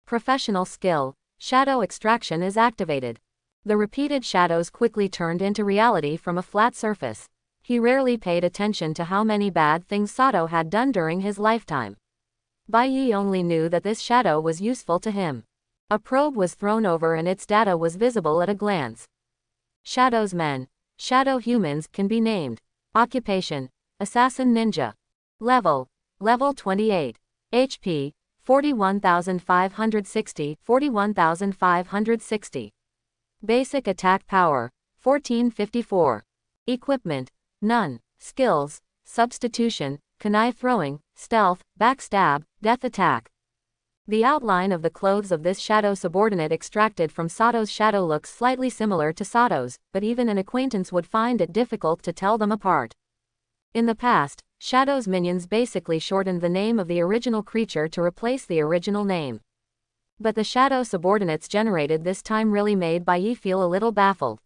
Professional skill, shadow extraction is activated. The repeated shadows quickly turned into reality from a flat surface. He rarely paid attention to how many bad things Sato had done during his lifetime. Bai Yi only knew that this shadow was useful to him. A probe was thrown over and its data was visible at a glance. Shadow's men, shadow humans, can be named. Occupation, assassin ninja. Level 28. HP, 41,560, 41,560. Basic attack power, 1454. Equipment, none. Skills, substitution, kunai throwing, stealth, backstab, death attack. The outline of the clothes of this shadow subordinate extracted from Sato's shadow looks slightly similar to Sato's, but even an acquaintance would find it difficult to tell them apart. In the past, Shadow's minions basically shortened the name of the original creature to replace the original name. But the shadow subordinates generated this time really made Bai Yi feel a little baffled.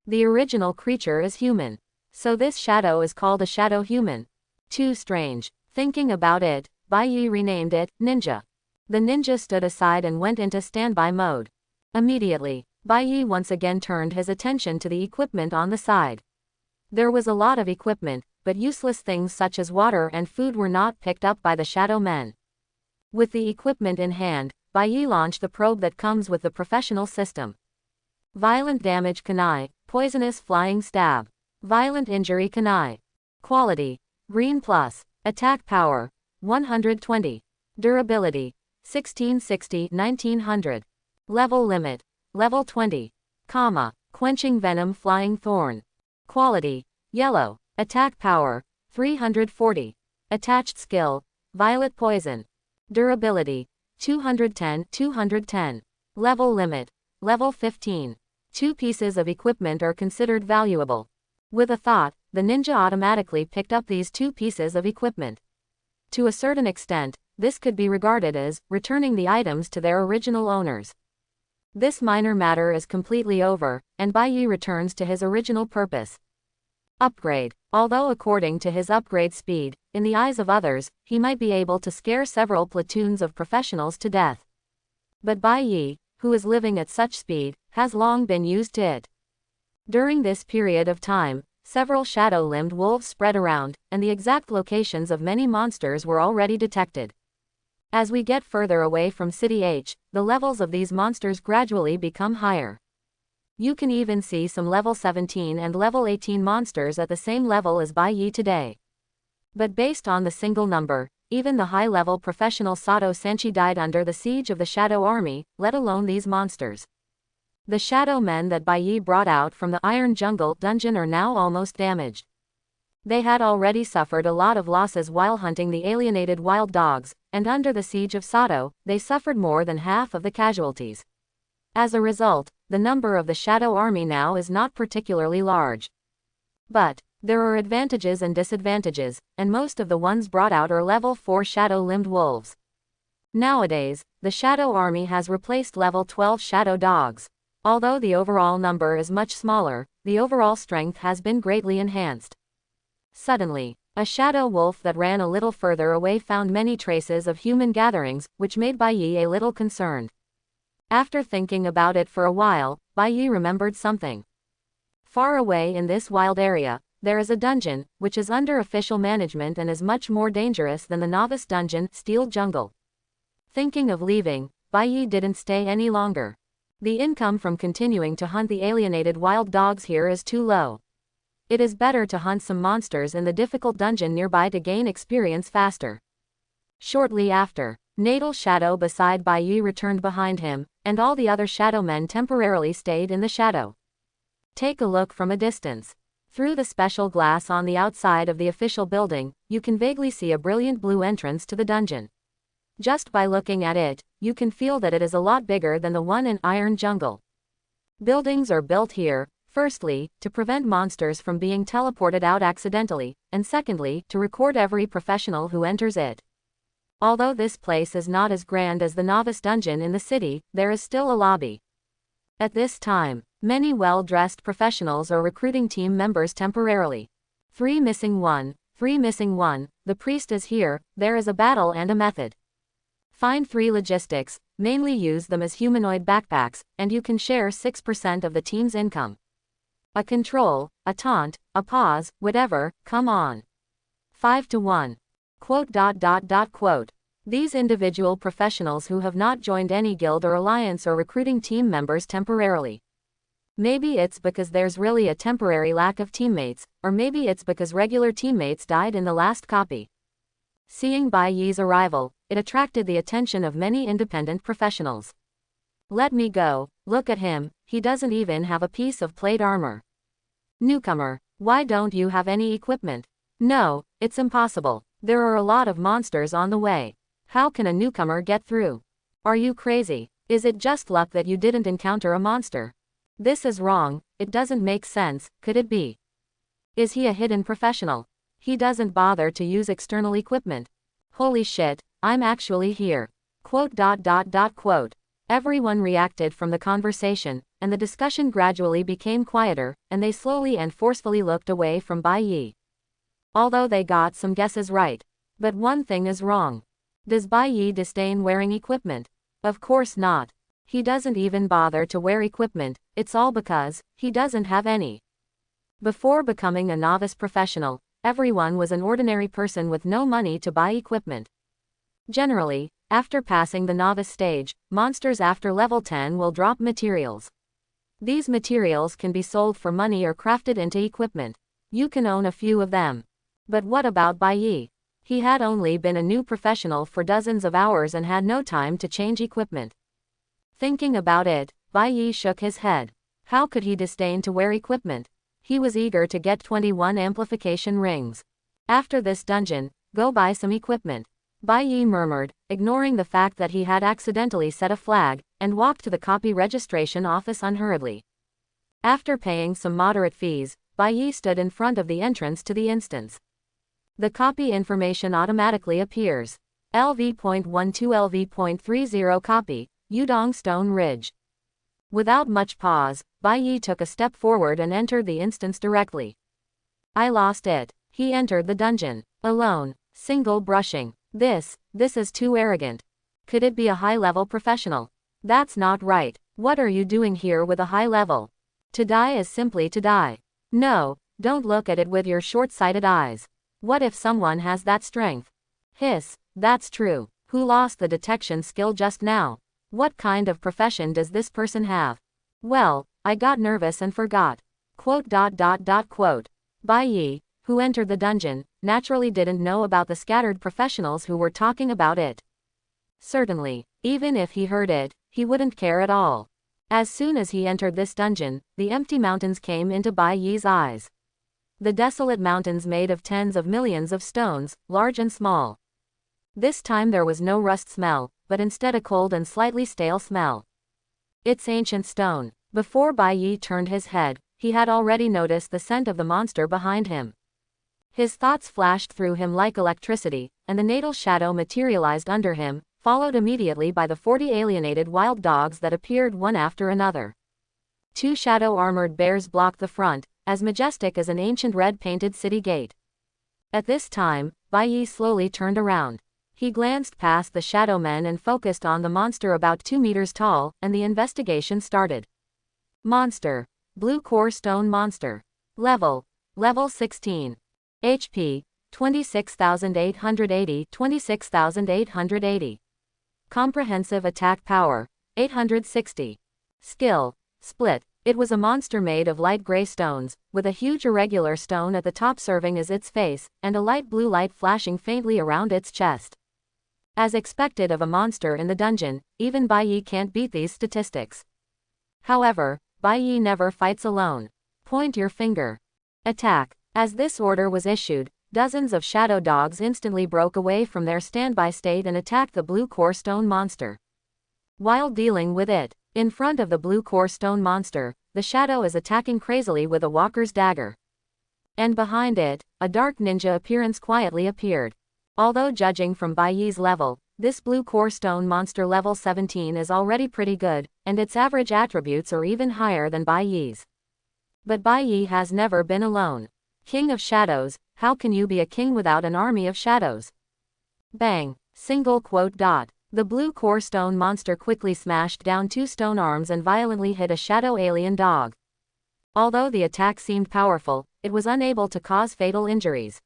The original creature is human. So this shadow is called a shadow human. Too strange. Thinking about it, Bai Yi renamed it Ninja. The ninja stood aside and went into standby mode. Immediately, Bai Yi once again turned his attention to the equipment on the side. There was a lot of equipment, but useless things such as water and food were not picked up by the shadow men. With the equipment in hand, Bai Yi launched the probe that comes with the professional system. Violent damage kunai, poisonous flying stab. Violent injury kunai. Quality, green plus. Attack power, 120. Durability, 1660-1900. Level limit, level 20. Quenching venom flying thorn. Quality, yellow. Attack power, 340. Attached skill, violet poison. Durability, 210-210. Level limit, level 15. 2 pieces of equipment are considered valuable. With a thought, the ninja automatically picked up these 2 pieces of equipment. To a certain extent, this could be regarded as returning the items to their original owners. This minor matter is completely over, and Bai Yi returns to his original purpose. Upgrade. Although according to his upgrade speed, in the eyes of others, he might be able to scare several platoons of professionals to death. But Bai Yi, who is living at such speed, has long been used to it. During this period of time, several shadow-limbed wolves spread around, and the exact locations of many monsters were already detected. As we get further away from City H, the levels of these monsters gradually become higher. You can even see some level 17 and level 18 monsters at the same level as Bai Yi today. But based on the single number, even the high-level professional Sato Sanchi died under the siege of the Shadow Army, let alone these monsters. The shadow men that Bai Yi brought out from the Iron Jungle dungeon are now almost damaged. They had already suffered a lot of losses while hunting the alienated wild dogs, and under the siege of Sato, they suffered more than half of the casualties. As a result, the number of the Shadow Army now is not particularly large. But there are advantages and disadvantages, and most of the ones brought out are level 4 shadow-limbed wolves. Nowadays, the Shadow Army has replaced level 12 shadow dogs. Although the overall number is much smaller, the overall strength has been greatly enhanced. Suddenly, a shadow wolf that ran a little further away found many traces of human gatherings, which made Bai Yi a little concerned. After thinking about it for a while, Bai Yi remembered something. Far away in this wild area, there is a dungeon, which is under official management and is much more dangerous than the novice dungeon, Steel Jungle. Thinking of leaving, Bai Yi didn't stay any longer. The income from continuing to hunt the alienated wild dogs here is too low. It is better to hunt some monsters in the difficult dungeon nearby to gain experience faster. Shortly after, Natal Shadow beside Bai Yi returned behind him, and all the other shadow men temporarily stayed in the shadow. Take a look from a distance. Through the special glass on the outside of the official building, you can vaguely see a brilliant blue entrance to the dungeon. Just by looking at it, you can feel that it is a lot bigger than the one in Iron Jungle. Buildings are built here, firstly, to prevent monsters from being teleported out accidentally, and secondly, to record every professional who enters it. Although this place is not as grand as the novice dungeon in the city, there is still a lobby. At this time, many well-dressed professionals are recruiting team members temporarily. 3 missing 1, 3 missing 1, the priest is here, there is a battle and a method. Find 3 logistics, mainly use them as humanoid backpacks, and you can share 6% of the team's income. A control, a taunt, a pause, whatever, come on. 5 to 1. Quote. These individual professionals who have not joined any guild or alliance are recruiting team members temporarily. Maybe it's because there's really a temporary lack of teammates, or maybe it's because regular teammates died in the last copy. Seeing Bai Yi's arrival, it attracted the attention of many independent professionals. Let me go, look at him, he doesn't even have a piece of plate armor. Newcomer, why don't you have any equipment? No, it's impossible. There are a lot of monsters on the way. How can a newcomer get through? Are you crazy? Is it just luck that you didn't encounter a monster? This is wrong, it doesn't make sense, could it be? Is he a hidden professional? He doesn't bother to use external equipment. Holy shit, I'm actually here. Quote. Everyone reacted from the conversation, and the discussion gradually became quieter, and they slowly and forcefully looked away from Bai Yi. Although they got some guesses right. But one thing is wrong. Does Bai Yi disdain wearing equipment? Of course not. He doesn't even bother to wear equipment, it's all because he doesn't have any. Before becoming a novice professional, everyone was an ordinary person with no money to buy equipment. Generally, after passing the novice stage, monsters after level 10 will drop materials. These materials can be sold for money or crafted into equipment. You can own a few of them. But what about Bai Yi? He had only been a new professional for dozens of hours and had no time to change equipment. Thinking about it, Bai Yi shook his head. How could he disdain to wear equipment? He was eager to get 21 amplification rings. After this dungeon, go buy some equipment. Bai Yi murmured, ignoring the fact that he had accidentally set a flag, and walked to the copy registration office unhurriedly. After paying some moderate fees, Bai Yi stood in front of the entrance to the instance. The copy information automatically appears. LV.12 LV.30 copy, Udong Stone Ridge. Without much pause, Bai Yi took a step forward and entered the instance directly. I lost it. He entered the dungeon. Alone. Single brushing. This is too arrogant. Could it be a high-level professional? That's not right. What are you doing here with a high level? To die is simply to die. No, don't look at it with your short-sighted eyes. What if someone has that strength? Hiss, that's true. Who lost the detection skill just now? What kind of profession does this person have? Well, I got nervous and forgot. Quote. Bai Yi, who entered the dungeon, naturally didn't know about the scattered professionals who were talking about it. Certainly, even if he heard it, he wouldn't care at all. As soon as he entered this dungeon, the empty mountains came into Bai Yi's eyes. The desolate mountains made of tens of millions of stones, large and small. This time there was no rust smell, but instead a cold and slightly stale smell. It's ancient stone. Before Bai Yi turned his head, he had already noticed the scent of the monster behind him. His thoughts flashed through him like electricity, and the natal shadow materialized under him, followed immediately by the 40 alienated wild dogs that appeared one after another. 2 shadow-armored bears blocked the front, as majestic as an ancient red-painted city gate. At this time, Bai Yi slowly turned around. He glanced past the shadow men and focused on the monster about 2 meters tall, and the investigation started. Monster. Blue core stone monster. Level 16. HP 26,880 26,880. Comprehensive attack power 860. Skill Split. It was a monster made of light gray stones, with a huge irregular stone at the top serving as its face, and a light blue light flashing faintly around its chest. As expected of a monster in the dungeon, even Bai Yi can't beat these statistics. However, Bai Yi never fights alone. Point your finger. Attack. As this order was issued, dozens of shadow dogs instantly broke away from their standby state and attacked the blue core stone monster. While dealing with it, in front of the blue core stone monster, the shadow is attacking crazily with a walker's dagger. And behind it, a dark ninja appearance quietly appeared. Although judging from Bai Yi's level, this blue core stone monster level 17 is already pretty good, and its average attributes are even higher than Bai Yi's. But Bai Yi has never been alone. King of Shadows, how can you be a king without an army of shadows? Bang! Single quote dot. The blue core stone monster quickly smashed down 2 stone arms and violently hit a shadow alien dog. Although the attack seemed powerful, it was unable to cause fatal injuries.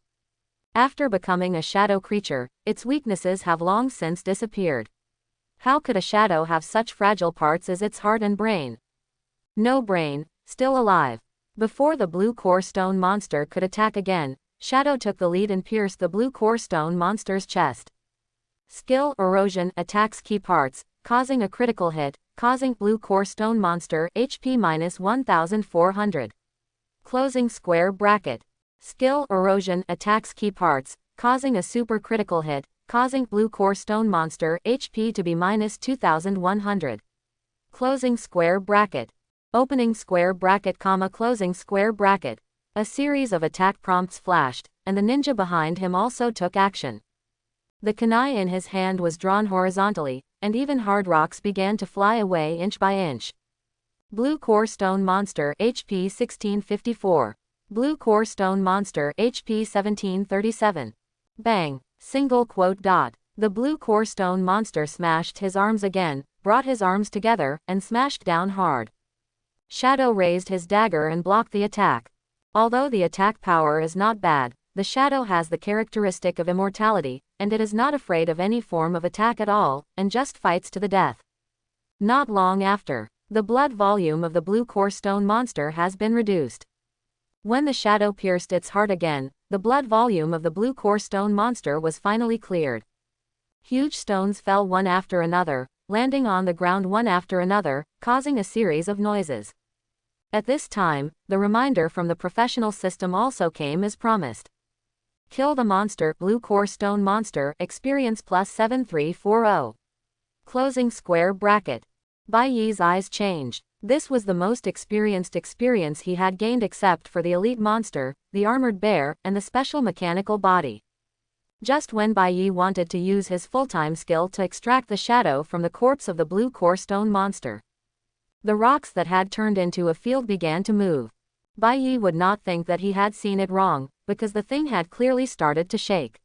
After becoming a shadow creature, its weaknesses have long since disappeared. How could a shadow have such fragile parts as its heart and brain? No brain, still alive. Before the blue core stone monster could attack again, Shadow took the lead and pierced the blue core stone monster's chest. Skill Erosion attacks key parts, causing a critical hit, causing blue core stone monster HP minus 1400. Closing square bracket. Skill Erosion attacks key parts, causing a super critical hit, causing blue core stone monster HP to be minus 2100. Closing square bracket. Opening square bracket, closing square bracket. A series of attack prompts flashed, and the ninja behind him also took action. The kunai in his hand was drawn horizontally, and even hard rocks began to fly away inch by inch. Blue core stone monster HP 1654. Blue core stone monster HP 1737. Bang! Single quote dot. The blue core stone monster smashed his arms again, brought his arms together, and smashed down hard. Shadow raised his dagger and blocked the attack. Although the attack power is not bad, the shadow has the characteristic of immortality, and it is not afraid of any form of attack at all, and just fights to the death. Not long after, the blood volume of the blue core stone monster has been reduced. When the shadow pierced its heart again, the blood volume of the blue core stone monster was finally cleared. Huge stones fell one after another, landing on the ground one after another, causing a series of noises. At this time, the reminder from the professional system also came as promised. Kill the monster, blue core stone monster, experience plus 7340. Closing square bracket. Bai Yi's eyes changed. This was the most experienced experience he had gained except for the elite monster, the armored bear, and the special mechanical body. Just when Bai Yi wanted to use his full-time skill to extract the shadow from the corpse of the blue core stone monster, the rocks that had turned into a field began to move. Bai Yi would not think that he had seen it wrong, because the thing had clearly started to shake.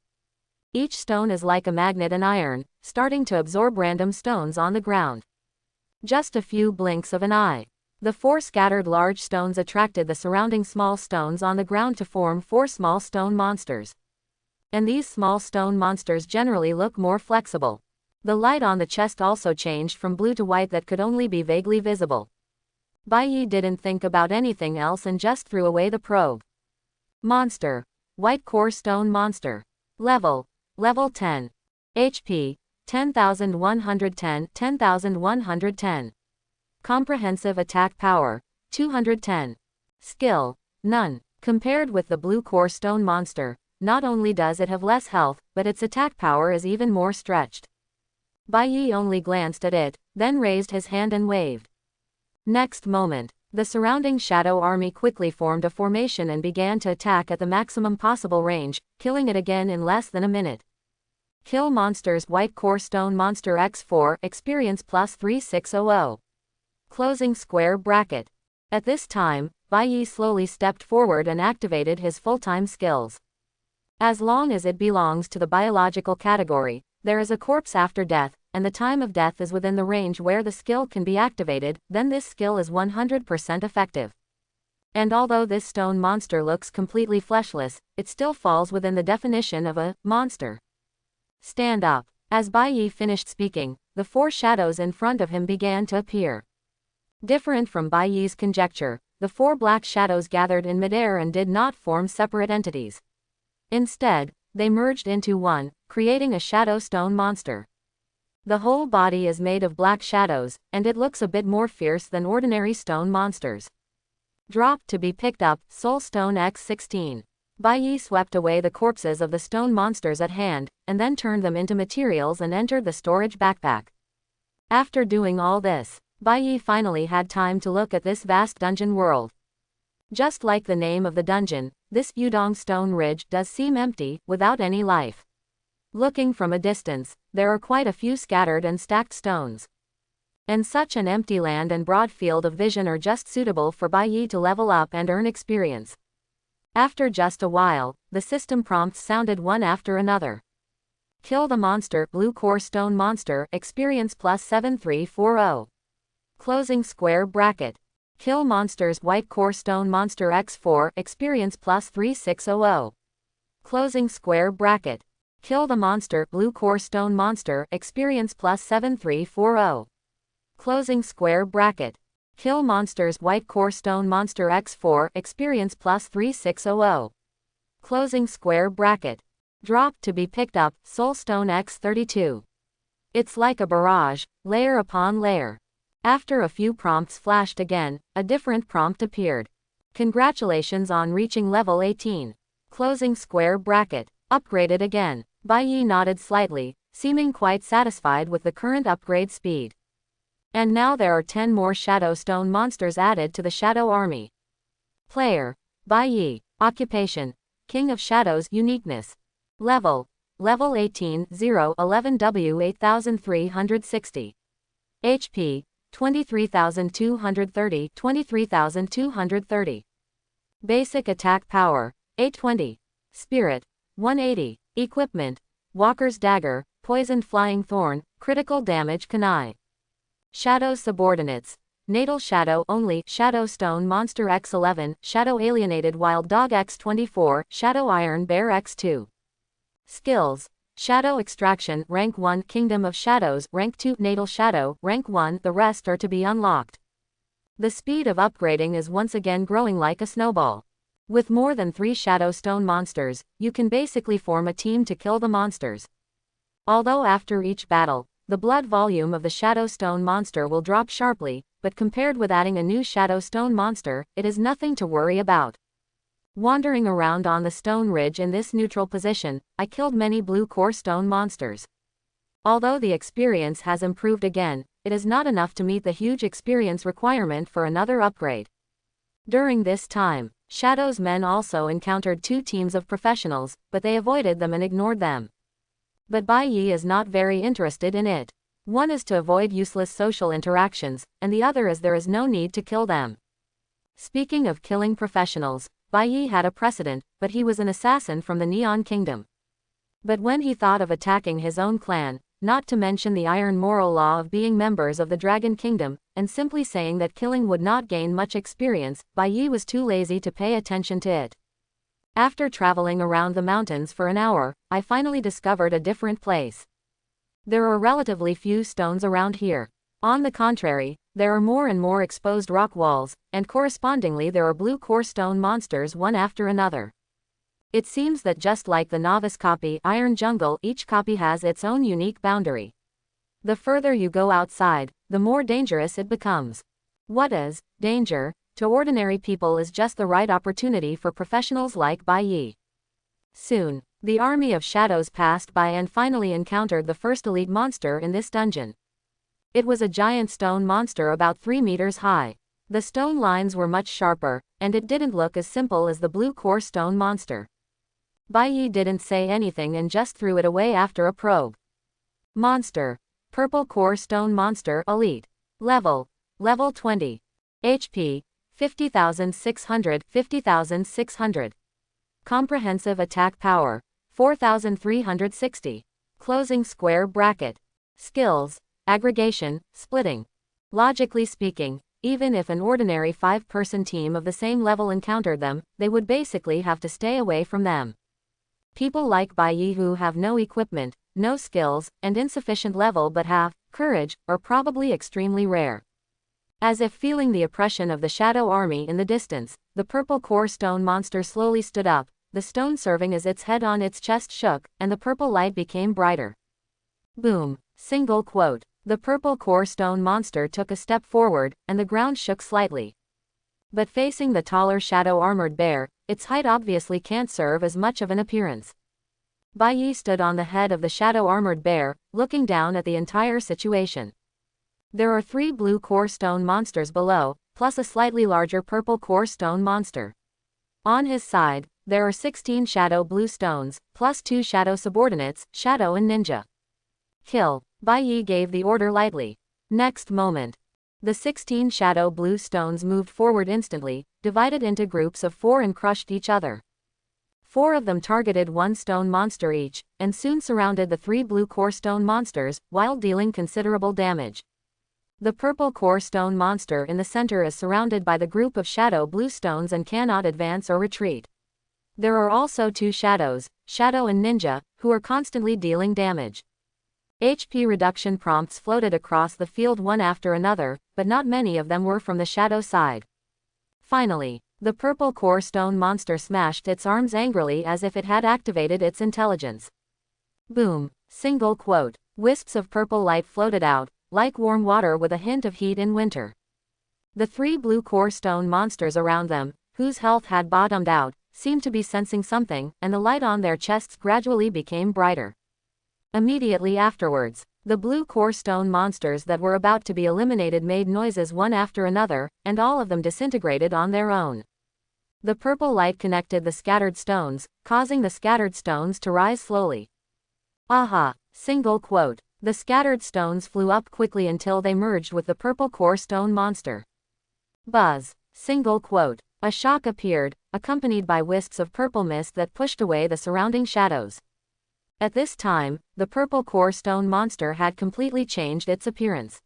Each stone is like a magnet and iron, starting to absorb random stones on the ground. Just a few blinks of an eye. The 4 scattered large stones attracted the surrounding small stones on the ground to form 4 small stone monsters. And these small stone monsters generally look more flexible. The light on the chest also changed from blue to white that could only be vaguely visible. Bai Yi didn't think about anything else and just threw away the probe. Monster. White core stone monster. Level 10. HP 10,110 10,110. Comprehensive attack power 210. Skill none. Compared with the blue core stone monster, not only does it have less health, but its attack power is even more stretched. Bai Yi only glanced at it, then raised his hand and waved. Next moment, the surrounding shadow army quickly formed a formation and began to attack at the maximum possible range, killing it again in less than a minute. Kill monsters White Core Stone Monster X4 Experience plus 3600. Closing square bracket. At this time, Bai Yi slowly stepped forward and activated his full-time skills. As long as it belongs to the biological category, there is a corpse after death, and the time of death is within the range where the skill can be activated, then this skill is 100% effective. And although this stone monster looks completely fleshless, it still falls within the definition of a monster. Stand up. As Bai Yi finished speaking, the four shadows in front of him began to appear. Different from Bai Yi's conjecture, the four black shadows gathered in midair and did not form separate entities. Instead, they merged into one, creating a shadow stone monster. The whole body is made of black shadows, and it looks a bit more fierce than ordinary stone monsters. Drop to be picked up, Soul Stone X16. Bai Yi swept away the corpses of the stone monsters at hand, and then turned them into materials and entered the storage backpack. After doing all this, Bai Yi finally had time to look at this vast dungeon world. Just like the name of the dungeon, this Udong stone ridge does seem empty, without any life. Looking from a distance, there are quite a few scattered and stacked stones. And such an empty land and broad field of vision are just suitable for Bai Yi to level up and earn experience. After just a while, the system prompts sounded one after another. Kill the monster, Blue Core Stone Monster, Experience plus 7340. Closing square bracket. Kill monsters White Core Stone Monster X4, Experience plus 3600. Closing square bracket. Kill the monster, Blue Core Stone Monster, Experience plus 7340. Closing square bracket. Kill monsters White Core Stone Monster X4, Experience plus 3600. Closing square bracket. Drop to be picked up, Soul Stone X32. It's like a barrage, layer upon layer. After a few prompts flashed again, a different prompt appeared. Congratulations on reaching level 18. Closing square bracket. Upgraded again. Bai Yi nodded slightly, seeming quite satisfied with the current upgrade speed. And now there are 10 more Shadow Stone monsters added to the Shadow Army. Player: Bai Yi. Occupation: King of Shadows. Uniqueness: Level 18, 0, 11W 8360. HP: 23,230, 23,230. Basic attack power: 820. Spirit: 180. Equipment: Walker's Dagger, Poisoned Flying Thorn, Critical Damage Kunai. Shadow Subordinates: Natal Shadow Only, Shadow Stone Monster X11, Shadow Alienated Wild Dog X24, Shadow Iron Bear X2. Skills: Shadow Extraction, Rank 1, Kingdom of Shadows, Rank 2, Natal Shadow, Rank 1, the rest are to be unlocked. The speed of upgrading is once again growing like a snowball. With more than 3 Shadow Stone monsters, you can basically form a team to kill the monsters. Although after each battle, the blood volume of the Shadow Stone monster will drop sharply, but compared with adding a new Shadow Stone monster, it is nothing to worry about. Wandering around on the stone ridge in this neutral position, I killed many Blue Core Stone monsters. Although the experience has improved again, it is not enough to meet the huge experience requirement for another upgrade. During this time, Shadow's men also encountered 2 teams of professionals, but they avoided them and ignored them. But Bai Yi is not very interested in it. One is to avoid useless social interactions, and the other is there is no need to kill them. Speaking of killing professionals, Bai Yi had a precedent, but he was an assassin from the Neon Kingdom. But when he thought of attacking his own clan, not to mention the iron moral law of being members of the Dragon Kingdom, and simply saying that killing would not gain much experience, Bai Yi was too lazy to pay attention to it. After traveling around the mountains for an hour, I finally discovered a different place. There are relatively few stones around here. On the contrary, there are more and more exposed rock walls, and correspondingly there are Blue Core Stone monsters one after another. It seems that just like the novice copy Iron Jungle, each copy has its own unique boundary. The further you go outside, the more dangerous it becomes. What is danger? to ordinary people is just the right opportunity for professionals like Bai Yi. Soon, the army of shadows passed by and finally encountered the first elite monster in this dungeon. It was a giant stone monster about 3 meters high. The stone lines were much sharper, and it didn't look as simple as the blue core stone monster. Bai Yi didn't say anything and just threw it away after a probe. Monster. Purple core stone monster elite. Level 20. HP 50,600. Comprehensive attack power 4,360. Closing square bracket. Skills: aggregation, splitting. Logically speaking, even if an ordinary 5-person team of the same level encountered them, they would basically have to stay away from them. People like Bai Yi who have no equipment, no skills, and insufficient level but have courage are probably extremely rare. As if feeling the oppression of the shadow army in the distance, the purple core stone monster slowly stood up, the stone serving as its head on its chest shook, and the purple light became brighter. Boom. Single quote. The purple core stone monster took a step forward, and the ground shook slightly. But facing the taller shadow armored bear, its height obviously can't serve as much of an appearance. Bai Yi stood on the head of the shadow armored bear, looking down at the entire situation. There are 3 blue core stone monsters below, plus a slightly larger purple core stone monster. On his side, there are 16 shadow blue stones, plus 2 shadow subordinates, shadow and ninja. Kill. Bai Yi gave the order lightly. Next moment, the 16 shadow blue stones moved forward instantly, divided into groups of 4 and crushed each other. 4 of them targeted 1 stone monster each, and soon surrounded the 3 blue core stone monsters, while dealing considerable damage. The purple core stone monster in the center is surrounded by the group of shadow blue stones and cannot advance or retreat. There are also 2 shadows, shadow and ninja, who are constantly dealing damage. HP reduction prompts floated across the field one after another, but not many of them were from the shadow side. Finally, the purple core stone monster smashed its arms angrily as if it had activated its intelligence. Boom. Single quote. Wisps of purple light floated out, like warm water with a hint of heat in winter. The 3 blue core stone monsters around them, whose health had bottomed out, seemed to be sensing something, and the light on their chests gradually became brighter. Immediately afterwards, the blue core stone monsters that were about to be eliminated made noises one after another, and all of them disintegrated on their own. The purple light connected the scattered stones, causing the scattered stones to rise slowly. Aha! Single quote. The scattered stones flew up quickly until they merged with the purple core stone monster. Buzz. Single quote. A shock appeared, accompanied by wisps of purple mist that pushed away the surrounding shadows. At this time, the purple core stone monster had completely changed its appearance.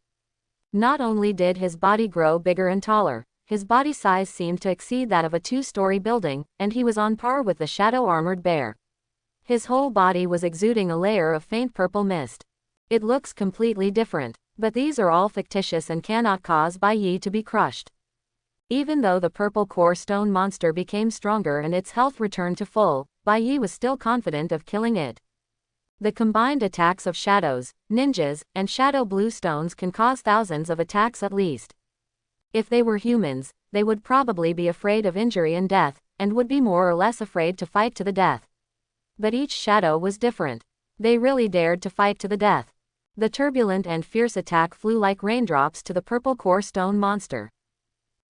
Not only did his body grow bigger and taller, his body size seemed to exceed that of a 2-story building, and he was on par with the shadow armored bear. His whole body was exuding a layer of faint purple mist. It looks completely different, but these are all fictitious and cannot cause Bai Yi to be crushed. Even though the purple core stone monster became stronger and its health returned to full, Bai Yi was still confident of killing it. The combined attacks of shadows, ninjas, and shadow blue stones can cause thousands of attacks at least. If they were humans, they would probably be afraid of injury and death, and would be more or less afraid to fight to the death. But each shadow was different. They really dared to fight to the death. The turbulent and fierce attack flew like raindrops to the purple core stone monster.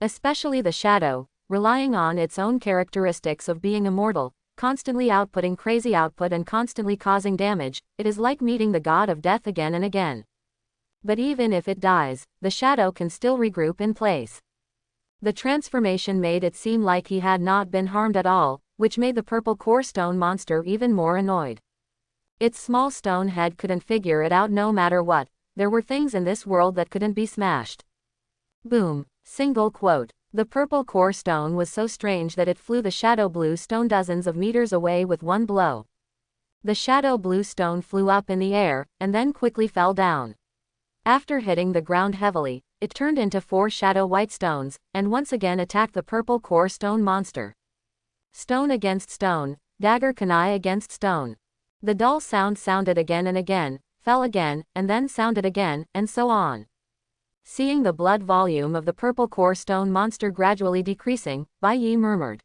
Especially the shadow, relying on its own characteristics of being immortal, constantly outputting crazy output and constantly causing damage, it is like meeting the god of death again and again. But even if it dies, the shadow can still regroup in place. The transformation made it seem like he had not been harmed at all, which made the purple core stone monster even more annoyed. Its small stone head couldn't figure it out no matter what, there were things in this world that couldn't be smashed. Boom. Single quote. The purple core stone was so strange that it flew the shadow blue stone dozens of meters away with one blow. The shadow blue stone flew up in the air, and then quickly fell down. After hitting the ground heavily, it turned into 4 shadow white stones, and once again attacked the purple core stone monster. Stone against stone, dagger kunai against stone. The dull sound sounded again and again, fell again, and then sounded again, and so on. Seeing the blood volume of the purple core stone monster gradually decreasing, Bai Yi murmured.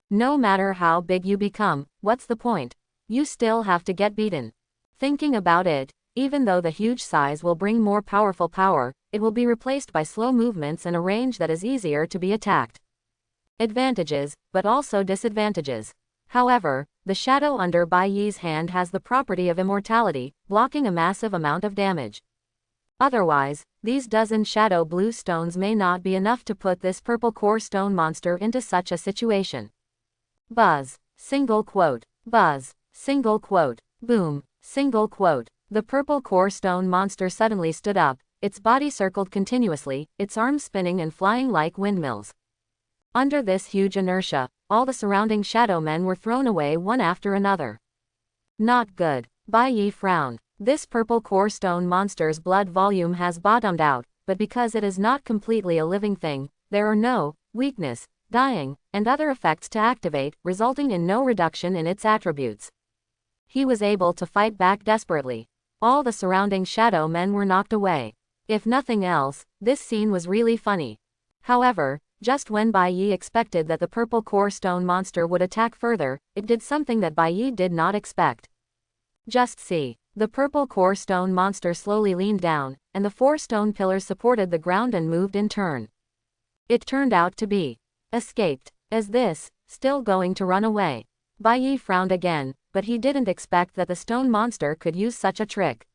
No matter how big you become, what's the point? You still have to get beaten. Thinking about it, even though the huge size will bring more powerful power, it will be replaced by slow movements and a range that is easier to be attacked. Advantages, but also disadvantages. However, the shadow under Bai Yi's hand has the property of immortality, blocking a massive amount of damage. Otherwise, these dozen shadow blue stones may not be enough to put this purple core stone monster into such a situation. Buzz. Single quote. Buzz. Single quote. Boom. Single quote. The purple core stone monster suddenly stood up, its body circled continuously, its arms spinning and flying like windmills. Under this huge inertia, all the surrounding shadow men were thrown away one after another. Not good. Bai Yi frowned. This purple core stone monster's blood volume has bottomed out, but because it is not completely a living thing, there are no weakness, dying, and other effects to activate, resulting in no reduction in its attributes. He was able to fight back desperately. All the surrounding shadow men were knocked away. If nothing else, this scene was really funny. However, just when Bai Yi expected that the purple core stone monster would attack further, it did something that Bai Yi did not expect. Just see. The purple core stone monster slowly leaned down, and the 4 stone pillars supported the ground and moved in turn. It turned out to be escaped. As this, still going to run away. Bai Yi frowned again, but he didn't expect that the stone monster could use such a trick.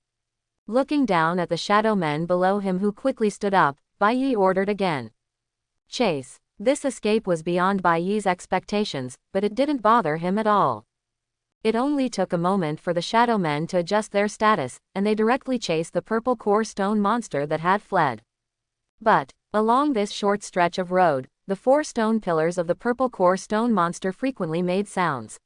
Looking down at the shadow men below him who quickly stood up, Bai Yi ordered again. Chase. This escape was beyond Bai Yi's expectations, but it didn't bother him at all. It only took a moment for the shadow men to adjust their status, and they directly chased the purple core stone monster that had fled. But, along this short stretch of road, the 4 stone pillars of the purple core stone monster frequently made sounds.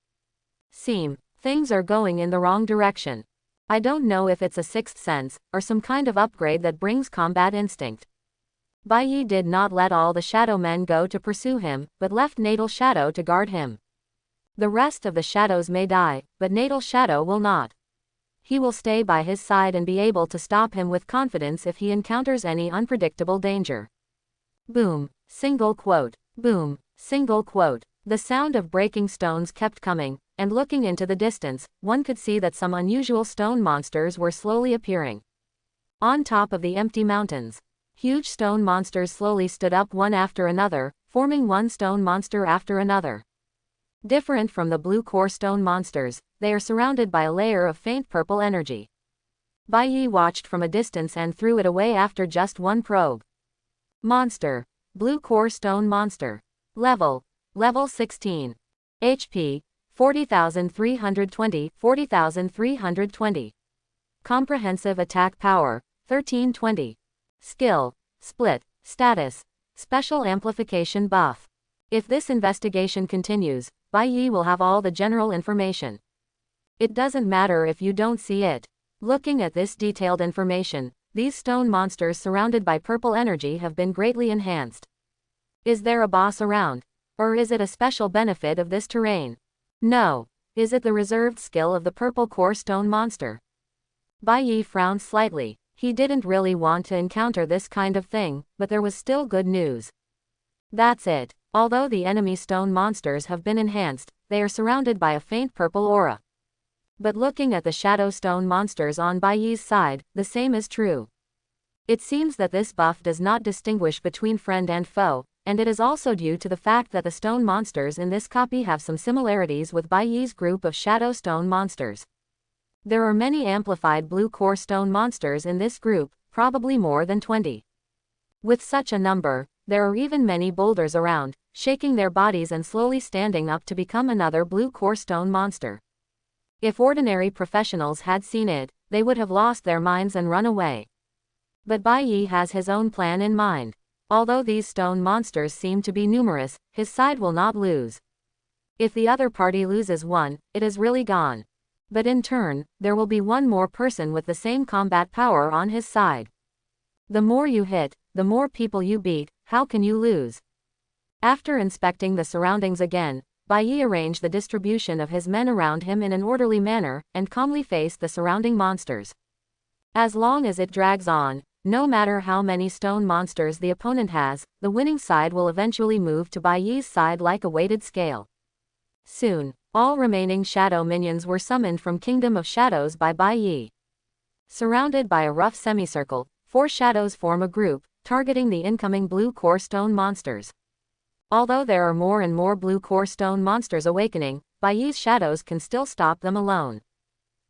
Things are going in the wrong direction. I don't know if it's a sixth sense, or some kind of upgrade that brings combat instinct. Bai Yi did not let all the shadow men go to pursue him, but left Natal Shadow to guard him. The rest of the shadows may die, but Natal Shadow will not. He will stay by his side and be able to stop him with confidence if he encounters any unpredictable danger. Boom. Single quote. Boom. Single quote. The sound of breaking stones kept coming, and looking into the distance, one could see that some unusual stone monsters were slowly appearing. On top of the empty mountains, huge stone monsters slowly stood up one after another, forming one stone monster after another. Different from the blue core stone monsters, they are surrounded by a layer of faint purple energy. Bai Yi watched from a distance and threw it away after just one probe. Monster. Blue core stone monster. Level 16. HP 40,320, 40,320. Comprehensive attack power 1320. Skill split. Status special amplification buff. If this investigation continues, Bai Yi will have all the general information. It doesn't matter if you don't see it. Looking at this detailed information, these stone monsters surrounded by purple energy have been greatly enhanced. Is there a boss around? Or is it a special benefit of this terrain? No. Is it the reserved skill of the purple core stone monster? Bai Yi frowned slightly. He didn't really want to encounter this kind of thing, but there was still good news. That's it. Although the enemy stone monsters have been enhanced, they are surrounded by a faint purple aura. But looking at the shadow stone monsters on Bai Yi's side, the same is true. It seems that this buff does not distinguish between friend and foe, and it is also due to the fact that the stone monsters in this copy have some similarities with Bai Yi's group of shadow stone monsters. There are many amplified blue core stone monsters in this group, probably more than 20. With such a number, there are even many boulders around, shaking their bodies and slowly standing up to become another blue core stone monster. If ordinary professionals had seen it, they would have lost their minds and run away. But Bai Yi has his own plan in mind. Although these stone monsters seem to be numerous, his side will not lose. If the other party loses one, it is really gone. But in turn, there will be one more person with the same combat power on his side. The more you hit, the more people you beat, how can you lose? After inspecting the surroundings again, Bai Yi arranged the distribution of his men around him in an orderly manner, and calmly faced the surrounding monsters. As long as it drags on, No matter how many stone monsters the opponent has, the winning side will eventually move to Bai Yi's side like a weighted scale. Soon, all remaining shadow minions were summoned from Kingdom of Shadows by Bai Yi. Surrounded by a rough semicircle, 4 shadows form a group, targeting the incoming blue core stone monsters. Although there are more and more blue core stone monsters awakening, Bai Yi's shadows can still stop them alone.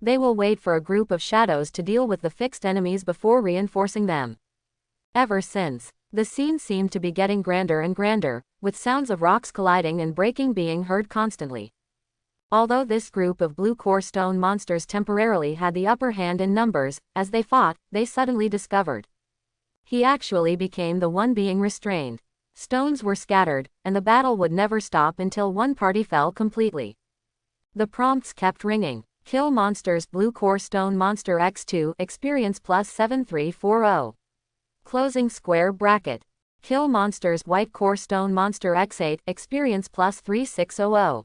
They will wait for a group of shadows to deal with the fixed enemies before reinforcing them. Ever since, the scene seemed to be getting grander and grander, with sounds of rocks colliding and breaking being heard constantly. Although this group of blue core stone monsters temporarily had the upper hand in numbers, as they fought, they suddenly discovered he actually became the one being restrained. Stones were scattered, and the battle would never stop until one party fell completely. The prompts kept ringing. Kill monsters blue core stone monster x2 experience plus 7340. Closing square bracket. Kill monsters white core stone monster x8 experience plus 3600.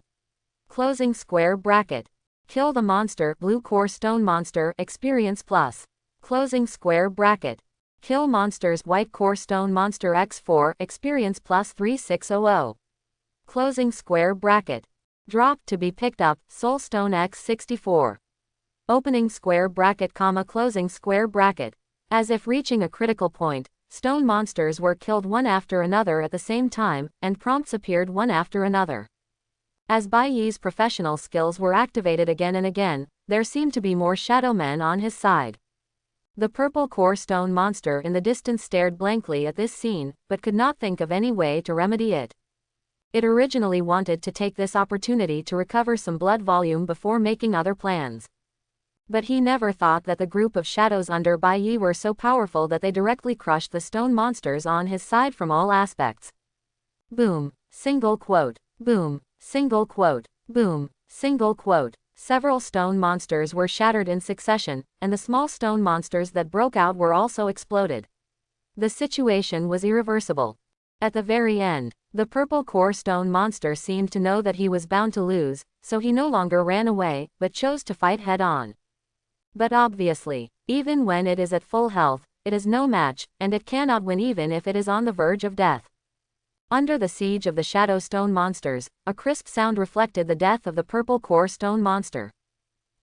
Closing square bracket. Kill the monster blue core stone monster experience plus. Closing square bracket. Kill monsters white core stone monster x4 experience plus 3600. Closing square bracket. Drop to be picked up soulstone x64. Opening square bracket comma closing square bracket. As if reaching a critical point, stone monsters were killed one after another at the same time, and prompts appeared one after another. As Bai Yi's professional skills were activated again and again, there seemed to be more shadow men on his side. The purple core stone monster in the distance stared blankly at this scene, but could not think of any way to remedy it. It originally wanted to take this opportunity to recover some blood volume before making other plans. But he never thought that the group of shadows under Bai Yi were so powerful that they directly crushed the stone monsters on his side from all aspects. Boom, single quote. Boom, single quote. Boom, single quote. Several stone monsters were shattered in succession, and the small stone monsters that broke out were also exploded. The situation was irreversible. At the very end, the purple core stone monster seemed to know that he was bound to lose, so he no longer ran away, but chose to fight head-on. But obviously, even when it is at full health, it is no match, and it cannot win even if it is on the verge of death. Under the siege of the shadow stone monsters, a crisp sound reflected the death of the purple core stone monster.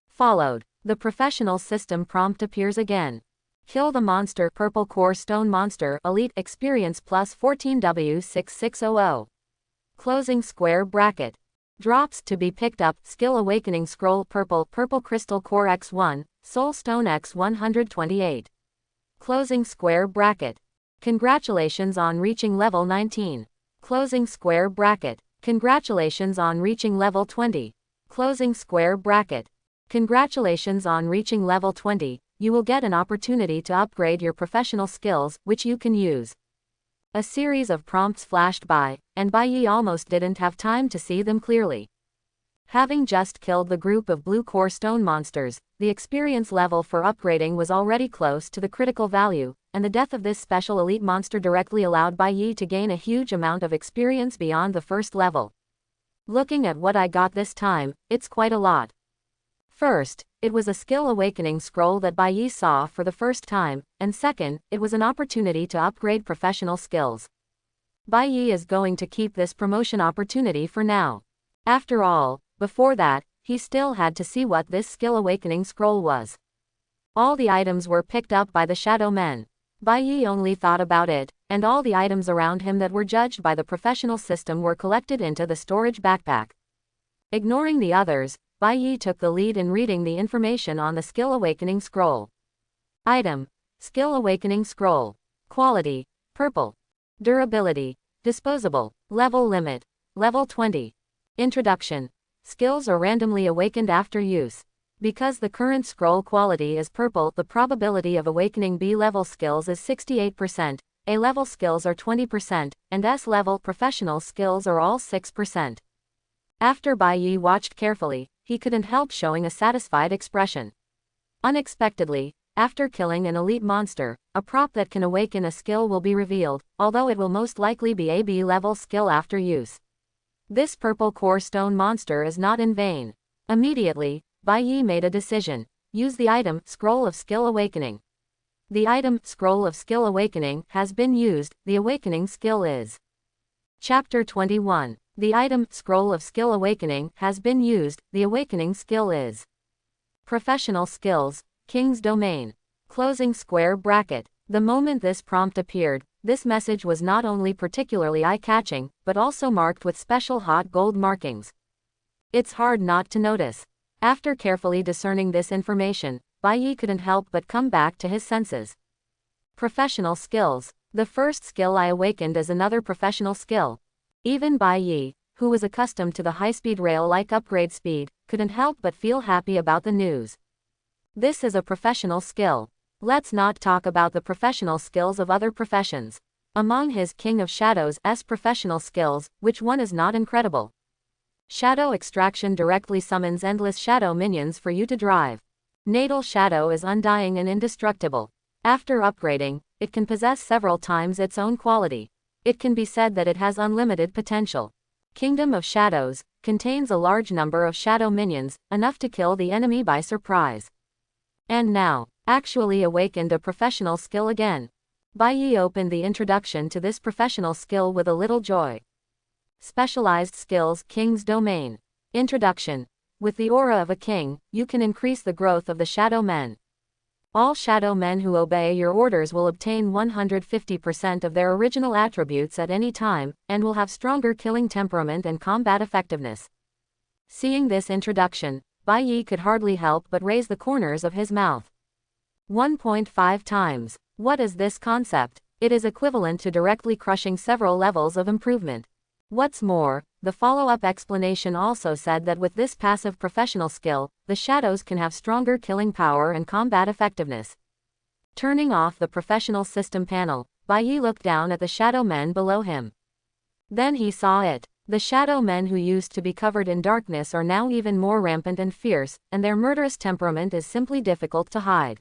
Followed, the professional system prompt appears again. Kill the monster purple core stone monster elite experience plus 14W6600. Closing square bracket. Drops to be picked up skill awakening scroll purple crystal core x1 soul stone x128. Closing square bracket. Congratulations on reaching level 19. Closing square bracket. Congratulations on reaching level 20. Closing square bracket. Congratulations on reaching level 20. You will get an opportunity to upgrade your professional skills, which you can use. A series of prompts flashed by, and Bai Yi almost didn't have time to see them clearly. Having just killed the group of blue core stone monsters, the experience level for upgrading was already close to the critical value, and the death of this special elite monster directly allowed Bai Yi to gain a huge amount of experience beyond the first level. Looking at what I got this time, it's quite a lot. First, it was a skill awakening scroll that Bai Yi saw for the first time, and second, it was an opportunity to upgrade professional skills. Bai Yi is going to keep this promotion opportunity for now. After all, before that, he still had to see what this skill awakening scroll was. All the items were picked up by the shadow men. Bai Yi only thought about it, and all the items around him that were judged by the professional system were collected into the storage backpack. Ignoring the others, Bai Yi took the lead in reading the information on the Skill Awakening Scroll. Item: Skill Awakening Scroll. Quality: Purple. Durability: Disposable. Level limit: Level 20. Introduction: Skills are randomly awakened after use. Because the current scroll quality is purple, the probability of awakening B-level skills is 68%, A-level skills are 20%, and S-level professional skills are all 6%. After Bai Yi watched carefully, he couldn't help showing a satisfied expression. Unexpectedly, after killing an elite monster, a prop that can awaken a skill will be revealed, although it will most likely be a B-level skill after use. This purple core stone monster is not in vain. Immediately, Bai Yi made a decision. Use the item, Scroll of Skill Awakening. The item, Scroll of Skill Awakening, has been used. The awakening skill is. Chapter 21. The item, Scroll of Skill Awakening, has been used. The awakening skill is. Professional Skills, King's Domain. Closing square bracket. The moment this prompt appeared, this message was not only particularly eye-catching, but also marked with special hot gold markings. It's hard not to notice. After carefully discerning this information, Bai Yi couldn't help but come back to his senses. Professional Skills. The first skill I awakened is another professional skill. Even Bai Yi, who was accustomed to the high-speed rail-like upgrade speed, couldn't help but feel happy about the news. This is a professional skill. Let's not talk about the professional skills of other professions. Among his King of Shadows' professional skills, which one is not incredible? Shadow Extraction directly summons endless shadow minions for you to drive. Natal Shadow is undying and indestructible. After upgrading, it can possess several times its own quality. It can be said that it has unlimited potential. Kingdom of Shadows contains a large number of shadow minions, enough to kill the enemy by surprise. And now, actually awakened a professional skill again. Bai Yi opened the introduction to this professional skill with a little joy. Specialized Skills, King's Domain. Introduction. With the aura of a king, you can increase the growth of the shadow men. All shadow men who obey your orders will obtain 150% of their original attributes at any time, and will have stronger killing temperament and combat effectiveness. Seeing this introduction, Bai Yi could hardly help but raise the corners of his mouth. 1.5 times. What is this concept? It is equivalent to directly crushing several levels of improvement. What's more, the follow-up explanation also said that with this passive professional skill, the shadows can have stronger killing power and combat effectiveness. Turning off the professional system panel, Bai Yi looked down at the shadow men below him. Then he saw it. The shadow men who used to be covered in darkness are now even more rampant and fierce, and their murderous temperament is simply difficult to hide.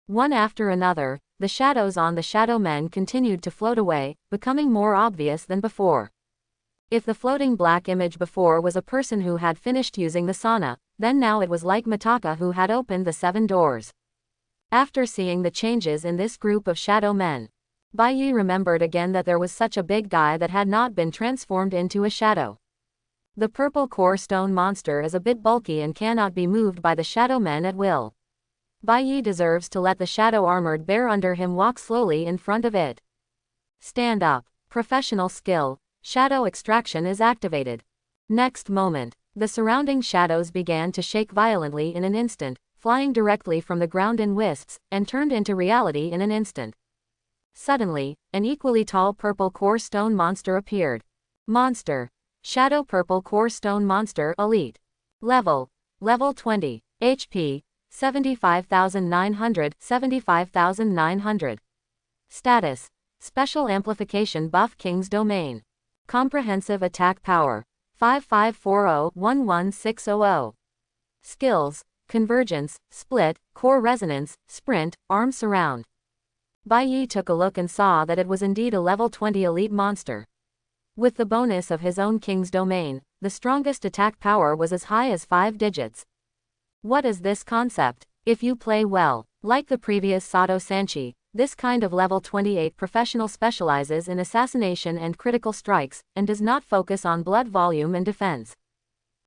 One after another, the shadows on the shadow men continued to float away, becoming more obvious than before. If the floating black image before was a person who had finished using the sauna, then now it was like Mitaka who had opened the 7 doors. After seeing the changes in this group of shadow men, Bai Yi remembered again that there was such a big guy that had not been transformed into a shadow. The purple core stone monster is a bit bulky and cannot be moved by the shadow men at will. Bai Yi deserves to let the shadow armored bear under him walk slowly in front of it. Stand up. Professional skill. Shadow extraction is activated. Next moment, the surrounding shadows began to shake violently in an instant, flying directly from the ground in wisps, and turned into reality in an instant. Suddenly, an equally tall purple core stone monster appeared. Monster. Shadow Purple Core Stone Monster Elite. Level 20. HP 75,900, 75,900. Status. Special Amplification Buff King's Domain. Comprehensive Attack Power 5540-11600. Skills: Convergence, Split, Core Resonance, Sprint, Arm Surround. Bai Yi took a look and saw that it was indeed a level 20 elite monster. With the bonus of his own King's Domain, the strongest attack power was as high as 5 digits. What is this concept? If you play well, like the previous Sato Sanchi, this kind of level 28 professional specializes in assassination and critical strikes, and does not focus on blood volume and defense.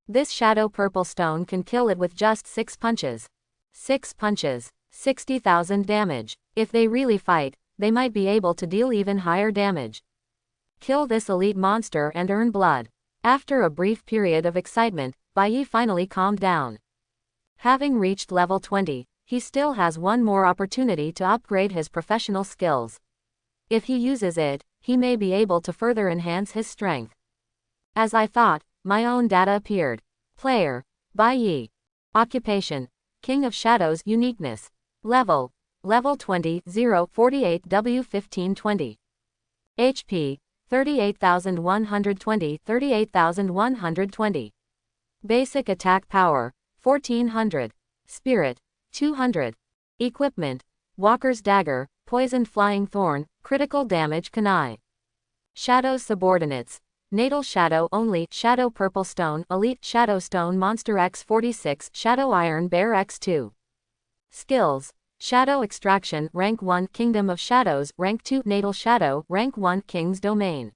This shadow purple stone can kill it with just 6 punches. 6 punches, 60,000 damage. If they really fight, they might be able to deal even higher damage. Kill this elite monster and earn blood. After a brief period of excitement, Bai Yi finally calmed down. Having reached level 20, he still has one more opportunity to upgrade his professional skills. If he uses it, he may be able to further enhance his strength. As I thought, my own data appeared. Player: Bai Yi. Occupation: King of Shadows. Uniqueness: Level 20, 048 W1520. HP: 38,120, 38,120. Basic Attack Power: 1400. Spirit: 200. Equipment: Walker's Dagger, Poisoned Flying Thorn, Critical Damage Kunai. Shadow's Subordinates: Natal Shadow Only, Shadow Purple Stone Elite, Shadow Stone Monster X46, Shadow Iron Bear X2. Skills: Shadow Extraction, Rank 1, Kingdom of Shadows, Rank 2, Natal Shadow, Rank 1, King's Domain.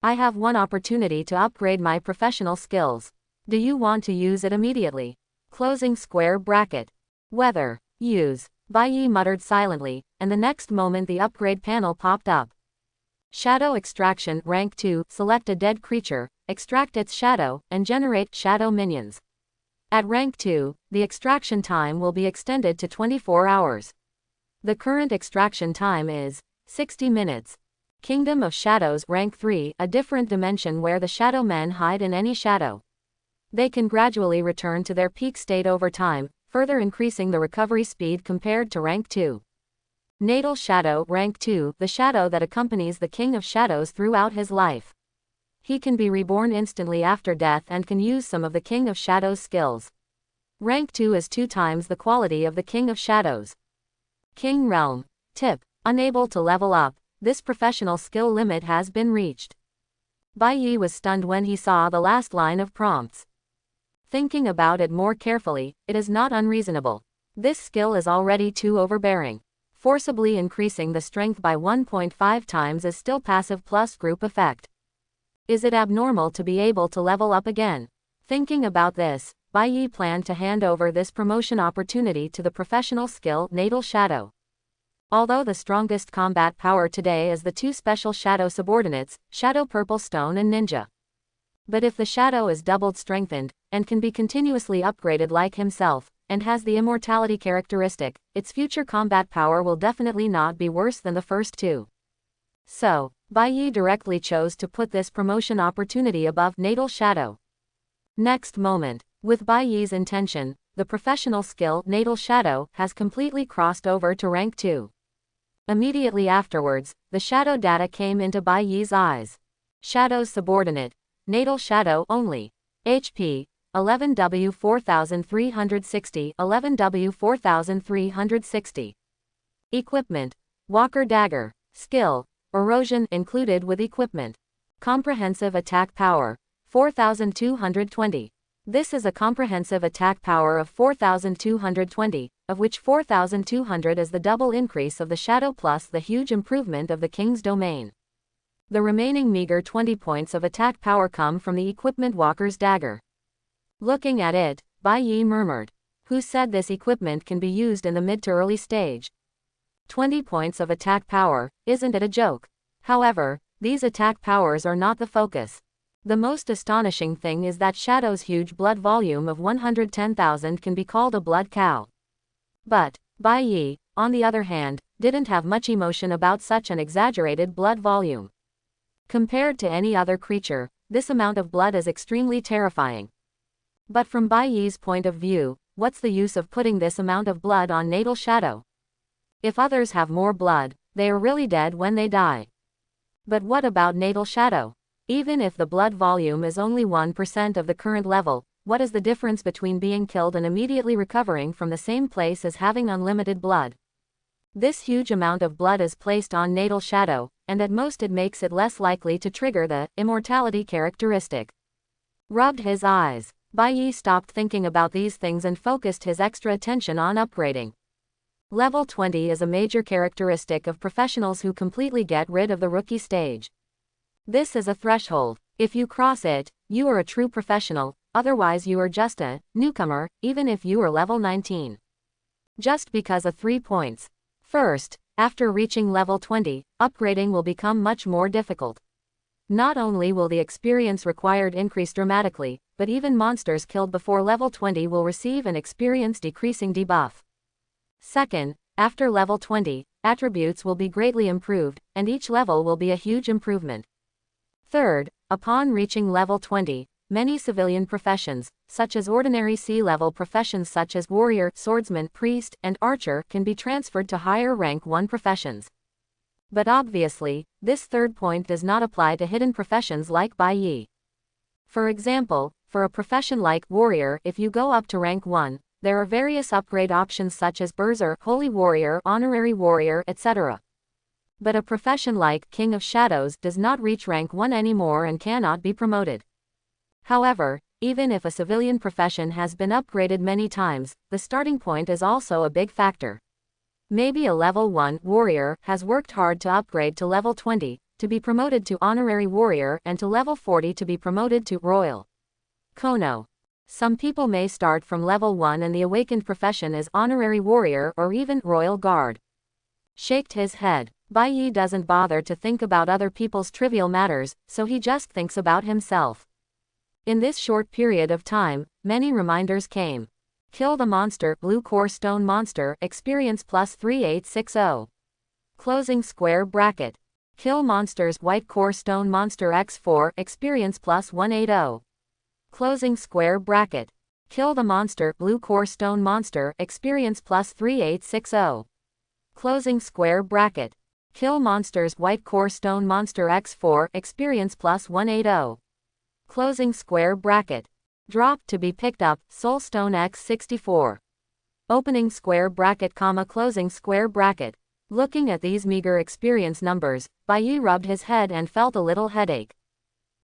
I have one opportunity to upgrade my professional skills. Do you want to use it immediately? Closing square bracket. Whether. Use. Bai Yi muttered silently, and the next moment the upgrade panel popped up. Shadow Extraction, Rank 2, select a dead creature, extract its shadow, and generate shadow minions. At Rank 2, the extraction time will be extended to 24 hours. The current extraction time is 60 minutes. Kingdom of Shadows, Rank 3, a different dimension where the shadow men hide in any shadow. They can gradually return to their peak state over time, further increasing the recovery speed compared to Rank 2. Natal Shadow, Rank 2, the shadow that accompanies the King of Shadows throughout his life. He can be reborn instantly after death and can use some of the King of Shadows skills. Rank 2 is 2 times the quality of the King of Shadows. King Realm. Tip. Unable to level up, this professional skill limit has been reached. Bai Yi was stunned when he saw the last line of prompts. Thinking about it more carefully, it is not unreasonable. This skill is already too overbearing. Forcibly increasing the strength by 1.5 times is still passive plus group effect. Is it abnormal to be able to level up again? Thinking about this, Bai Yi planned to hand over this promotion opportunity to the professional skill Natal Shadow. Although the strongest combat power today is the 2 special shadow subordinates, Shadow Purple Stone and Ninja. But if the shadow is doubled strengthened, and can be continuously upgraded like himself, and has the immortality characteristic, its future combat power will definitely not be worse than the first 2. So, Bai Yi directly chose to put this promotion opportunity above Natal Shadow. Next moment, with Bai Yi's intention, the professional skill Natal Shadow has completely crossed over to Rank 2. Immediately afterwards, the shadow data came into Bai Yi's eyes. Shadow's subordinate. Natal Shadow only. HP. 11W 4360, 11W 4360. Equipment. Walker Dagger. Skill. Erosion included with equipment. Comprehensive attack power. 4220. This is a comprehensive attack power of 4220, of which 4200 is the double increase of the shadow plus the huge improvement of the King's Domain. The remaining meager 20 points of attack power come from the equipment Walker's Dagger. Looking at it, Bai Yi murmured. Who said this equipment can be used in the mid to early stage? 20 points of attack power, isn't it a joke? However, these attack powers are not the focus. The most astonishing thing is that Shadow's huge blood volume of 110,000 can be called a blood cow. But, Bai Yi, on the other hand, didn't have much emotion about such an exaggerated blood volume. Compared to any other creature, this amount of blood is extremely terrifying. But from Bai Yi's point of view, what's the use of putting this amount of blood on Natal Shadow? If others have more blood, they are really dead when they die. But what about Natal Shadow? Even if the blood volume is only 1% of the current level, what is the difference between being killed and immediately recovering from the same place as having unlimited blood? This huge amount of blood is placed on Natal Shadow, and at most it makes it less likely to trigger the immortality characteristic. Rubbed his eyes. Bai Yi stopped thinking about these things and focused his extra attention on upgrading. Level 20 is a major characteristic of professionals who completely get rid of the rookie stage. This is a threshold. If you cross it, you are a true professional, otherwise you are just a newcomer, even if you are level 19. Just because of 3 points. First, after reaching level 20, upgrading will become much more difficult. Not only will the experience required increase dramatically, but even monsters killed before level 20 will receive an experience decreasing debuff. Second, after level 20, attributes will be greatly improved, and each level will be a huge improvement. Third, upon reaching level 20, many civilian professions, such as ordinary C-level professions such as warrior, swordsman, priest, and archer, can be transferred to higher rank 1 professions. But obviously, this third point does not apply to hidden professions like Bai Yi. For example, for a profession like warrior, if you go up to rank 1, there are various upgrade options such as Berserker, Holy Warrior, Honorary Warrior, etc. But a profession like King of Shadows does not reach rank 1 anymore and cannot be promoted. However, even if a civilian profession has been upgraded many times, the starting point is also a big factor. Maybe a level 1 warrior has worked hard to upgrade to level 20, to be promoted to honorary warrior, and to level 40 to be promoted to royal. Kono. Some people may start from level 1 and the awakened profession is honorary warrior or even royal guard. Shaked his head. Bai Yi doesn't bother to think about other people's trivial matters, so he just thinks about himself. In this short period of time, many reminders came. Kill the monster, blue core stone monster, experience plus 3860. Closing square bracket. Kill monsters, white core stone monster x4, experience plus 180. Closing square bracket. Kill the monster, blue core stone monster, experience plus 3860. Closing square bracket. Kill monsters, white core stone monster x4, experience plus 180. Closing square bracket. Drop to be picked up, soul stone x64. Opening square bracket, comma, closing square bracket. Looking at these meager experience numbers, Bai Yi rubbed his head and felt a little headache.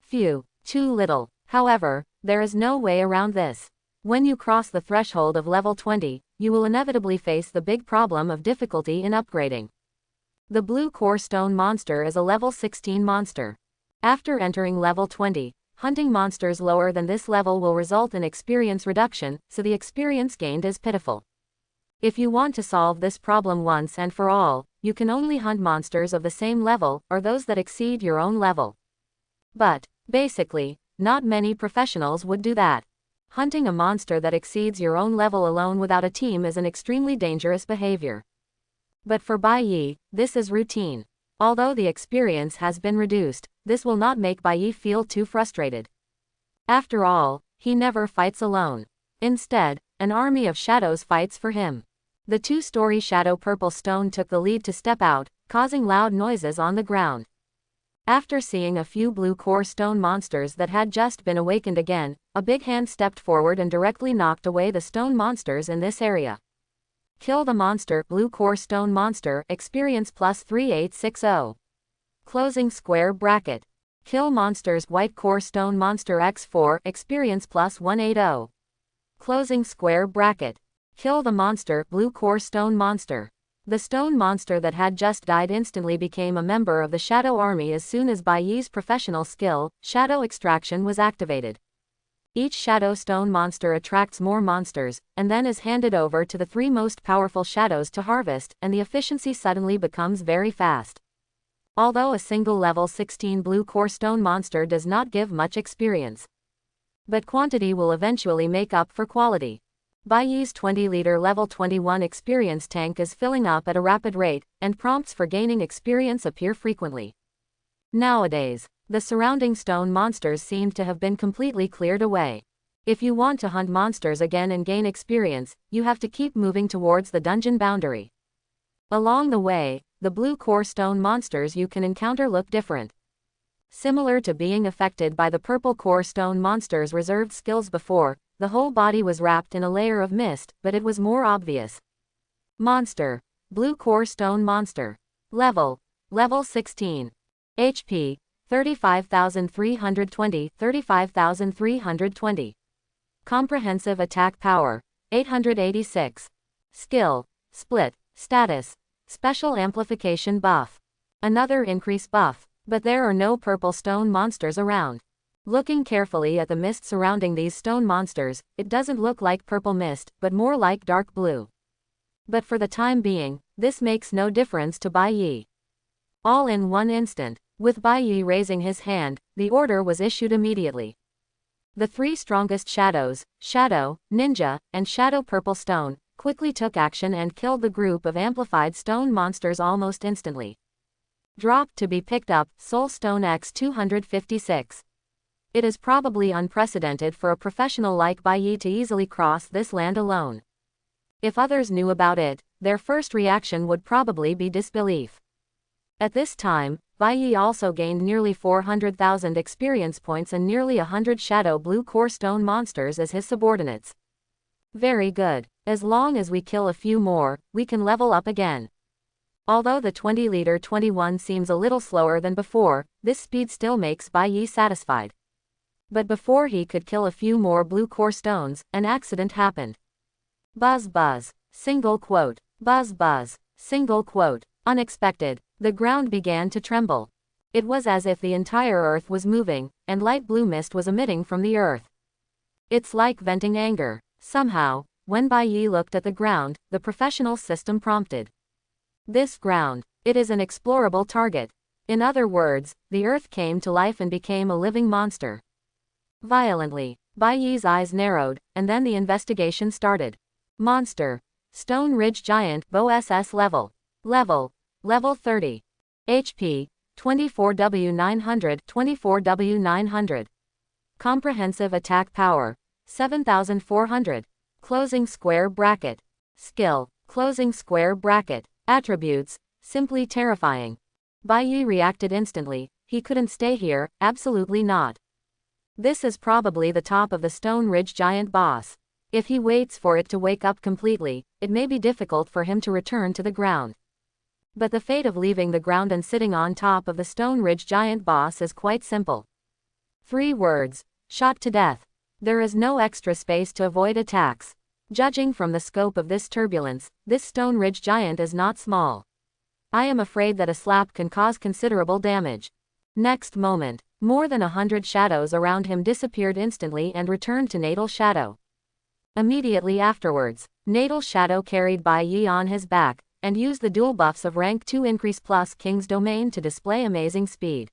Phew, too little. However, there is no way around this. When you cross the threshold of level 20, you will inevitably face the big problem of difficulty in upgrading. The blue core stone monster is a level 16 monster. After entering level 20, hunting monsters lower than this level will result in experience reduction, so the experience gained is pitiful. If you want to solve this problem once and for all, you can only hunt monsters of the same level, or those that exceed your own level. But, basically, not many professionals would do that. Hunting a monster that exceeds your own level alone without a team is an extremely dangerous behavior. But for Bai Yi, this is routine. Although the experience has been reduced, this will not make Bai Yi feel too frustrated. After all, he never fights alone. Instead, an army of shadows fights for him. The two-story shadow purple stone took the lead to step out, causing loud noises on the ground. After seeing a few blue core stone monsters that had just been awakened again, a big hand stepped forward and directly knocked away the stone monsters in this area. Kill the monster, blue core stone monster, experience plus 3860. Closing square bracket. Kill monsters, white core stone monster x4, experience plus 180. Closing square bracket. Kill the monster, blue core stone monster. The stone monster that had just died instantly became a member of the Shadow Army as soon as Bai Yi's professional skill, Shadow Extraction, was activated. Each Shadow Stone monster attracts more monsters, and then is handed over to the three most powerful shadows to harvest, and the efficiency suddenly becomes very fast. Although a single level 16 blue core stone monster does not give much experience, but quantity will eventually make up for quality. Bai Yi's 20-liter level 21 experience tank is filling up at a rapid rate, and prompts for gaining experience appear frequently. Nowadays, the surrounding stone monsters seem to have been completely cleared away. If you want to hunt monsters again and gain experience, you have to keep moving towards the dungeon boundary. Along the way, the blue core stone monsters you can encounter look different. Similar to being affected by the purple core stone monster's reserved skills before, the whole body was wrapped in a layer of mist, but it was more obvious. Monster. Blue core stone monster. Level 16. HP. 35,320, 35,320. Comprehensive attack power. 886. Skill. Split. Status. Special amplification buff. Another increase buff. But there are no purple stone monsters around. Looking carefully at the mist surrounding these stone monsters, it doesn't look like purple mist, but more like dark blue. But for the time being, this makes no difference to Bai Yi. All in one instant, with Bai Yi raising his hand, the order was issued immediately. The three strongest shadows, Shadow, Ninja, and Shadow Purple Stone, quickly took action and killed the group of amplified stone monsters almost instantly. Drop to be picked up, Soul Stone X256. It is probably unprecedented for a professional like Bai Yi to easily cross this land alone. If others knew about it, their first reaction would probably be disbelief. At this time, Bai Yi also gained nearly 400,000 experience points and nearly 100 shadow blue core stone monsters as his subordinates. Very good. As long as we kill a few more, we can level up again. Although the 20-liter 21 seems a little slower than before, this speed still makes Bai Yi satisfied. But before he could kill a few more blue core stones, an accident happened. Buzz buzz. Single quote. Buzz buzz. Single quote. Unexpected. The ground began to tremble. It was as if the entire earth was moving, and light blue mist was emitting from the earth. It's like venting anger. Somehow, when Bai Yi looked at the ground, the professional system prompted. This ground. It is an explorable target. In other words, the earth came to life and became a living monster. Violently, Bai Yi's eyes narrowed, and then the investigation started. Monster. Stone Ridge Giant, Bo SS level. Level 30. HP, 24W900, 24W900. Comprehensive attack power, 7400. Closing square bracket. Skill, closing square bracket. Attributes, simply terrifying. Bai Yi reacted instantly. He couldn't stay here, absolutely not. This is probably the top of the Stone Ridge Giant boss. If he waits for it to wake up completely, it may be difficult for him to return to the ground. But the fate of leaving the ground and sitting on top of the Stone Ridge Giant boss is quite simple. 3 words. Shot to death. There is no extra space to avoid attacks. Judging from the scope of this turbulence, this Stone Ridge Giant is not small. I am afraid that a slap can cause considerable damage. Next moment, more than 100 shadows around him disappeared instantly and returned to Natal Shadow. Immediately afterwards, Natal Shadow carried Bai Yi on his back, and used the dual buffs of rank 2 increase plus King's Domain to display amazing speed.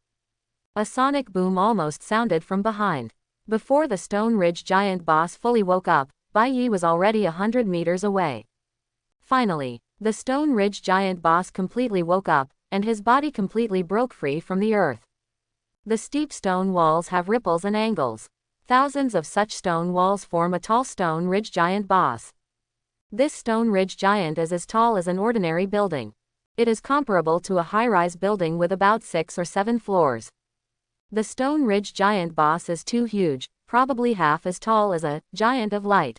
A sonic boom almost sounded from behind. Before the Stone Ridge Giant boss fully woke up, Bai Yi was already 100 meters away. Finally, the Stone Ridge Giant boss completely woke up, and his body completely broke free from the earth. The steep stone walls have ripples and angles. Thousands of such stone walls form a tall Stone Ridge Giant boss. This Stone Ridge Giant is as tall as an ordinary building. It is comparable to a high-rise building with about 6 or 7 floors. The Stone Ridge Giant boss is too huge, probably half as tall as a giant of light.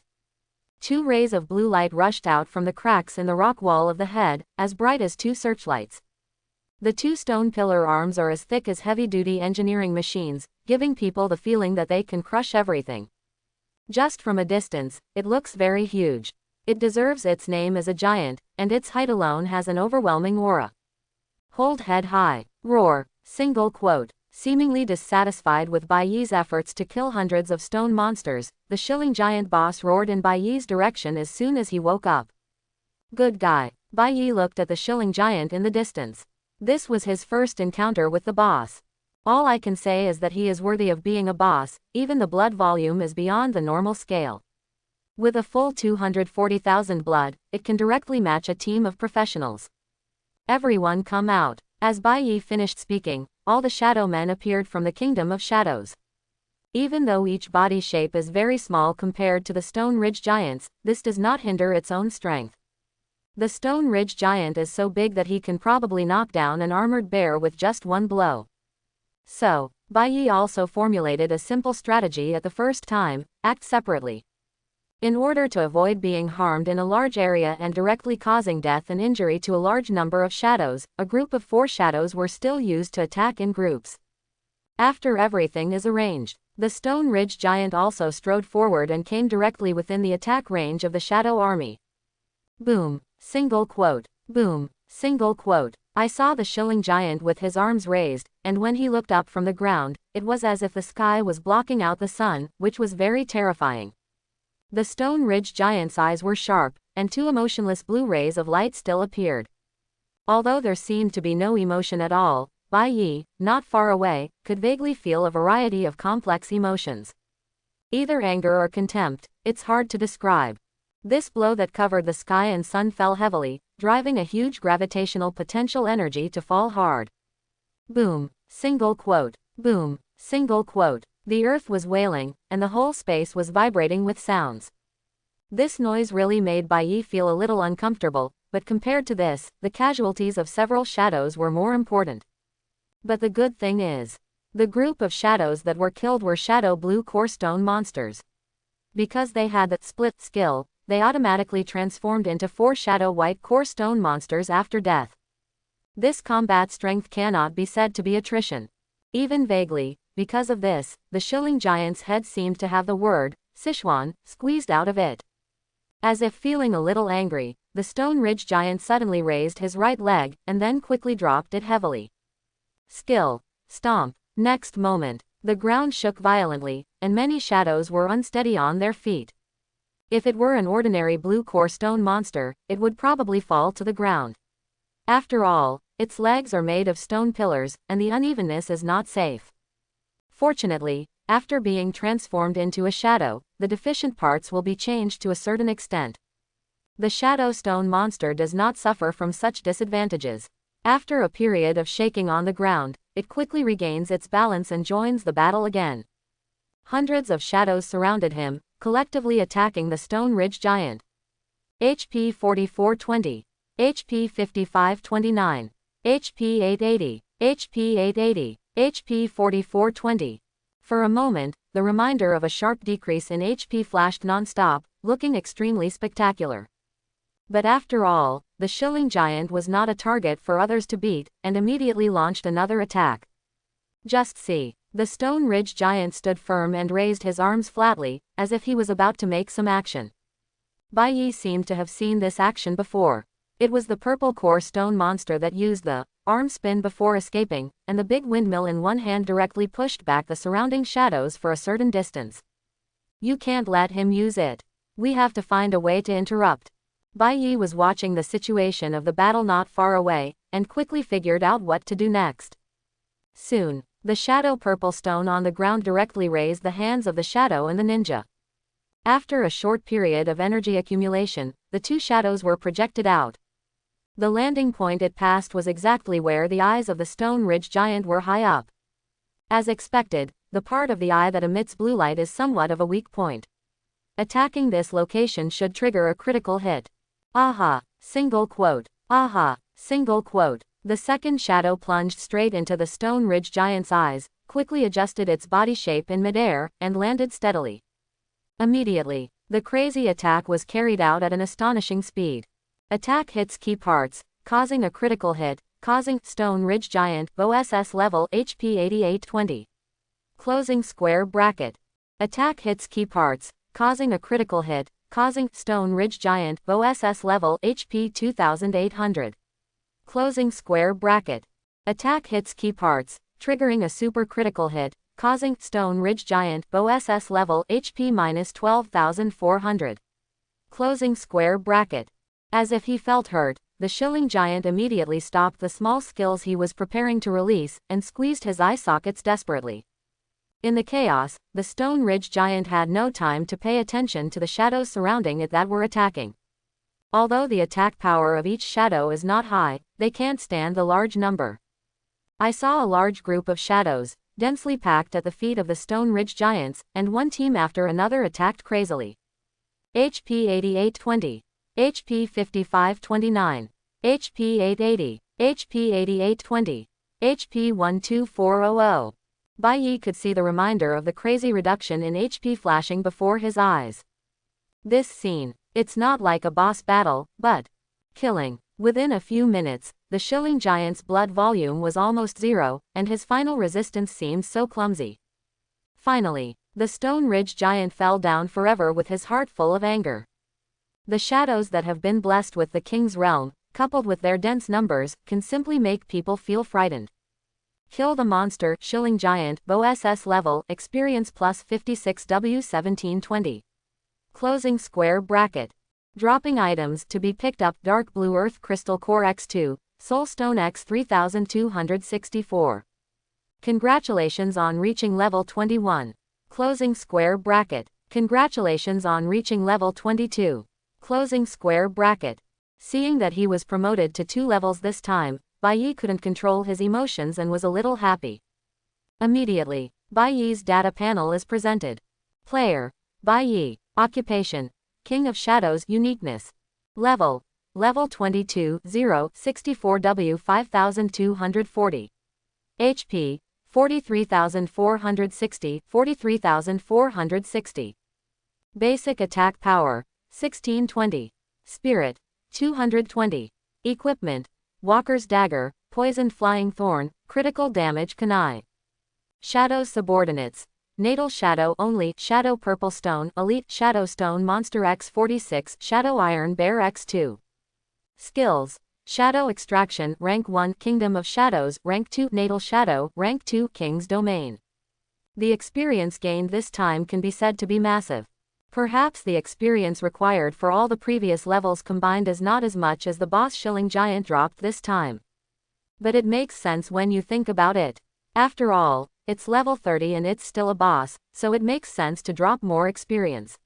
2 rays of blue light rushed out from the cracks in the rock wall of the head, as bright as 2 searchlights. The 2 stone pillar arms are as thick as heavy-duty engineering machines, giving people the feeling that they can crush everything. Just from a distance, it looks very huge. It deserves its name as a giant, and its height alone has an overwhelming aura. Hold head high. Roar. Single quote. Seemingly dissatisfied with Bai Yi's efforts to kill hundreds of stone monsters, the Shilling Giant boss roared in Bai Yi's direction as soon as he woke up. Good guy. Bai Yi looked at the Shilling Giant in the distance. This was his first encounter with the boss. All I can say is that he is worthy of being a boss, even the blood volume is beyond the normal scale. With a full 240,000 blood, it can directly match a team of professionals. Everyone come out. As Bai Yi finished speaking, all the shadow men appeared from the Kingdom of Shadows. Even though each body shape is very small compared to the Stone Ridge Giants, this does not hinder its own strength. The Stone Ridge Giant is so big that he can probably knock down an armored bear with just one blow. So, Bai Yi also formulated a simple strategy at the first time: act separately. In order to avoid being harmed in a large area and directly causing death and injury to a large number of shadows, a group of 4 shadows were still used to attack in groups. After everything is arranged, the Stone Ridge Giant also strode forward and came directly within the attack range of the Shadow Army. Boom. Single quote. Boom. Single quote. I saw the Shilling Giant with his arms raised, and when he looked up from the ground, it was as if the sky was blocking out the sun, which was very terrifying. The Stone Ridge Giant's eyes were sharp, and 2 emotionless blue rays of light still appeared. Although there seemed to be no emotion at all, Bai Yi, not far away, could vaguely feel a variety of complex emotions. Either anger or contempt, it's hard to describe. This blow that covered the sky and sun fell heavily, driving a huge gravitational potential energy to fall hard. Boom. Single quote. Boom. Single quote. The earth was wailing, and the whole space was vibrating with sounds. This noise really made Bai Yi feel a little uncomfortable, but compared to this, the casualties of several shadows were more important. But the good thing is, the group of shadows that were killed were shadow blue core stone monsters. Because they had that split skill, they automatically transformed into 4 shadow white core stone monsters after death. This combat strength cannot be said to be attrition. Even vaguely, because of this, the Shilling Giant's head seemed to have the word Sichuan squeezed out of it. As if feeling a little angry, the Stone Ridge Giant suddenly raised his right leg, and then quickly dropped it heavily. Skill. Stomp. Next moment, the ground shook violently, and many shadows were unsteady on their feet. If it were an ordinary blue core stone monster, it would probably fall to the ground. After all, its legs are made of stone pillars, and the unevenness is not safe. Fortunately, after being transformed into a shadow, the deficient parts will be changed to a certain extent. The shadow stone monster does not suffer from such disadvantages. After a period of shaking on the ground, it quickly regains its balance and joins the battle again. Hundreds of shadows surrounded him, collectively attacking the Stone Ridge Giant. HP 4420. HP 5529. HP 880. HP 880. HP 4420. For a moment, the reminder of a sharp decrease in HP flashed non-stop, looking extremely spectacular. But after all, the shilling giant was not a target for others to beat, and immediately launched another attack. Just see. The Stone Ridge Giant stood firm and raised his arms flatly, as if he was about to make some action. Bai Yi seemed to have seen this action before. It was the purple core stone monster that used the arm spin before escaping, and the big windmill in one hand directly pushed back the surrounding shadows for a certain distance. You can't let him use it. We have to find a way to interrupt. Bai Yi was watching the situation of the battle not far away, and quickly figured out what to do next. Soon, the shadow purple stone on the ground directly raised the hands of the shadow and the ninja. After a short period of energy accumulation, the two shadows were projected out. The landing point it passed was exactly where the eyes of the Stone Ridge Giant were high up. As expected, the part of the eye that emits blue light is somewhat of a weak point. Attacking this location should trigger a critical hit. Aha! Single quote. Aha! Single quote. The second shadow plunged straight into the Stone Ridge Giant's eyes, quickly adjusted its body shape in midair, and landed steadily. Immediately, the crazy attack was carried out at an astonishing speed. Attack hits key parts, causing a critical hit, causing Stone Ridge Giant OSS level HP 8820. Closing square bracket. Attack hits key parts, causing a critical hit, causing Stone Ridge Giant OSS level HP 2800. Closing square bracket. Attack hits key parts, triggering a super critical hit, causing Stone Ridge Giant OSS level HP minus 12,400. Closing square bracket. As if he felt hurt, the shilling giant immediately stopped the small skills he was preparing to release, and squeezed his eye sockets desperately. In the chaos, the Stone Ridge Giant had no time to pay attention to the shadows surrounding it that were attacking. Although the attack power of each shadow is not high, they can't stand the large number. I saw a large group of shadows, densely packed at the feet of the Stone Ridge Giants, and one team after another attacked crazily. HP 8820. HP 5529. HP 880. HP 8820. HP 12400. Bai Yi could see the reminder of the crazy reduction in HP flashing before his eyes. This scene, it's not like a boss battle, but killing. Within a few minutes, the shilling giant's blood volume was almost zero, and his final resistance seemed so clumsy. Finally, the Stone Ridge Giant fell down forever with his heart full of anger. The shadows that have been blessed with the king's realm, coupled with their dense numbers, can simply make people feel frightened. Kill the monster, shilling giant, OSS level, experience plus 56W1720. Closing square bracket. Dropping items to be picked up: Dark Blue Earth Crystal Core X2, Soulstone X 3264. Congratulations on reaching level 21. Closing square bracket. Congratulations on reaching level 22. Closing square bracket. Seeing that he was promoted to 2 levels this time, Bai Yi couldn't control his emotions and was a little happy. Immediately, Bai Yi's data panel is presented. Player: Bai Yi. Occupation: King of Shadows. Uniqueness: Level 22, 0, 64W 5240. HP: 43,460, 43,460. Basic attack power: 1620. Spirit: 220. Equipment: Walker's Dagger, Poisoned Flying Thorn, Critical Damage Kunai. Shadows subordinates: Natal Shadow only, Shadow Purple Stone, Elite Shadow Stone Monster X46, Shadow Iron Bear X2. Skills. Shadow Extraction, Rank 1, Kingdom of Shadows, Rank 2, Natal Shadow, Rank 2, King's Domain. The experience gained this time can be said to be massive. Perhaps the experience required for all the previous levels combined is not as much as the boss shilling giant dropped this time. But it makes sense when you think about it. After all, it's level 30 and it's still a boss, so it makes sense to drop more experience.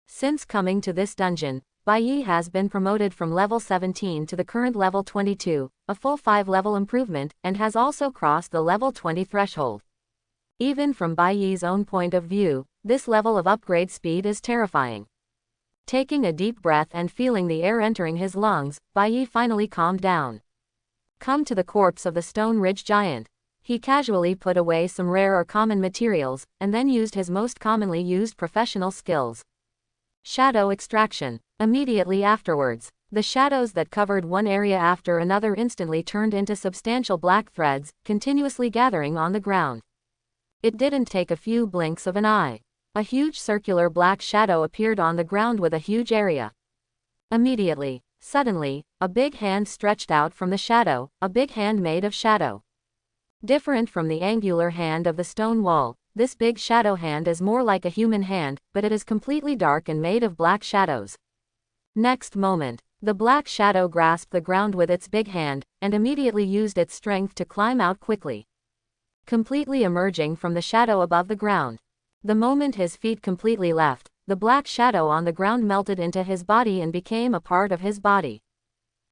Since coming to this dungeon, Baiyi has been promoted from level 17 to the current level 22, a full 5-level improvement, and has also crossed the level 20 threshold. Even from Baiyi's own point of view, this level of upgrade speed is terrifying. Taking a deep breath and feeling the air entering his lungs, Baiyi finally calmed down. Come to the corpse of the Stone Ridge Giant. He casually put away some rare or common materials, and then used his most commonly used professional skills. Shadow Extraction. Immediately afterwards, the shadows that covered one area after another instantly turned into substantial black threads, continuously gathering on the ground. It didn't take a few blinks of an eye. A huge circular black shadow appeared on the ground with a huge area. Immediately, suddenly, a big hand stretched out from the shadow, a big hand made of shadow. Different from the angular hand of the stone wall, this big shadow hand is more like a human hand, but it is completely dark and made of black shadows. Next moment, the black shadow grasped the ground with its big hand, and immediately used its strength to climb out quickly. Completely emerging from the shadow above the ground. The moment his feet completely left, the black shadow on the ground melted into his body and became a part of his body.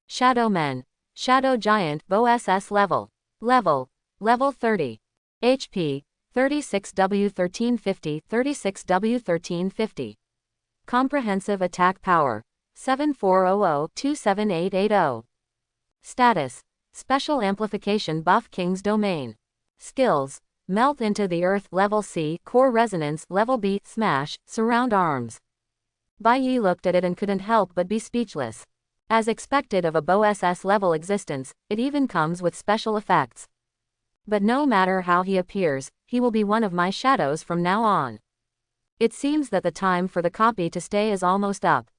Shadow Men. Shadow Giant, BOSS level. Level 30. HP, 36W1350, 36W1350. Comprehensive Attack Power, 7400-27880. Status. Special Amplification Buff King's Domain. Skills. Melt into the Earth, Level C, Core Resonance, Level B, Smash, Surround Arms. Baiyi looked at it and couldn't help but be speechless. As expected of a BOSS level existence, it even comes with special effects. But no matter how he appears, he will be one of my shadows from now on. It seems that the time for the copy to stay is almost up.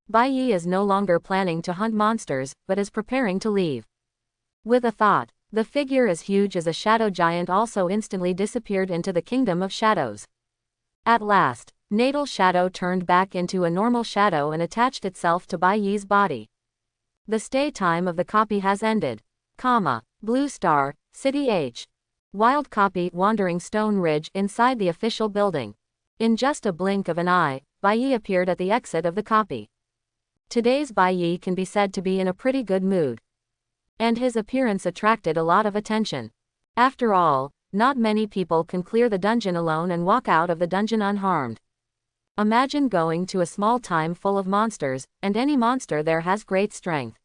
Baiyi is no longer planning to hunt monsters, but is preparing to leave. With a thought, the figure as huge as a shadow giant also instantly disappeared into the Kingdom of Shadows. At last, Natal Shadow turned back into a normal shadow and attached itself to Baiyi's body. The stay time of the copy has ended. Blue Star, City H. Wild copy, Wandering Stone Ridge, inside the official building. In just a blink of an eye, Baiyi appeared at the exit of the copy. Today's Baiyi can be said to be in a pretty good mood. And his appearance attracted a lot of attention. After all, not many people can clear the dungeon alone and walk out of the dungeon unharmed. Imagine going to a small time full of monsters, and any monster there has great strength.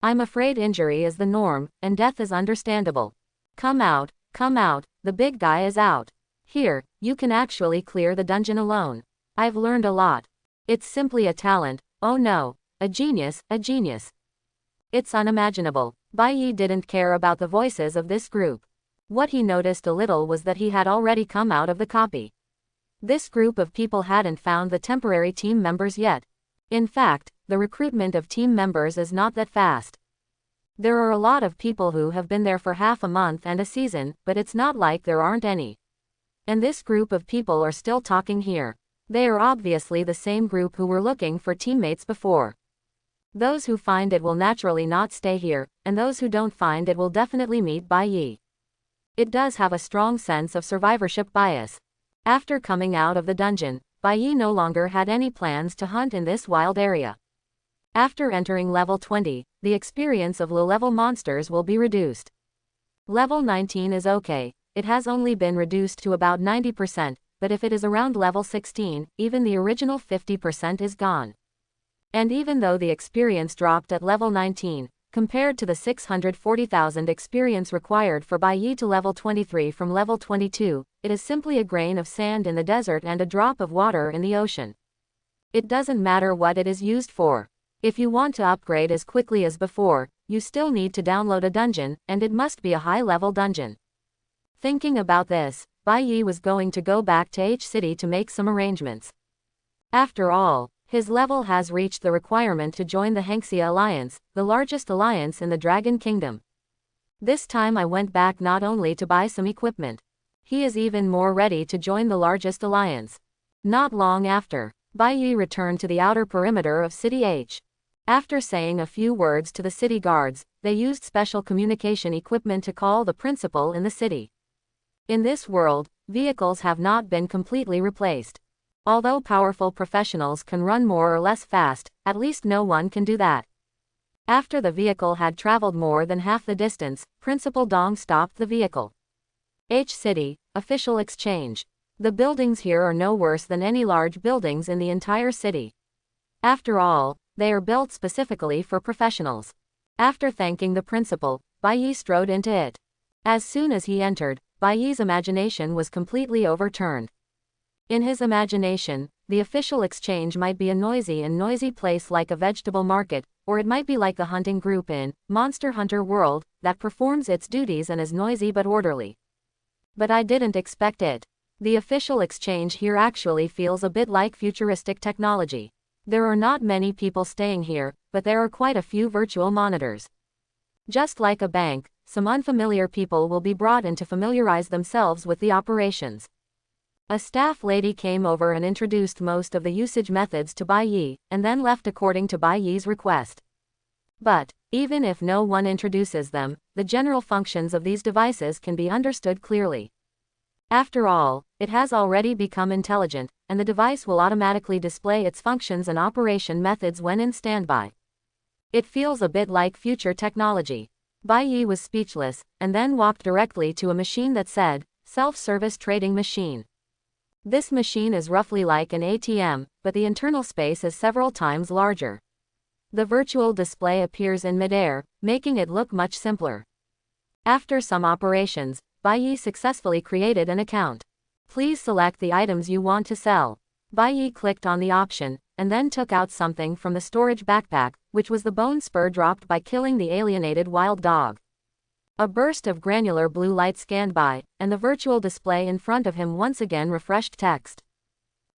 I'm afraid injury is the norm, and death is understandable. Come out, the big guy is out. Here, you can actually clear the dungeon alone. I've learned a lot. It's simply a talent, oh no, a genius. It's unimaginable. Baiyi didn't care about the voices of this group. What he noticed a little was that he had already come out of the copy. This group of people hadn't found the temporary team members yet. In fact, the recruitment of team members is not that fast. There are a lot of people who have been there for half a month and a season, but it's not like there aren't any. And this group of people are still talking here. They are obviously the same group who were looking for teammates before. Those who find it will naturally not stay here, and those who don't find it will definitely meet Baiyi. It does have a strong sense of survivorship bias. After coming out of the dungeon, Baiyi no longer had any plans to hunt in this wild area. After entering level 20, the experience of low-level monsters will be reduced. Level 19 is okay, it has only been reduced to about 90%, but if it is around level 16, even the original 50% is gone. And even though the experience dropped at level 19, compared to the 640,000 experience required for Baiyi to level 23 from level 22, it is simply a grain of sand in the desert and a drop of water in the ocean. It doesn't matter what it is used for. If you want to upgrade as quickly as before, you still need to download a dungeon, and it must be a high-level dungeon. Thinking about this, Baiyi was going to go back to H City to make some arrangements. After all, His level has reached the requirement to join the Hania Alliance, the largest alliance in the Dragon Kingdom. This time I went back not only to buy some equipment. He is even more ready to join the largest alliance. Not long after, Bai Yi returned to the outer perimeter of City H. After saying a few words to the city guards, they used special communication equipment to call the principal in the city. In this world, vehicles have not been completely replaced. Although powerful professionals can run more or less fast, at least no one can do that. After the vehicle had traveled more than half the distance, Principal Dong stopped the vehicle. H City, official exchange. The buildings here are no worse than any large buildings in the entire city. After all, they are built specifically for professionals. After thanking the principal, Bai Yi strode into it. As soon as he entered, Bai Yi's imagination was completely overturned. In his imagination, the official exchange might be a noisy place like a vegetable market, or it might be like a hunting group in Monster Hunter World that performs its duties and is noisy but orderly. But I didn't expect it. The official exchange here actually feels a bit like futuristic technology. There are not many people staying here, but there are quite a few virtual monitors. Just like a bank, some unfamiliar people will be brought in to familiarize themselves with the operations. A staff lady came over and introduced most of the usage methods to Bai Yi, and then left according to Bai Yi's request. But, even if no one introduces them, the general functions of these devices can be understood clearly. After all, it has already become intelligent, and the device will automatically display its functions and operation methods when in standby. It feels a bit like future technology. Bai Yi was speechless, and then walked directly to a machine that said, self-service trading machine. This machine is roughly like an ATM, but the internal space is several times larger. The virtual display appears in midair, making it look much simpler. After some operations, Bai Yi successfully created an account. Please select the items you want to sell. Bai Yi clicked on the option, and then took out something from the storage backpack, which was the bone spur dropped by killing the alienated wild dog. A burst of granular blue light scanned by, and the virtual display in front of him once again refreshed text.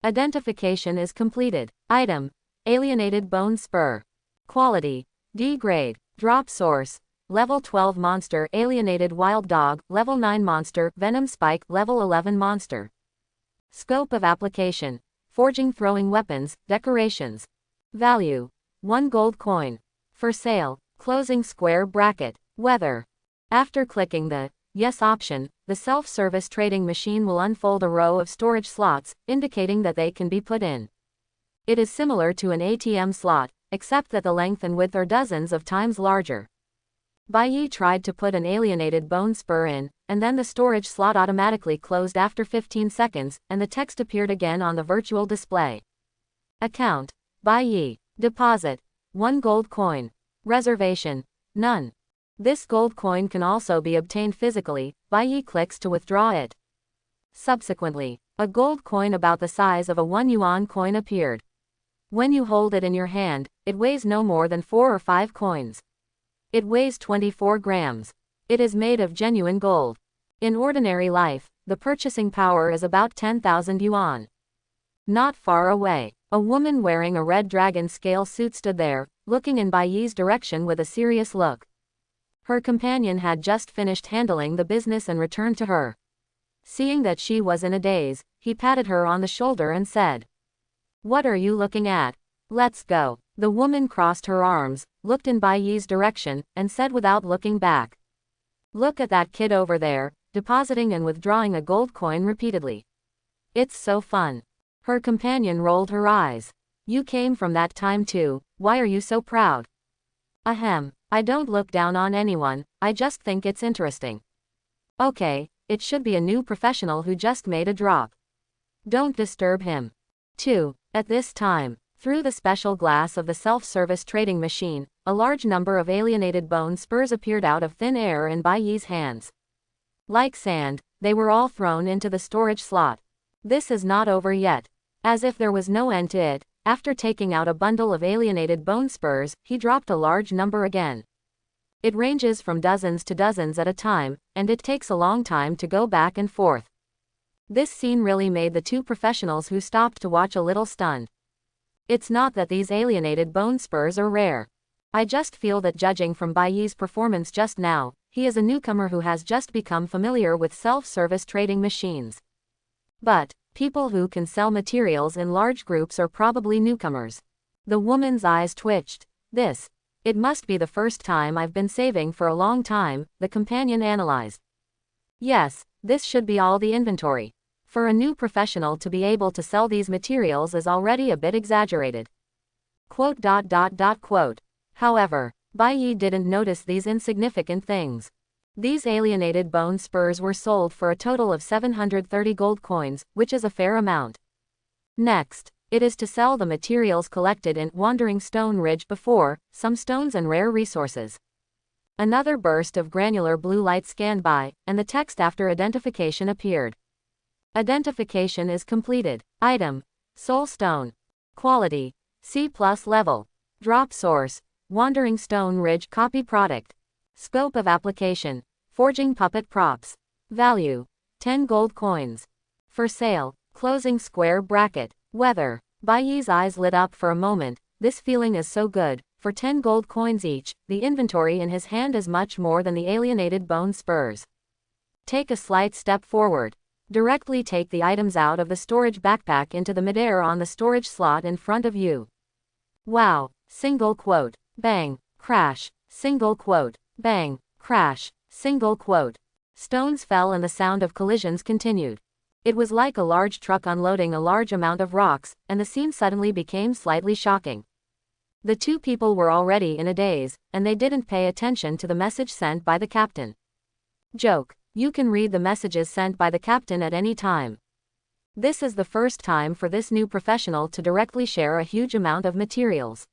Identification is completed. Item: alienated bone spur. Quality: D grade. Drop source: Level 12 monster alienated wild dog, Level 9 monster venom spike, Level 11 monster. Scope of application: forging, throwing weapons, decorations. Value: 1 gold coin. For sale, closing square bracket. Weather. After clicking the Yes option, the self-service trading machine will unfold a row of storage slots, indicating that they can be put in. It is similar to an ATM slot, except that the length and width are dozens of times larger. Bai Yi tried to put an alienated bone spur in, and then the storage slot automatically closed after 15 seconds, and the text appeared again on the virtual display. Account: Bai Yi. Deposit: 1 gold coin. Reservation: none. This gold coin can also be obtained physically. Bai Yi clicks to withdraw it. Subsequently, a gold coin about the size of a 1 yuan coin appeared. When you hold it in your hand, it weighs no more than 4 or 5 coins. It weighs 24 grams. It is made of genuine gold. In ordinary life, the purchasing power is about 10,000 yuan. Not far away, a woman wearing a red dragon scale suit stood there, looking in Bai Yi's direction with a serious look. Her companion had just finished handling the business and returned to her. Seeing that she was in a daze, he patted her on the shoulder and said, "What are you looking at? Let's go." The woman crossed her arms, looked in Bai Yi's direction, and said without looking back, "Look at that kid over there, depositing and withdrawing a gold coin repeatedly. It's so fun." Her companion rolled her eyes. "You came from that time too, why are you so proud?" "Ahem, I don't look down on anyone, I just think it's interesting." "Okay, it should be a new professional who just made a drop. Don't disturb him." 2. At this time, through the special glass of the self-service trading machine, a large number of alienated bone spurs appeared out of thin air in Bai Yi's hands. Like sand, they were all thrown into the storage slot. This is not over yet. As if there was no end to it, after taking out a bundle of alienated bone spurs, he dropped a large number again. It ranges from dozens to dozens at a time, and it takes a long time to go back and forth. This scene really made the two professionals who stopped to watch a little stunned. It's not that these alienated bone spurs are rare. I just feel that judging from Bai Yi's performance just now, he is a newcomer who has just become familiar with self-service trading machines. But people who can sell materials in large groups are probably newcomers. The woman's eyes twitched. It must be the first time I've been saving for a long time, the companion analyzed. Yes, this should be all the inventory. For a new professional to be able to sell these materials is already a bit exaggerated. Quote. However, Bai Yi didn't notice these insignificant things. These alienated bone spurs were sold for a total of 730 gold coins, which is a fair amount. Next, it is to sell the materials collected in Wandering Stone Ridge before, some stones and rare resources. Another burst of granular blue light scanned by, and the text after identification appeared. Identification is completed. Item: Soul Stone. Quality: C+ level. Drop source: Wandering Stone Ridge copy product. Scope of application: Forging puppet props. Value: 10 gold coins. For sale, closing square bracket. Weather. Bai Yi's eyes lit up for a moment. This feeling is so good. For 10 gold coins each, the inventory in his hand is much more than the alienated bone spurs. Take a slight step forward. Directly take the items out of the storage backpack into the midair on the storage slot in front of you. Wow! Single quote. Bang! Crash! Single quote. Bang! Crash! Single quote. Stones fell and the sound of collisions continued. It was like a large truck unloading a large amount of rocks, and the scene suddenly became slightly shocking. The two people were already in a daze, and they didn't pay attention to the message sent by the captain. Joke. You can read the messages sent by the captain at any time. This is the first time for this new professional to directly share a huge amount of materials.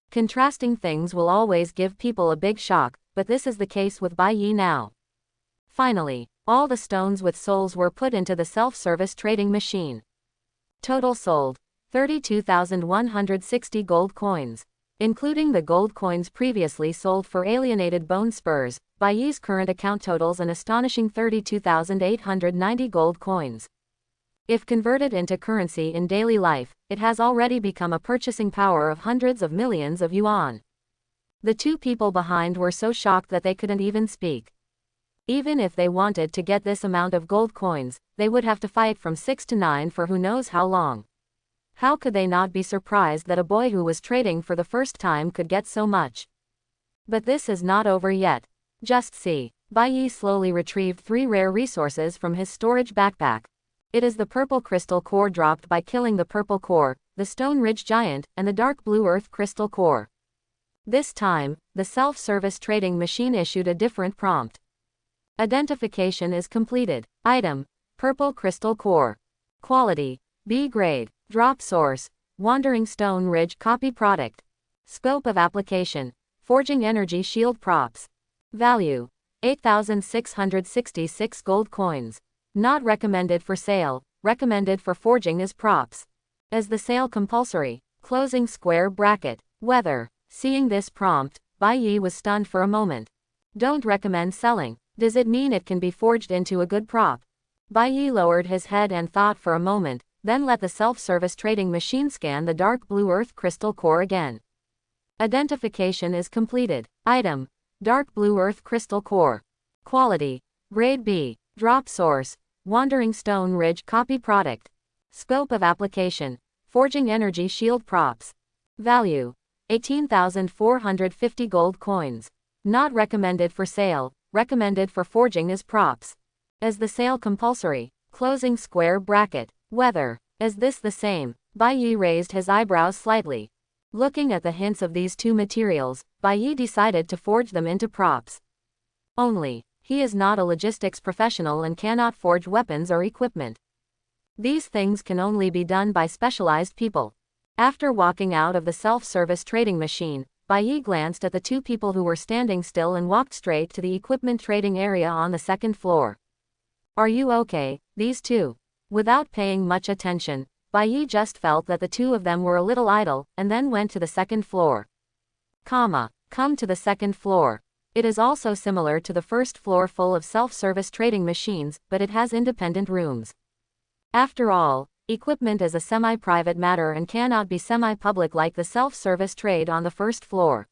Contrasting things will always give people a big shock, but this is the case with Bai Yi now. Finally, all the stones with souls were put into the self-service trading machine. Total sold: 32,160 gold coins. Including the gold coins previously sold for alienated bone spurs, Bai Yi's current account totals an astonishing 32,890 gold coins. If converted into currency in daily life, it has already become a purchasing power of hundreds of millions of yuan. The two people behind were so shocked that they couldn't even speak. Even if they wanted to get this amount of gold coins, they would have to fight from 6 to 9 for who knows how long. How could they not be surprised that a boy who was trading for the first time could get so much? But this is not over yet. Just see. Bai Yi slowly retrieved 3 rare resources from his storage backpack. It is the purple crystal core dropped by killing the purple core, the Stone Ridge Giant, and the dark blue earth crystal core. This time, the self-service trading machine issued a different prompt. Identification is completed. Item: Purple crystal core. Quality: B grade. Drop source: Wandering Stone Ridge copy product. Scope of application: Forging energy shield props. Value: 8,666 gold coins. Not recommended for sale, recommended for forging as props. Is the sale compulsory? Closing square bracket. Weather. Seeing this prompt, Bai Yi was stunned for a moment. Don't recommend selling. Does it mean it can be forged into a good prop? Bai Yi lowered his head and thought for a moment, then let the self-service trading machine scan the dark blue earth crystal core again. Identification is completed. Item: Dark blue earth crystal core. Quality: Grade B. Drop source: Wandering Stone Ridge copy product. Scope of application: Forging energy shield props. Value: 18,450 gold coins. Not recommended for sale, recommended for forging as props. Is the sale compulsory? Closing square bracket. Weather. Is this the same? Bai Yi raised his eyebrows slightly. Looking at the hints of these two materials, Bai Yi decided to forge them into props. Only, he is not a logistics professional and cannot forge weapons or equipment. These things can only be done by specialized people. After walking out of the self-service trading machine, Bai Yi glanced at the two people who were standing still and walked straight to the equipment trading area on the second floor. Are you okay, these two? Without paying much attention, Bai Yi just felt that the two of them were a little idle, and then went to the second floor. Come to the second floor. It is also similar to the first floor full of self-service trading machines, but it has independent rooms. After all, Equipment is a semi-private matter and cannot be semi-public like the self-service trade on the first floor.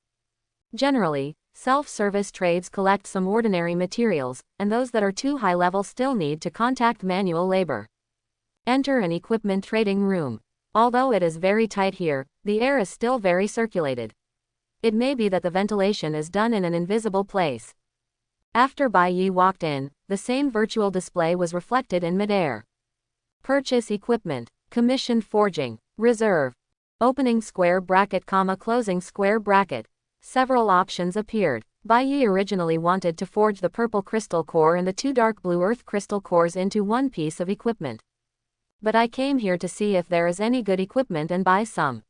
Generally, self-service trades collect some ordinary materials, and those that are too high level still need to contact manual labor. Enter an equipment trading room. Although it is very tight here, the air is still very circulated. It may be that the ventilation is done in an invisible place. After Bai Yi walked in, the same virtual display was reflected in midair. Purchase equipment, commissioned forging, reserve, opening square bracket, closing square bracket. Several options appeared. Bai Yi originally wanted to forge the purple crystal core and the 2 dark blue earth crystal cores into one piece of equipment. But I came here to see if there is any good equipment and buy some.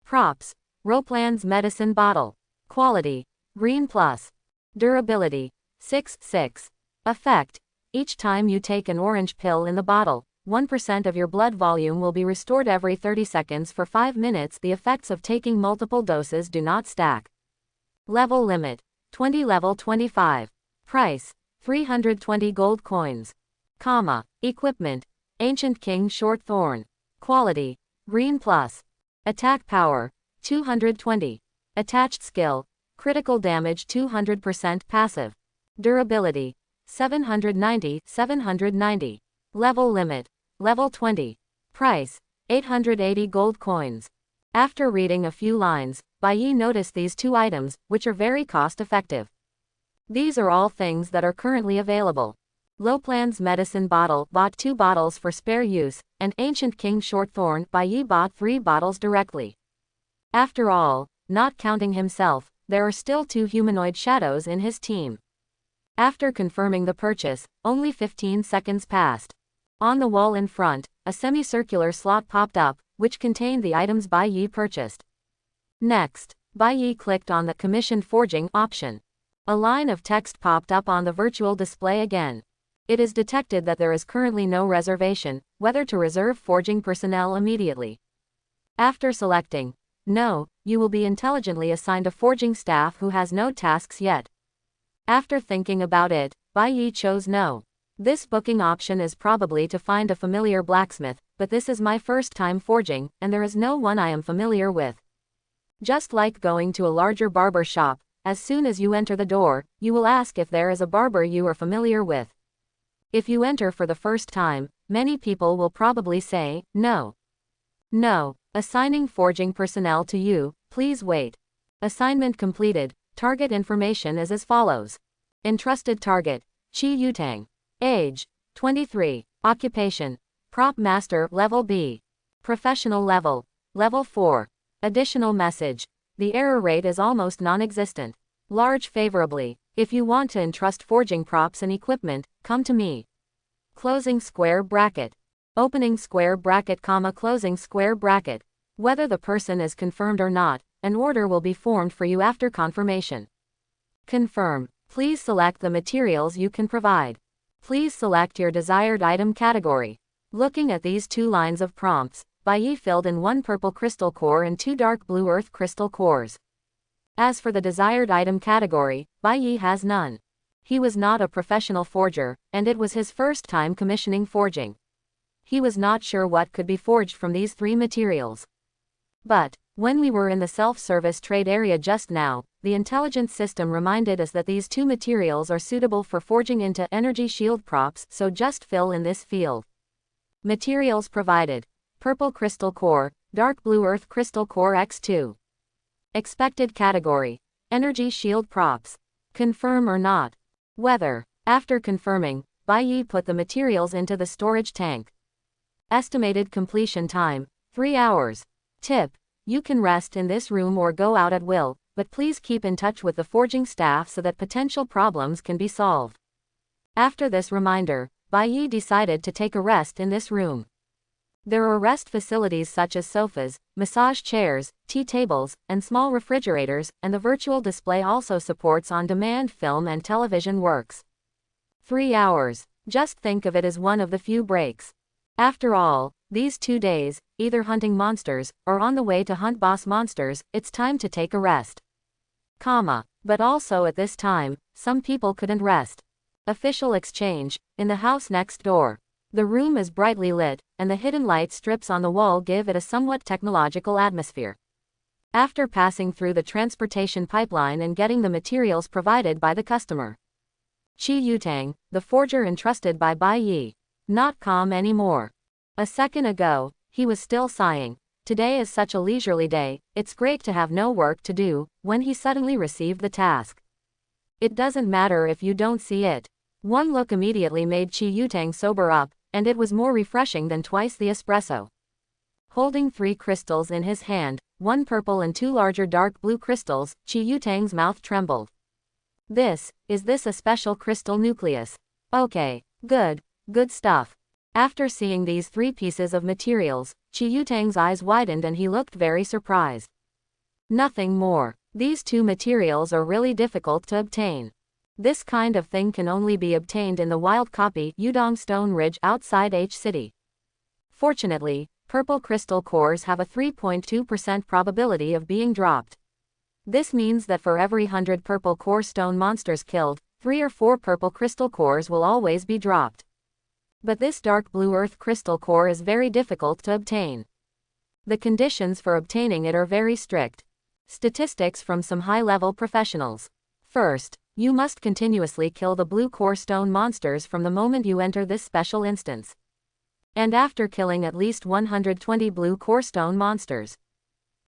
Props. Ropeland's medicine bottle. Quality. Green plus. Durability. 6/6. Effect. Each time you take an orange pill in the bottle, 1% of your blood volume will be restored every 30 seconds for 5 minutes. The effects of taking multiple doses do not stack. Level limit. 20 level 25. Price. 320 gold coins. Equipment. Ancient King Short Thorn. Quality. Green plus. Attack power. 220. Attached skill. Critical damage 200% passive. Durability. 790. Level limit. Level 20. Price. 880 gold coins. After reading a few lines, Bai Yi noticed these 2 items, which are very cost-effective. These are all things that are currently available. Lopland's medicine bottle bought 2 bottles for spare use, and Ancient King Shortthorn Bai Yi bought 3 bottles directly. After all, not counting himself, there are still 2 humanoid shadows in his team. After confirming the purchase, only 15 seconds passed. On the wall in front, a semicircular slot popped up, which contained the items Bai Yi purchased. Next, Bai Yi clicked on the commissioned forging option. A line of text popped up on the virtual display again. It is detected that there is currently no reservation, whether to reserve forging personnel immediately. After selecting No, you will be intelligently assigned a forging staff who has no tasks yet. After thinking about it, Bai Yi chose No. This booking option is probably to find a familiar blacksmith, but this is my first time forging, and there is no one I am familiar with. Just like going to a larger barber shop, as soon as you enter the door, you will ask if there is a barber you are familiar with. If you enter for the first time, many people will probably say, No. No. Assigning forging personnel to you, please wait. Assignment completed. Target information is as follows. Entrusted target, Qi Yutang. Age, 23. Occupation, Prop Master Level B. Professional level, Level 4. Additional message. The error rate is almost non-existent. Large favorably. If you want to entrust forging props and equipment, come to me. Closing square bracket. Opening square bracket, closing square bracket. Whether the person is confirmed or not, an order will be formed for you after confirmation. Confirm. Please select the materials you can provide. Please select your desired item category. Looking at these 2 lines of prompts, Bai Yi filled in 1 purple crystal core and 2 dark blue earth crystal cores. As for the desired item category, Bai Yi has none. He was not a professional forger, and it was his first time commissioning forging. He was not sure what could be forged from these 3 materials. But, when we were in the self-service trade area just now, the intelligence system reminded us that these 2 materials are suitable for forging into energy shield props, so just fill in this field. Materials provided. Purple crystal core, dark blue earth crystal core x2. Expected category. Energy shield props. Confirm or not. Whether. After confirming, Bai Yi put the materials into the storage tank. Estimated completion time, 3 hours. Tip. You can rest in this room or go out at will, but please keep in touch with the forging staff so that potential problems can be solved. After this reminder, Bai Yi decided to take a rest in this room. There are rest facilities such as sofas, massage chairs, tea tables, and small refrigerators, and the virtual display also supports on-demand film and television works. 3 hours. Just think of it as one of the few breaks. After all, these 2 days, either hunting monsters, or on the way to hunt boss monsters, it's time to take a rest. But also at this time, some people couldn't rest. Official exchange, in the house next door. The room is brightly lit, and the hidden light strips on the wall give it a somewhat technological atmosphere. After passing through the transportation pipeline and getting the materials provided by the customer, Qi Yutang, the forger entrusted by Bai Yi, not calm anymore. A second ago, he was still sighing. Today is such a leisurely day, it's great to have no work to do, when he suddenly received the task. It doesn't matter if you don't see it. One look immediately made Qi Yutang sober up, and it was more refreshing than twice the espresso. Holding 3 crystals in his hand, 1 purple and 2 larger dark blue crystals, Qi Yutang's mouth trembled. Is this a special crystal nucleus? Okay, good stuff. After seeing these 3 pieces of materials, Qi Yutang's eyes widened and he looked very surprised. Nothing more. These 2 materials are really difficult to obtain. This kind of thing can only be obtained in the wild copy Udong Stone Ridge outside H City. Fortunately, purple crystal cores have a 3.2% probability of being dropped. This means that for every 100 purple core stone monsters killed, 3 or 4 purple crystal cores will always be dropped. But this dark blue earth crystal core is very difficult to obtain. The conditions for obtaining it are very strict. Statistics from some high-level professionals. First, you must continuously kill the blue core stone monsters from the moment you enter this special instance. And after killing at least 120 blue core stone monsters,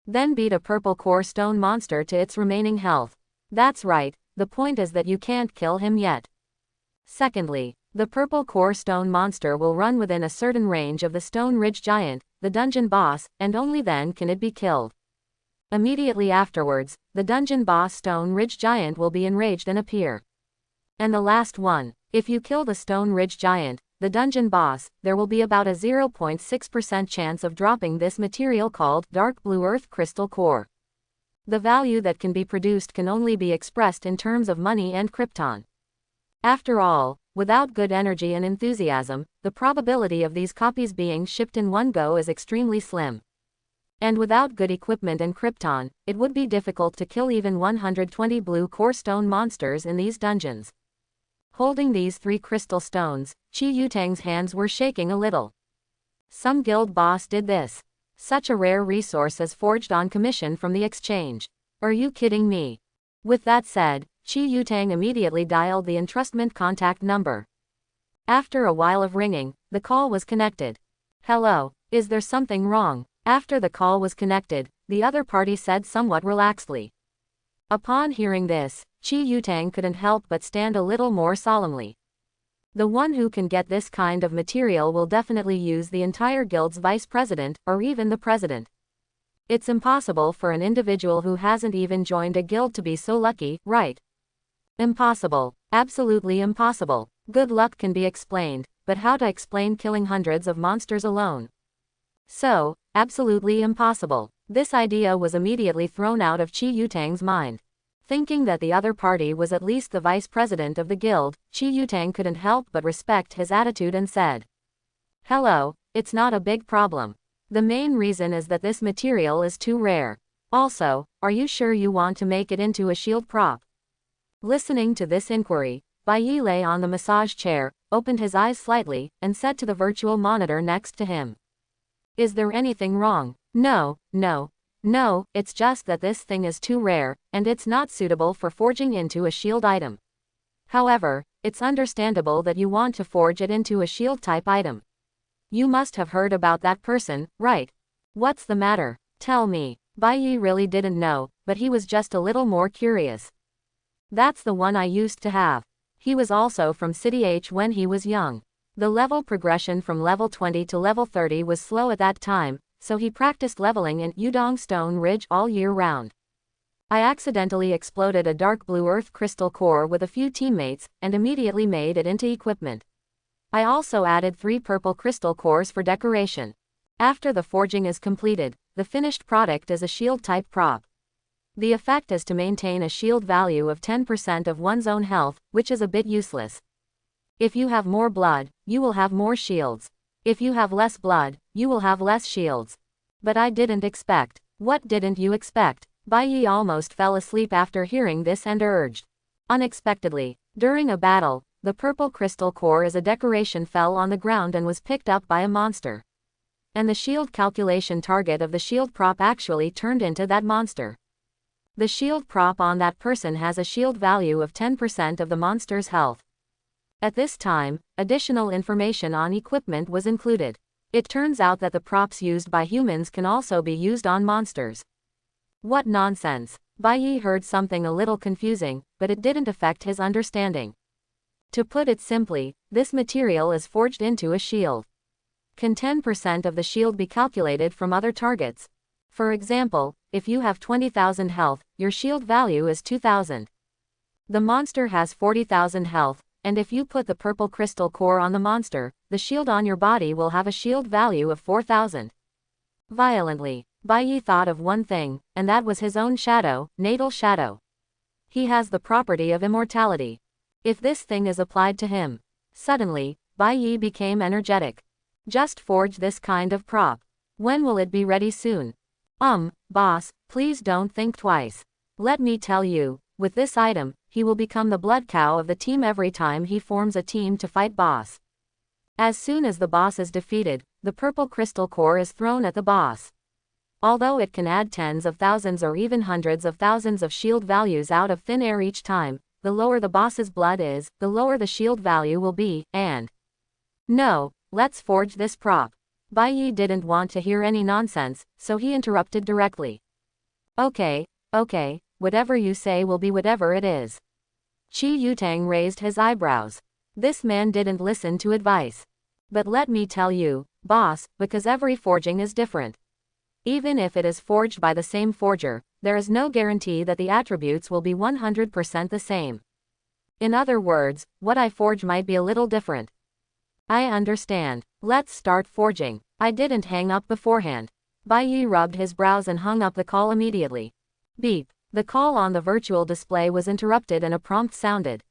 then beat a purple core stone monster to its remaining health. That's right, the point is that you can't kill him yet. Secondly, the purple core stone monster will run within a certain range of the Stone Ridge Giant, the dungeon boss, and only then can it be killed. Immediately afterwards, the dungeon boss Stone Ridge Giant will be enraged and appear. And the last one, if you kill the Stone Ridge Giant, the dungeon boss, there will be about a 0.6% chance of dropping this material called dark blue earth crystal core. The value that can be produced can only be expressed in terms of money and krypton. After all, without good energy and enthusiasm, the probability of these copies being shipped in one go is extremely slim. And without good equipment and krypton, it would be difficult to kill even 120 blue core stone monsters in these dungeons. Holding these 3 crystal stones, Qi Yutang's hands were shaking a little. Some guild boss did this. Such a rare resource as forged on commission from the exchange. Are you kidding me? With that said, Qi Yutang immediately dialed the entrustment contact number. After a while of ringing, the call was connected. Hello, is there something wrong? After the call was connected, the other party said somewhat relaxedly. Upon hearing this, Qi Yutang couldn't help but stand a little more solemnly. The one who can get this kind of material will definitely use the entire guild's vice president, or even the president. It's impossible for an individual who hasn't even joined a guild to be so lucky, right? Impossible. Absolutely impossible. Good luck can be explained, but how to explain killing hundreds of monsters alone? So, absolutely impossible. This idea was immediately thrown out of Qi Yutang's mind. Thinking that the other party was at least the vice president of the guild, Qi Yutang couldn't help but respect his attitude and said, "Hello, it's not a big problem. The main reason is that this material is too rare. Also, are you sure you want to make it into a shield prop?" Listening to this inquiry, Bai Yi lay on the massage chair, opened his eyes slightly, and said to the virtual monitor next to him, "Is there anything wrong?" No, it's just that this thing is too rare, and it's not suitable for forging into a shield item. However, it's understandable that you want to forge it into a shield type item. You must have heard about that person, right? What's the matter? Tell me. Bai Yi really didn't know, but he was just a little more curious. That's the one I used to have. He was also from City H when he was young. The level progression from level 20 to level 30 was slow at that time, so he practiced leveling in Udong Stone Ridge all year round. I accidentally exploded a dark blue earth crystal core with a few teammates, and immediately made it into equipment. I also added 3 purple crystal cores for decoration. After the forging is completed, the finished product is a shield type prop. The effect is to maintain a shield value of 10% of one's own health, which is a bit useless. If you have more blood, you will have more shields. If you have less blood, you will have less shields. But I didn't expect. What didn't you expect? Bai Yi almost fell asleep after hearing this and urged. Unexpectedly, during a battle, The purple crystal core as a decoration fell on the ground and was picked up by a monster. And the shield calculation target of the shield prop actually turned into that monster. The shield prop on that person has a shield value of 10% of the monster's health. At this time, additional information on equipment was included. It turns out that the props used by humans can also be used on monsters. What nonsense! Bai Yi heard something a little confusing, but it didn't affect his understanding. To put it simply, this material is forged into a shield. Can 10% of the shield be calculated from other targets? For example, if you have 20,000 health, your shield value is 2,000. The monster has 40,000 health, and if you put the purple crystal core on the monster, the shield on your body will have a shield value of 4,000. Violently, Bai Yi thought of one thing, and that was his own shadow, natal shadow. He has the property of immortality. If this thing is applied to him. Suddenly, Bai Yi became energetic. Just forge this kind of prop. When will it be ready soon? Boss, please don't think twice. Let me tell you, with this item, he will become the blood cow of the team every time he forms a team to fight boss. As soon as the boss is defeated, the purple crystal core is thrown at the boss. Although it can add tens of thousands or even hundreds of thousands of shield values out of thin air each time, the lower the boss's blood is, the lower the shield value will be, and... No, let's forge this prop. Bai Yi didn't want to hear any nonsense, so he interrupted directly. Okay, whatever you say will be whatever it is. Qi Yutang raised his eyebrows. This man didn't listen to advice. But let me tell you, boss, because every forging is different. Even if it is forged by the same forger, there is no guarantee that the attributes will be 100% the same. In other words, what I forge might be a little different. I understand. Let's start forging. I didn't hang up beforehand. Bai Yi rubbed his brows and hung up the call immediately. Beep. The call on the virtual display was interrupted and a prompt sounded.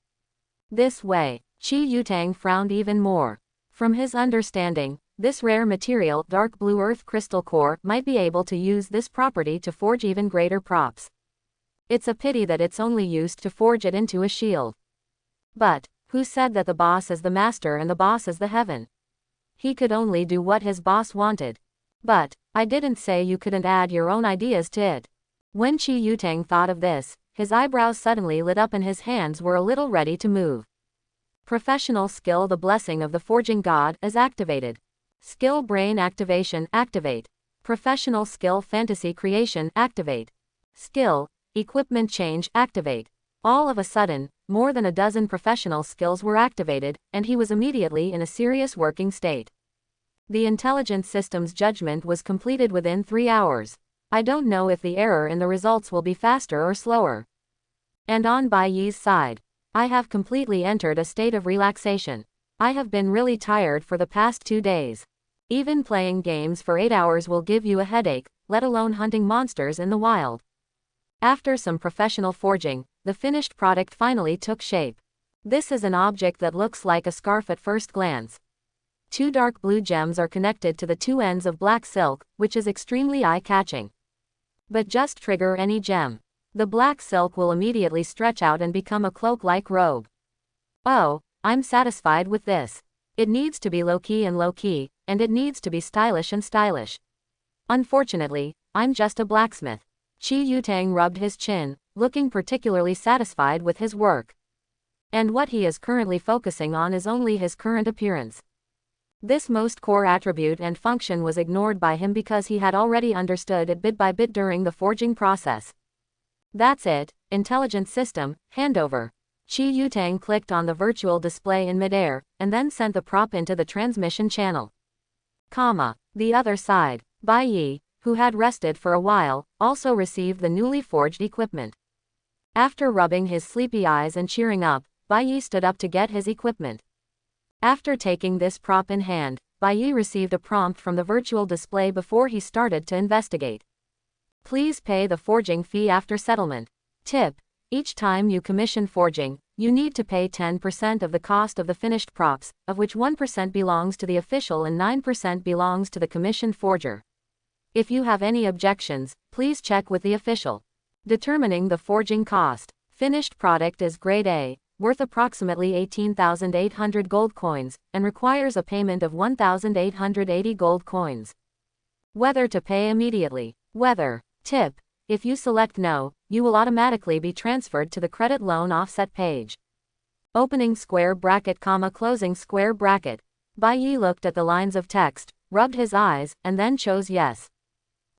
This way. Qi Yutang frowned even more. From his understanding, this rare material, dark blue earth crystal core, might be able to use this property to forge even greater props. It's a pity that it's only used to forge it into a shield. But, who said that the boss is the master and the boss is the heaven? He could only do what his boss wanted. But, I didn't say you couldn't add your own ideas to it. When Qi Yutang thought of this, his eyebrows suddenly lit up and his hands were a little ready to move. Professional skill, the blessing of the forging god, is activated. Skill brain activation, activate. Professional skill fantasy creation, activate. Skill, equipment change, activate. All of a sudden, more than a dozen professional skills were activated, and he was immediately in a serious working state. The intelligent system's judgment was completed within 3 hours. I don't know if the error in the results will be faster or slower. And on Bai Yi's side, I have completely entered a state of relaxation. I have been really tired for the past 2 days. Even playing games for 8 hours will give you a headache, let alone hunting monsters in the wild. After some professional forging, the finished product finally took shape. This is an object that looks like a scarf at first glance. 2 dark blue gems are connected to the 2 ends of black silk, which is extremely eye-catching. But just trigger any gem. The black silk will immediately stretch out and become a cloak-like robe. Oh, I'm satisfied with this. It needs to be low-key and low-key, and it needs to be stylish and stylish. Unfortunately, I'm just a blacksmith. Qi Yutang rubbed his chin, looking particularly satisfied with his work. And what he is currently focusing on is only his current appearance. This most core attribute and function was ignored by him because he had already understood it bit by bit during the forging process. That's it, intelligent system, handover. Qi Yutang clicked on the virtual display in midair, and then sent the prop into the transmission channel. The other side, Bai Yi, who had rested for a while, also received the newly forged equipment. After rubbing his sleepy eyes and cheering up, Bai Yi stood up to get his equipment. After taking this prop in hand, Bai Yi received a prompt from the virtual display before he started to investigate. Please pay the forging fee after settlement. Tip: each time you commission forging, you need to pay 10% of the cost of the finished props, of which 1% belongs to the official and 9% belongs to the commissioned forger. If you have any objections, please check with the official. Determining the forging cost. Finished product is grade A, worth approximately 18,800 gold coins, and requires a payment of 1,880 gold coins. Whether to pay immediately. Whether. Tip. If you select no, you will automatically be transferred to the credit loan offset page. Opening square bracket, closing square bracket. Bai Yi looked at the lines of text, rubbed his eyes, and then chose yes.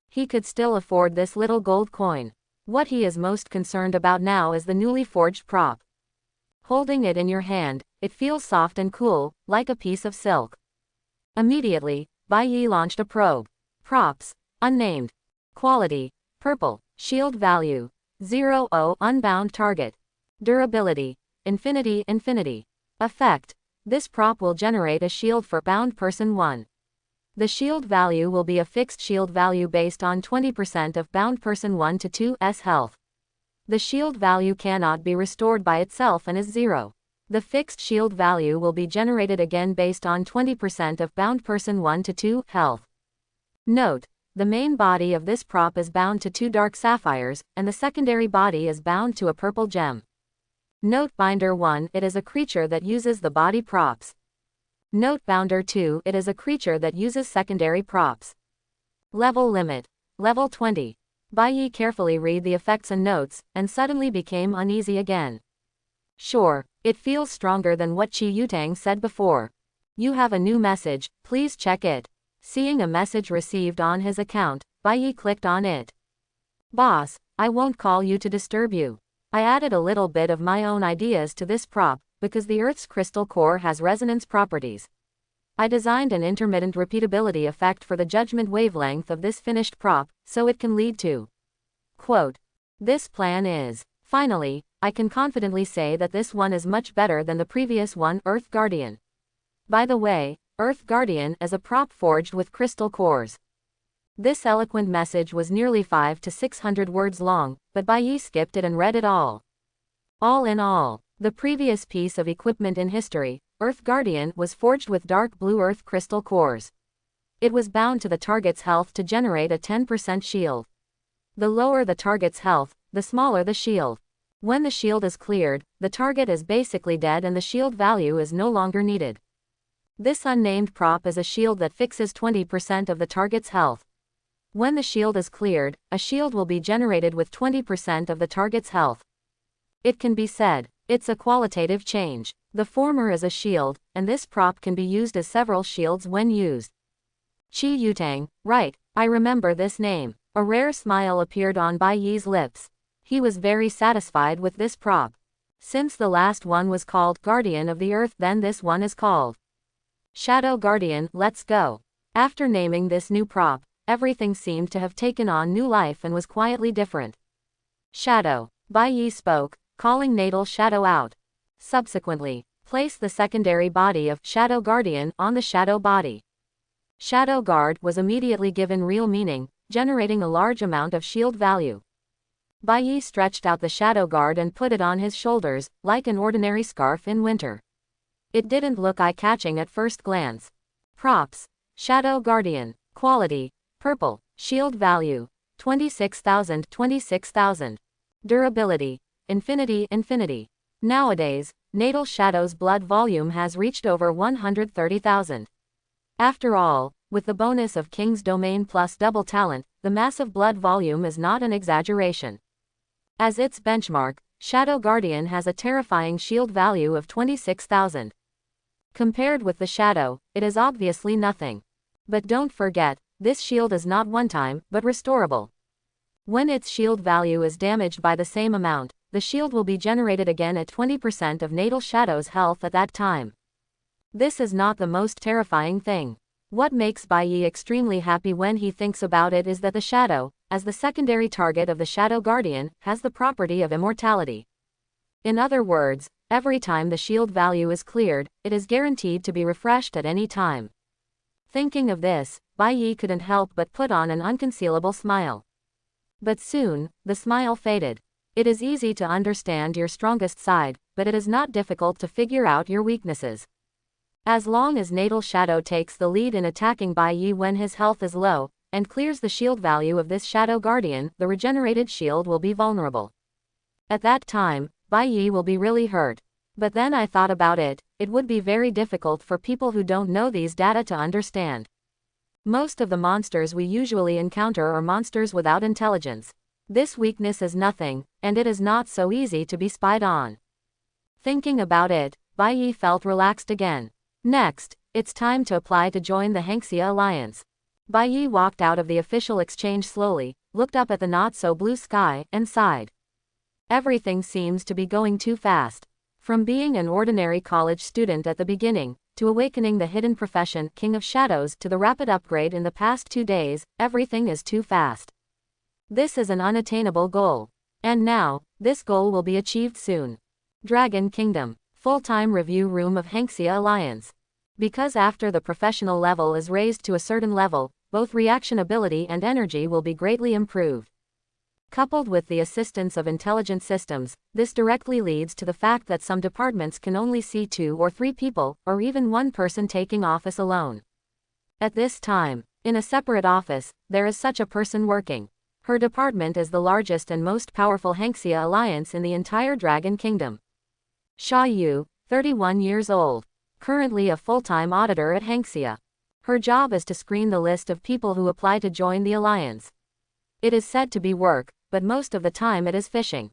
He could still afford this little gold coin. What he is most concerned about now is the newly forged prop. Holding it in your hand, it feels soft and cool, like a piece of silk. Immediately, Bai Yi launched a probe. Props. Unnamed. Quality. Purple. Shield value. 0 unbound target. Durability. Infinity. Effect. This prop will generate a shield for bound person 1. The shield value will be a fixed shield value based on 20% of bound person 1 to 2's health. The shield value cannot be restored by itself and is 0. The fixed shield value will be generated again based on 20% of bound person 1 to 2 health. Note, the main body of this prop is bound to 2 dark sapphires, and the secondary body is bound to a purple gem. Note binder 1, it is a creature that uses the body props. Note bounder 2, it is a creature that uses secondary props. Level limit. Level 20. Bai Yi carefully read the effects and notes, and suddenly became uneasy again. Sure, it feels stronger than what Chi Yutang said before. You have a new message, please check it. Seeing a message received on his account, Bai Yi clicked on it. Boss, I won't call you to disturb you. I added a little bit of my own ideas to this prop, because the Earth's crystal core has resonance properties. I designed an intermittent repeatability effect for the judgment wavelength of this finished prop, so it can lead to. Quote. This plan is. Finally, I can confidently say that this one is much better than the previous one, Earth Guardian. By the way, Earth Guardian is a prop forged with crystal cores. This eloquent message was nearly 500 to 600 words long, but Bai Yi skipped it and read it all. All in all, the previous piece of equipment in history, Earth Guardian, was forged with dark blue earth crystal cores. It was bound to the target's health to generate a 10% shield. The lower the target's health, the smaller the shield. When the shield is cleared, the target is basically dead and the shield value is no longer needed. This unnamed prop is a shield that fixes 20% of the target's health. When the shield is cleared, a shield will be generated with 20% of the target's health. It can be said, it's a qualitative change. The former is a shield, and this prop can be used as several shields when used. Chi Yutang, right, I remember this name. A rare smile appeared on Bai Yi's lips. He was very satisfied with this prop. Since the last one was called Guardian of the Earth, then this one is called Shadow Guardian. Let's go. After naming this new prop, everything seemed to have taken on new life and was quietly different. Shadow. Bai Yi spoke, calling natal shadow out. Subsequently, place the secondary body of Shadow Guardian on the shadow body. Shadow Guard was immediately given real meaning, generating a large amount of shield value. Bai Yi stretched out the Shadow Guard and put it on his shoulders, like an ordinary scarf in winter. It didn't look eye-catching at first glance. Props. Shadow Guardian. Quality. Purple. Shield value. 26,000. Durability. Infinity. Nowadays, Natal Shadow's blood volume has reached over 130,000. After all, with the bonus of King's Domain plus double talent, the massive blood volume is not an exaggeration. As its benchmark, Shadow Guardian has a terrifying shield value of 26,000. Compared with the Shadow, it is obviously nothing. But don't forget, this shield is not one-time, but restorable. When its shield value is damaged by the same amount, the shield will be generated again at 20% of Natal Shadow's health at that time. This is not the most terrifying thing. What makes Bai Yi extremely happy when he thinks about it is that the Shadow, as the secondary target of the Shadow Guardian, has the property of immortality. In other words, every time the shield value is cleared, it is guaranteed to be refreshed at any time. Thinking of this, Bai Yi couldn't help but put on an unconcealable smile. But soon, the smile faded. It is easy to understand your strongest side, but it is not difficult to figure out your weaknesses. As long as Natal Shadow takes the lead in attacking Bai Yi when his health is low, and clears the shield value of this Shadow Guardian, the regenerated shield will be vulnerable. At that time, Bai Yi will be really hurt. But then I thought about it, it would be very difficult for people who don't know these data to understand. Most of the monsters we usually encounter are monsters without intelligence. This weakness is nothing, and it is not so easy to be spied on. Thinking about it, Bai Yi felt relaxed again. Next, it's time to apply to join the Hania Alliance. Bai Yi walked out of the official exchange slowly, looked up at the not-so-blue sky, and sighed. Everything seems to be going too fast. From being an ordinary college student at the beginning, to awakening the hidden profession King of Shadows to the rapid upgrade in the past 2 days, everything is too fast. This is an unattainable goal. And now, this goal will be achieved soon. Dragon Kingdom, full-time review room of Hania Alliance. Because after the professional level is raised to a certain level, both reaction ability and energy will be greatly improved. Coupled with the assistance of intelligent systems, this directly leads to the fact that some departments can only see 2 or 3 people, or even 1 person taking office alone. At this time, in a separate office, there is such a person working. Her department is the largest and most powerful Hania Alliance in the entire Dragon Kingdom. Xia Yu, 31 years old. Currently a full-time auditor at Hania. Her job is to screen the list of people who apply to join the alliance. It is said to be work, but most of the time it is fishing.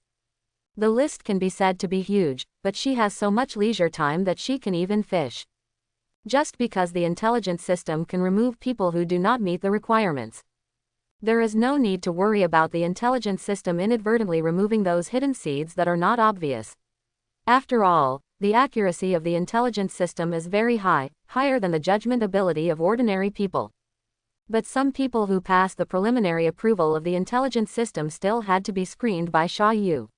The list can be said to be huge, but she has so much leisure time that she can even fish. Just because the intelligent system can remove people who do not meet the requirements. There is no need to worry about the intelligent system inadvertently removing those hidden seeds that are not obvious. After all, the accuracy of the intelligent system is very high, higher than the judgment ability of ordinary people. But some people who passed the preliminary approval of the intelligent system still had to be screened by Xia Yu.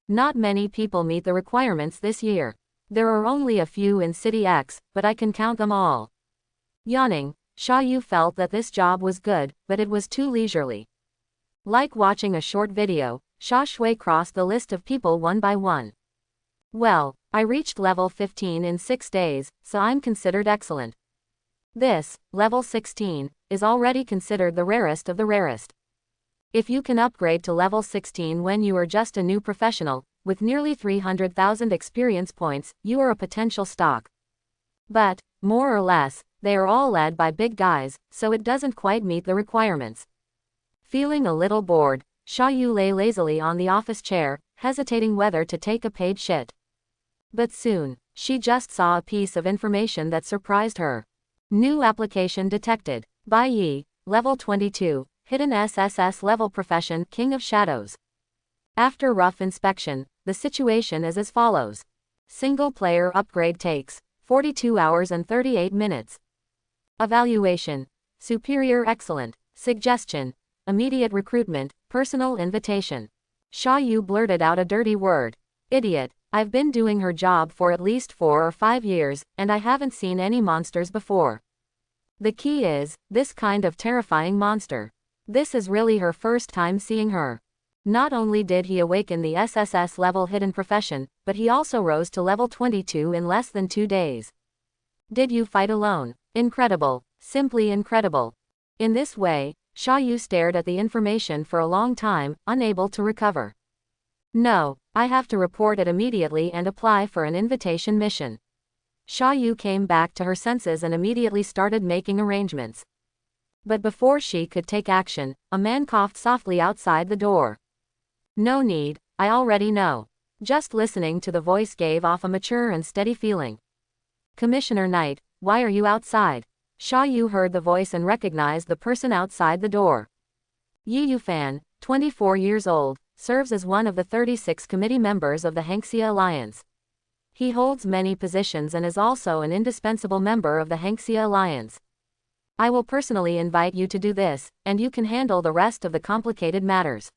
Not many people meet the requirements this year. There are only a few in City X, but I can count them all. Yawning, Xia Yu felt that this job was good, but it was too leisurely. Like watching a short video, Xia Shui crossed the list of people one by one. Well, I reached level 15 in 6 days, so I'm considered excellent. This, level 16, is already considered the rarest of the rarest. If you can upgrade to level 16 when you are just a new professional, with nearly 300,000 experience points, you are a potential stock. But, more or less, they are all led by big guys, so it doesn't quite meet the requirements. Feeling a little bored, Xia Yu lay lazily on the office chair, hesitating whether to take a paid shit. But soon, she just saw a piece of information that surprised her. New application detected. Bai Yi, level 22, hidden SSS level profession King of Shadows. After rough inspection, the situation is as follows. Single player upgrade takes 42 hours and 38 minutes. Evaluation. Superior excellent. Suggestion. Immediate recruitment, personal invitation. Xia Yu blurted out a dirty word. Idiot, I've been doing her job for at least 4 or 5 years, and I haven't seen any monsters before. The key is, this kind of terrifying monster. This is really her first time seeing her. Not only did he awaken the SSS level hidden profession, but he also rose to level 22 in less than 2 days. Did you fight alone? Incredible. Simply incredible. In this way, Xia Yu stared at the information for a long time, unable to recover. No, I have to report it immediately and apply for an invitation mission. Xia Yu came back to her senses and immediately started making arrangements. But before she could take action, a man coughed softly outside the door. No need, I already know. Just listening to the voice gave off a mature and steady feeling. Commissioner Knight, why are you outside? Xia Yu heard the voice and recognized the person outside the door. Yi Yufan, 24 years old, serves as one of the 36 committee members of the Hania Alliance. He holds many positions and is also an indispensable member of the Hania Alliance. I will personally invite you to do this, and you can handle the rest of the complicated matters.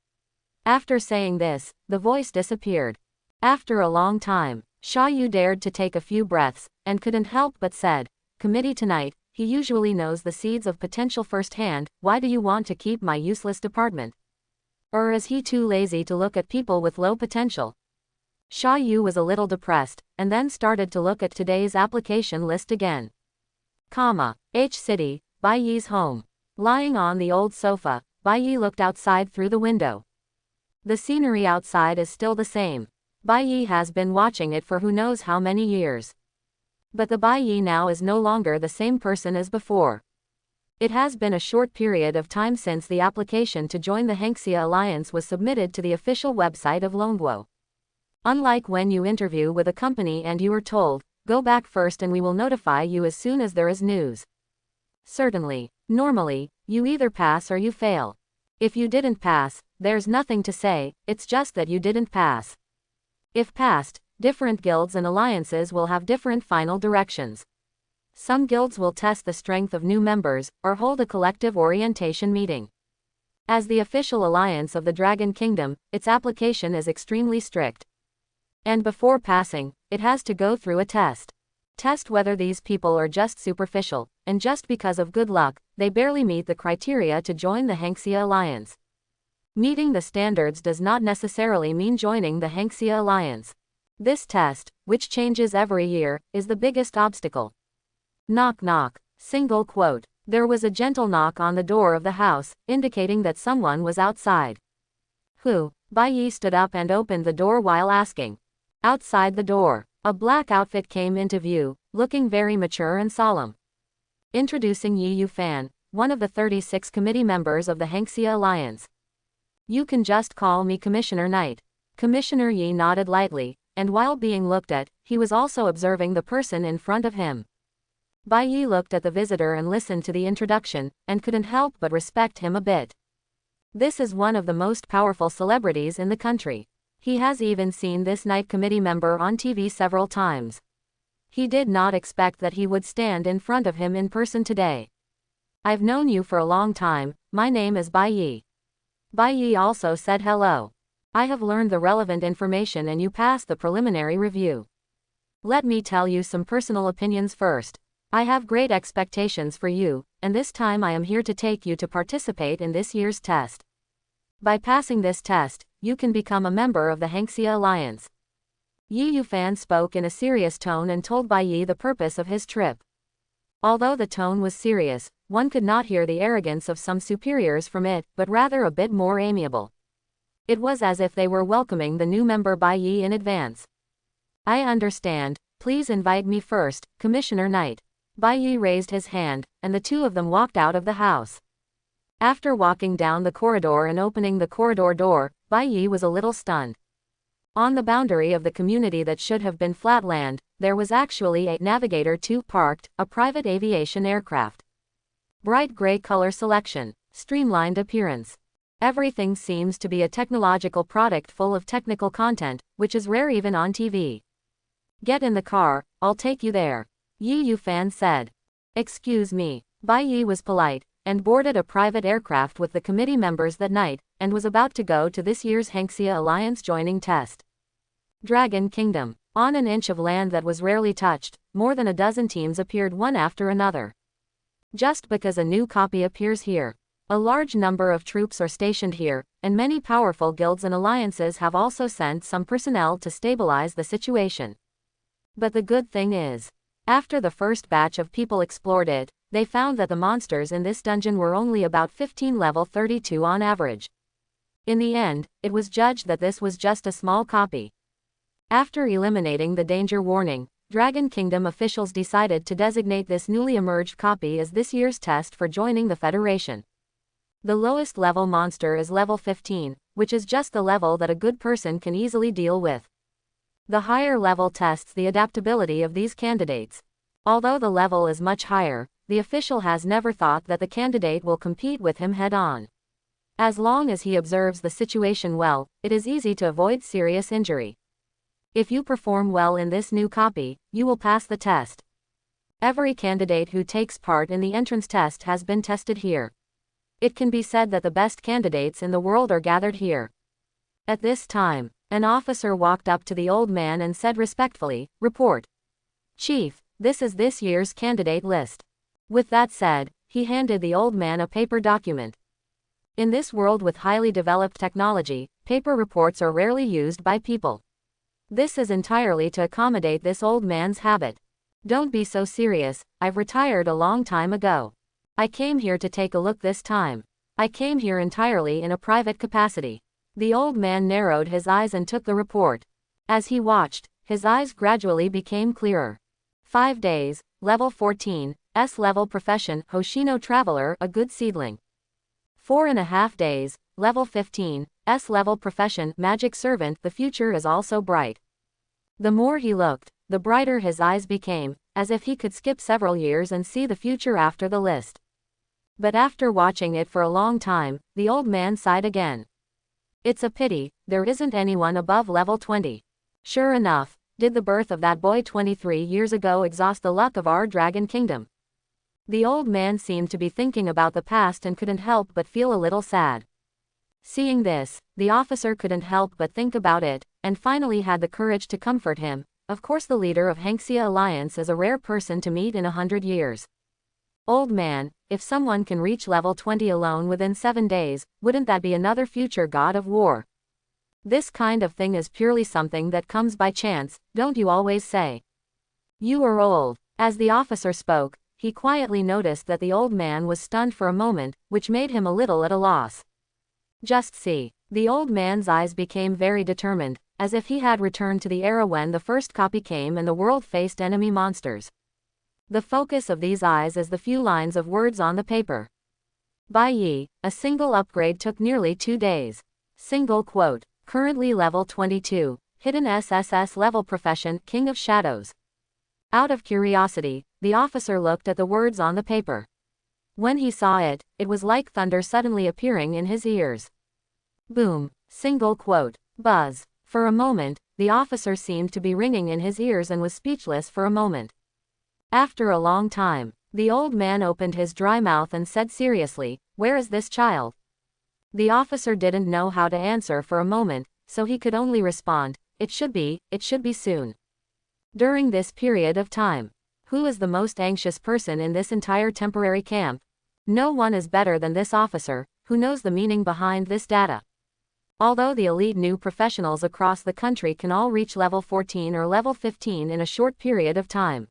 After saying this, the voice disappeared. After a long time, Xia Yu dared to take a few breaths, and couldn't help but said, Committee tonight, he usually knows the seeds of potential firsthand, why do you want to keep my useless department? Or is he too lazy to look at people with low potential? Xia Yu was a little depressed, and then started to look at today's application list again. H City, Bai Yi's home. Lying on the old sofa, Bai Yi looked outside through the window. The scenery outside is still the same. Bai Yi has been watching it for who knows how many years. But the Bai Yi now is no longer the same person as before. It has been a short period of time since the application to join the Hania Alliance was submitted to the official website of Longguo. Unlike when you interview with a company and you are told, go back first and we will notify you as soon as there is news. Certainly, normally, you either pass or you fail. If you didn't pass, there's nothing to say, it's just that you didn't pass. If passed, different guilds and alliances will have different final directions. Some guilds will test the strength of new members, or hold a collective orientation meeting. As the official alliance of the Dragon Kingdom, its application is extremely strict. And before passing, it has to go through a test. Test whether these people are just superficial, and just because of good luck, they barely meet the criteria to join the Hania Alliance. Meeting the standards does not necessarily mean joining the Hania Alliance. This test, which changes every year, is the biggest obstacle. Knock knock. Single quote. There was a gentle knock on the door of the house, indicating that someone was outside. Who? Bai Yi stood up and opened the door while asking. Outside the door, a black outfit came into view, looking very mature and solemn. Introducing Yi Yufan, one of the 36 committee members of the Hania Alliance. You can just call me Commissioner Knight. Commissioner Yi nodded lightly, and while being looked at, he was also observing the person in front of him. Bai Yi looked at the visitor and listened to the introduction, and couldn't help but respect him a bit. This is one of the most powerful celebrities in the country. He has even seen this night committee member on TV several times. He did not expect that he would stand in front of him in person today. I've known you for a long time, my name is Bai Yi. Bai Yi also said hello. I have learned the relevant information and you passed the preliminary review. Let me tell you some personal opinions first. I have great expectations for you, and this time I am here to take you to participate in this year's test. By passing this test, you can become a member of the Hania Alliance. Yi Yufan spoke in a serious tone and told Bai Yi the purpose of his trip. Although the tone was serious, one could not hear the arrogance of some superiors from it, but rather a bit more amiable. It was as if they were welcoming the new member Bai Yi in advance. I understand, please invite me first, Commissioner Knight. Bai Yi raised his hand, and the two of them walked out of the house. After walking down the corridor and opening the corridor door, Bai Yi was a little stunned. On the boundary of the community that should have been flat land, there was actually a Navigator 2 parked, a private aviation aircraft. Bright gray color selection, streamlined appearance. Everything seems to be a technological product full of technical content, which is rare even on TV. Get in the car, I'll take you there. Yi Yufan said. Excuse me. Bai Yi was polite, and boarded a private aircraft with the committee members that night, and was about to go to this year's Hania Alliance joining test. Dragon Kingdom. On an inch of land that was rarely touched, more than a dozen teams appeared one after another. Just because a new copy appears here. A large number of troops are stationed here, and many powerful guilds and alliances have also sent some personnel to stabilize the situation. But the good thing is, after the first batch of people explored it, they found that the monsters in this dungeon were only about 15 level 32 on average. In the end, it was judged that this was just a small copy. After eliminating the danger warning, Dragon Kingdom officials decided to designate this newly emerged copy as this year's test for joining the Federation. The lowest level monster is level 15, which is just the level that a good person can easily deal with. The higher level tests the adaptability of these candidates. Although the level is much higher, the official has never thought that the candidate will compete with him head-on. As long as he observes the situation well, it is easy to avoid serious injury. If you perform well in this new copy, you will pass the test. Every candidate who takes part in the entrance test has been tested here. It can be said that the best candidates in the world are gathered here. At this time, an officer walked up to the old man and said respectfully, "Report. Chief, this is this year's candidate list." With that said, he handed the old man a paper document. In this world with highly developed technology, paper reports are rarely used by people. This is entirely to accommodate this old man's habit. Don't be so serious, I've retired a long time ago. I came here to take a look this time. I came here entirely in a private capacity. The old man narrowed his eyes and took the report. As he watched, his eyes gradually became clearer. 5 days, level 14, S-level profession, Hoshino traveler, a good seedling. 4.5 days, level 15, S-level profession, magic servant, the future is also bright. The more he looked, the brighter his eyes became, as if he could skip several years and see the future after the list. But after watching it for a long time, the old man sighed again. It's a pity, there isn't anyone above level 20. Sure enough, did the birth of that boy 23 years ago exhaust the luck of our Dragon Kingdom? The old man seemed to be thinking about the past and couldn't help but feel a little sad. Seeing this, the officer couldn't help but think about it, and finally had the courage to comfort him. Of course, the leader of Hania Alliance is a rare person to meet in 100 years. Old man, if someone can reach level 20 alone within 7 days, wouldn't that be another future god of war? This kind of thing is purely something that comes by chance, don't you always say? You are old. As the officer spoke, he quietly noticed that the old man was stunned for a moment, which made him a little at a loss. Just see. The old man's eyes became very determined, as if he had returned to the era when the first copy came and the world faced enemy monsters. The focus of these eyes is the few lines of words on the paper. Bai Yi, a single upgrade took nearly 2 days. Single quote. Currently level 22, hidden SSS level profession, King of Shadows. Out of curiosity, the officer looked at the words on the paper. When he saw it, it was like thunder suddenly appearing in his ears. Boom. Single quote. Buzz. For a moment, the officer seemed to be ringing in his ears and was speechless for a moment. After a long time, the old man opened his dry mouth and said seriously, "Where is this child?" The officer didn't know how to answer for a moment, so he could only respond, it should be soon. During this period of time, who is the most anxious person in this entire temporary camp? No one is better than this officer, who knows the meaning behind this data. Although the elite new professionals across the country can all reach level 14 or level 15 in a short period of time.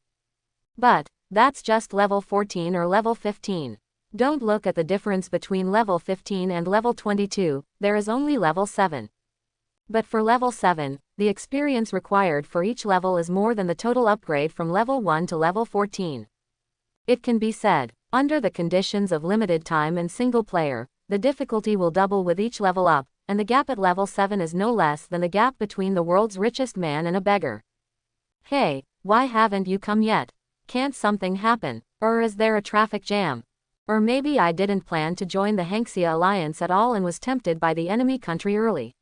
But that's just level 14 or level 15. Don't look at the difference between level 15 and level 22, there is only level 7. But for level 7, the experience required for each level is more than the total upgrade from level 1 to level 14. It can be said, under the conditions of limited time and single player, the difficulty will double with each level up, and the gap at level 7 is no less than the gap between the world's richest man and a beggar. Hey, why haven't you come yet? Can't something happen? Or is there a traffic jam? Or maybe I didn't plan to join the Hania Alliance at all and was tempted by the enemy country early.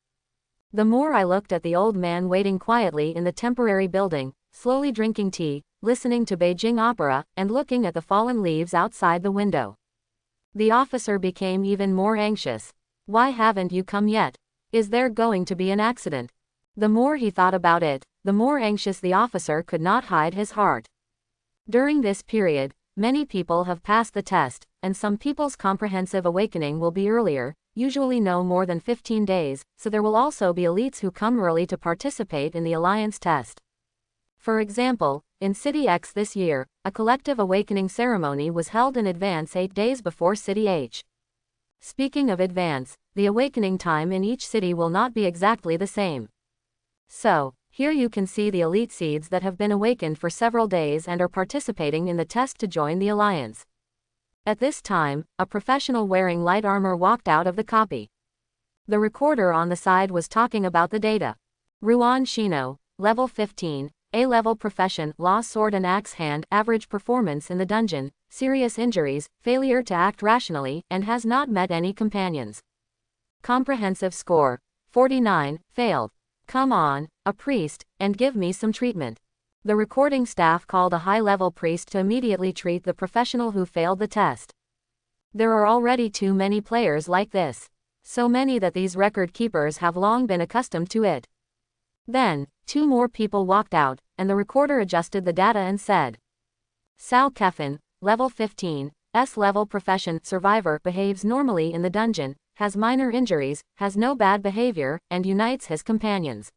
The more I looked at the old man waiting quietly in the temporary building, slowly drinking tea, listening to Beijing opera, and looking at the fallen leaves outside the window, the officer became even more anxious. Why haven't you come yet? Is there going to be an accident? The more he thought about it, the more anxious the officer could not hide his heart. During this period, many people have passed the test, and some people's comprehensive awakening will be earlier, usually no more than 15 days, so there will also be elites who come early to participate in the Alliance test. For example, in City X this year, a collective awakening ceremony was held in advance 8 days before City H. Speaking of advance, the awakening time in each city will not be exactly the same. So, here you can see the elite seeds that have been awakened for several days and are participating in the test to join the Alliance. At this time, a professional wearing light armor walked out of the copy. The recorder on the side was talking about the data. Ruan Shino, level 15, A-level profession, law sword and axe hand, average performance in the dungeon, serious injuries, failure to act rationally, and has not met any companions. Comprehensive score, 49, failed. Come on, a priest, and give me some treatment. The recording staff called a high-level priest to immediately treat the professional who failed the test. There are already too many players like this. So many that these record keepers have long been accustomed to it. Then, 2 more people walked out, and the recorder adjusted the data and said, Sal Kefin, level 15, S-level profession, survivor, behaves normally in the dungeon, has minor injuries, has no bad behavior, and unites his companions.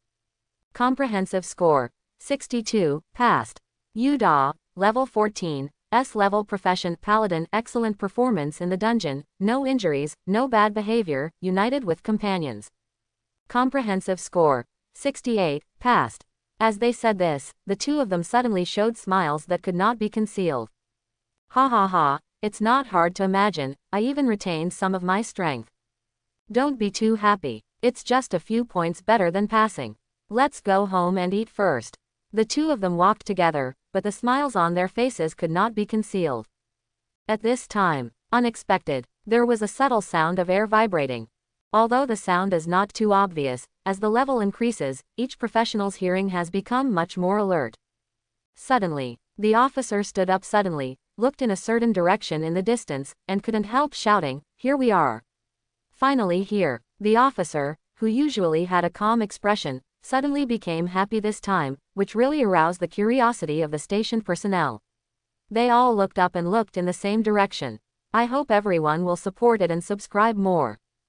Comprehensive score, 62, passed. Udong, level 14, S-level profession, paladin, excellent performance in the dungeon, no injuries, no bad behavior, united with companions. Comprehensive score, 68, passed. As they said this, the two of them suddenly showed smiles that could not be concealed. Ha ha ha, it's not hard to imagine, I even retained some of my strength. Don't be too happy, it's just a few points better than passing. Let's go home and eat first. The two of them walked together, but the smiles on their faces could not be concealed. At this time, unexpected, there was a subtle sound of air vibrating. Although the sound is not too obvious, as the level increases, each professional's hearing has become much more alert. Suddenly, the officer stood up suddenly, looked in a certain direction in the distance, and couldn't help shouting, "Here we are!" Finally here, the officer, who usually had a calm expression, suddenly became happy this time, which really aroused the curiosity of the station personnel. They all looked up and looked in the same direction. I hope everyone will support it and subscribe more.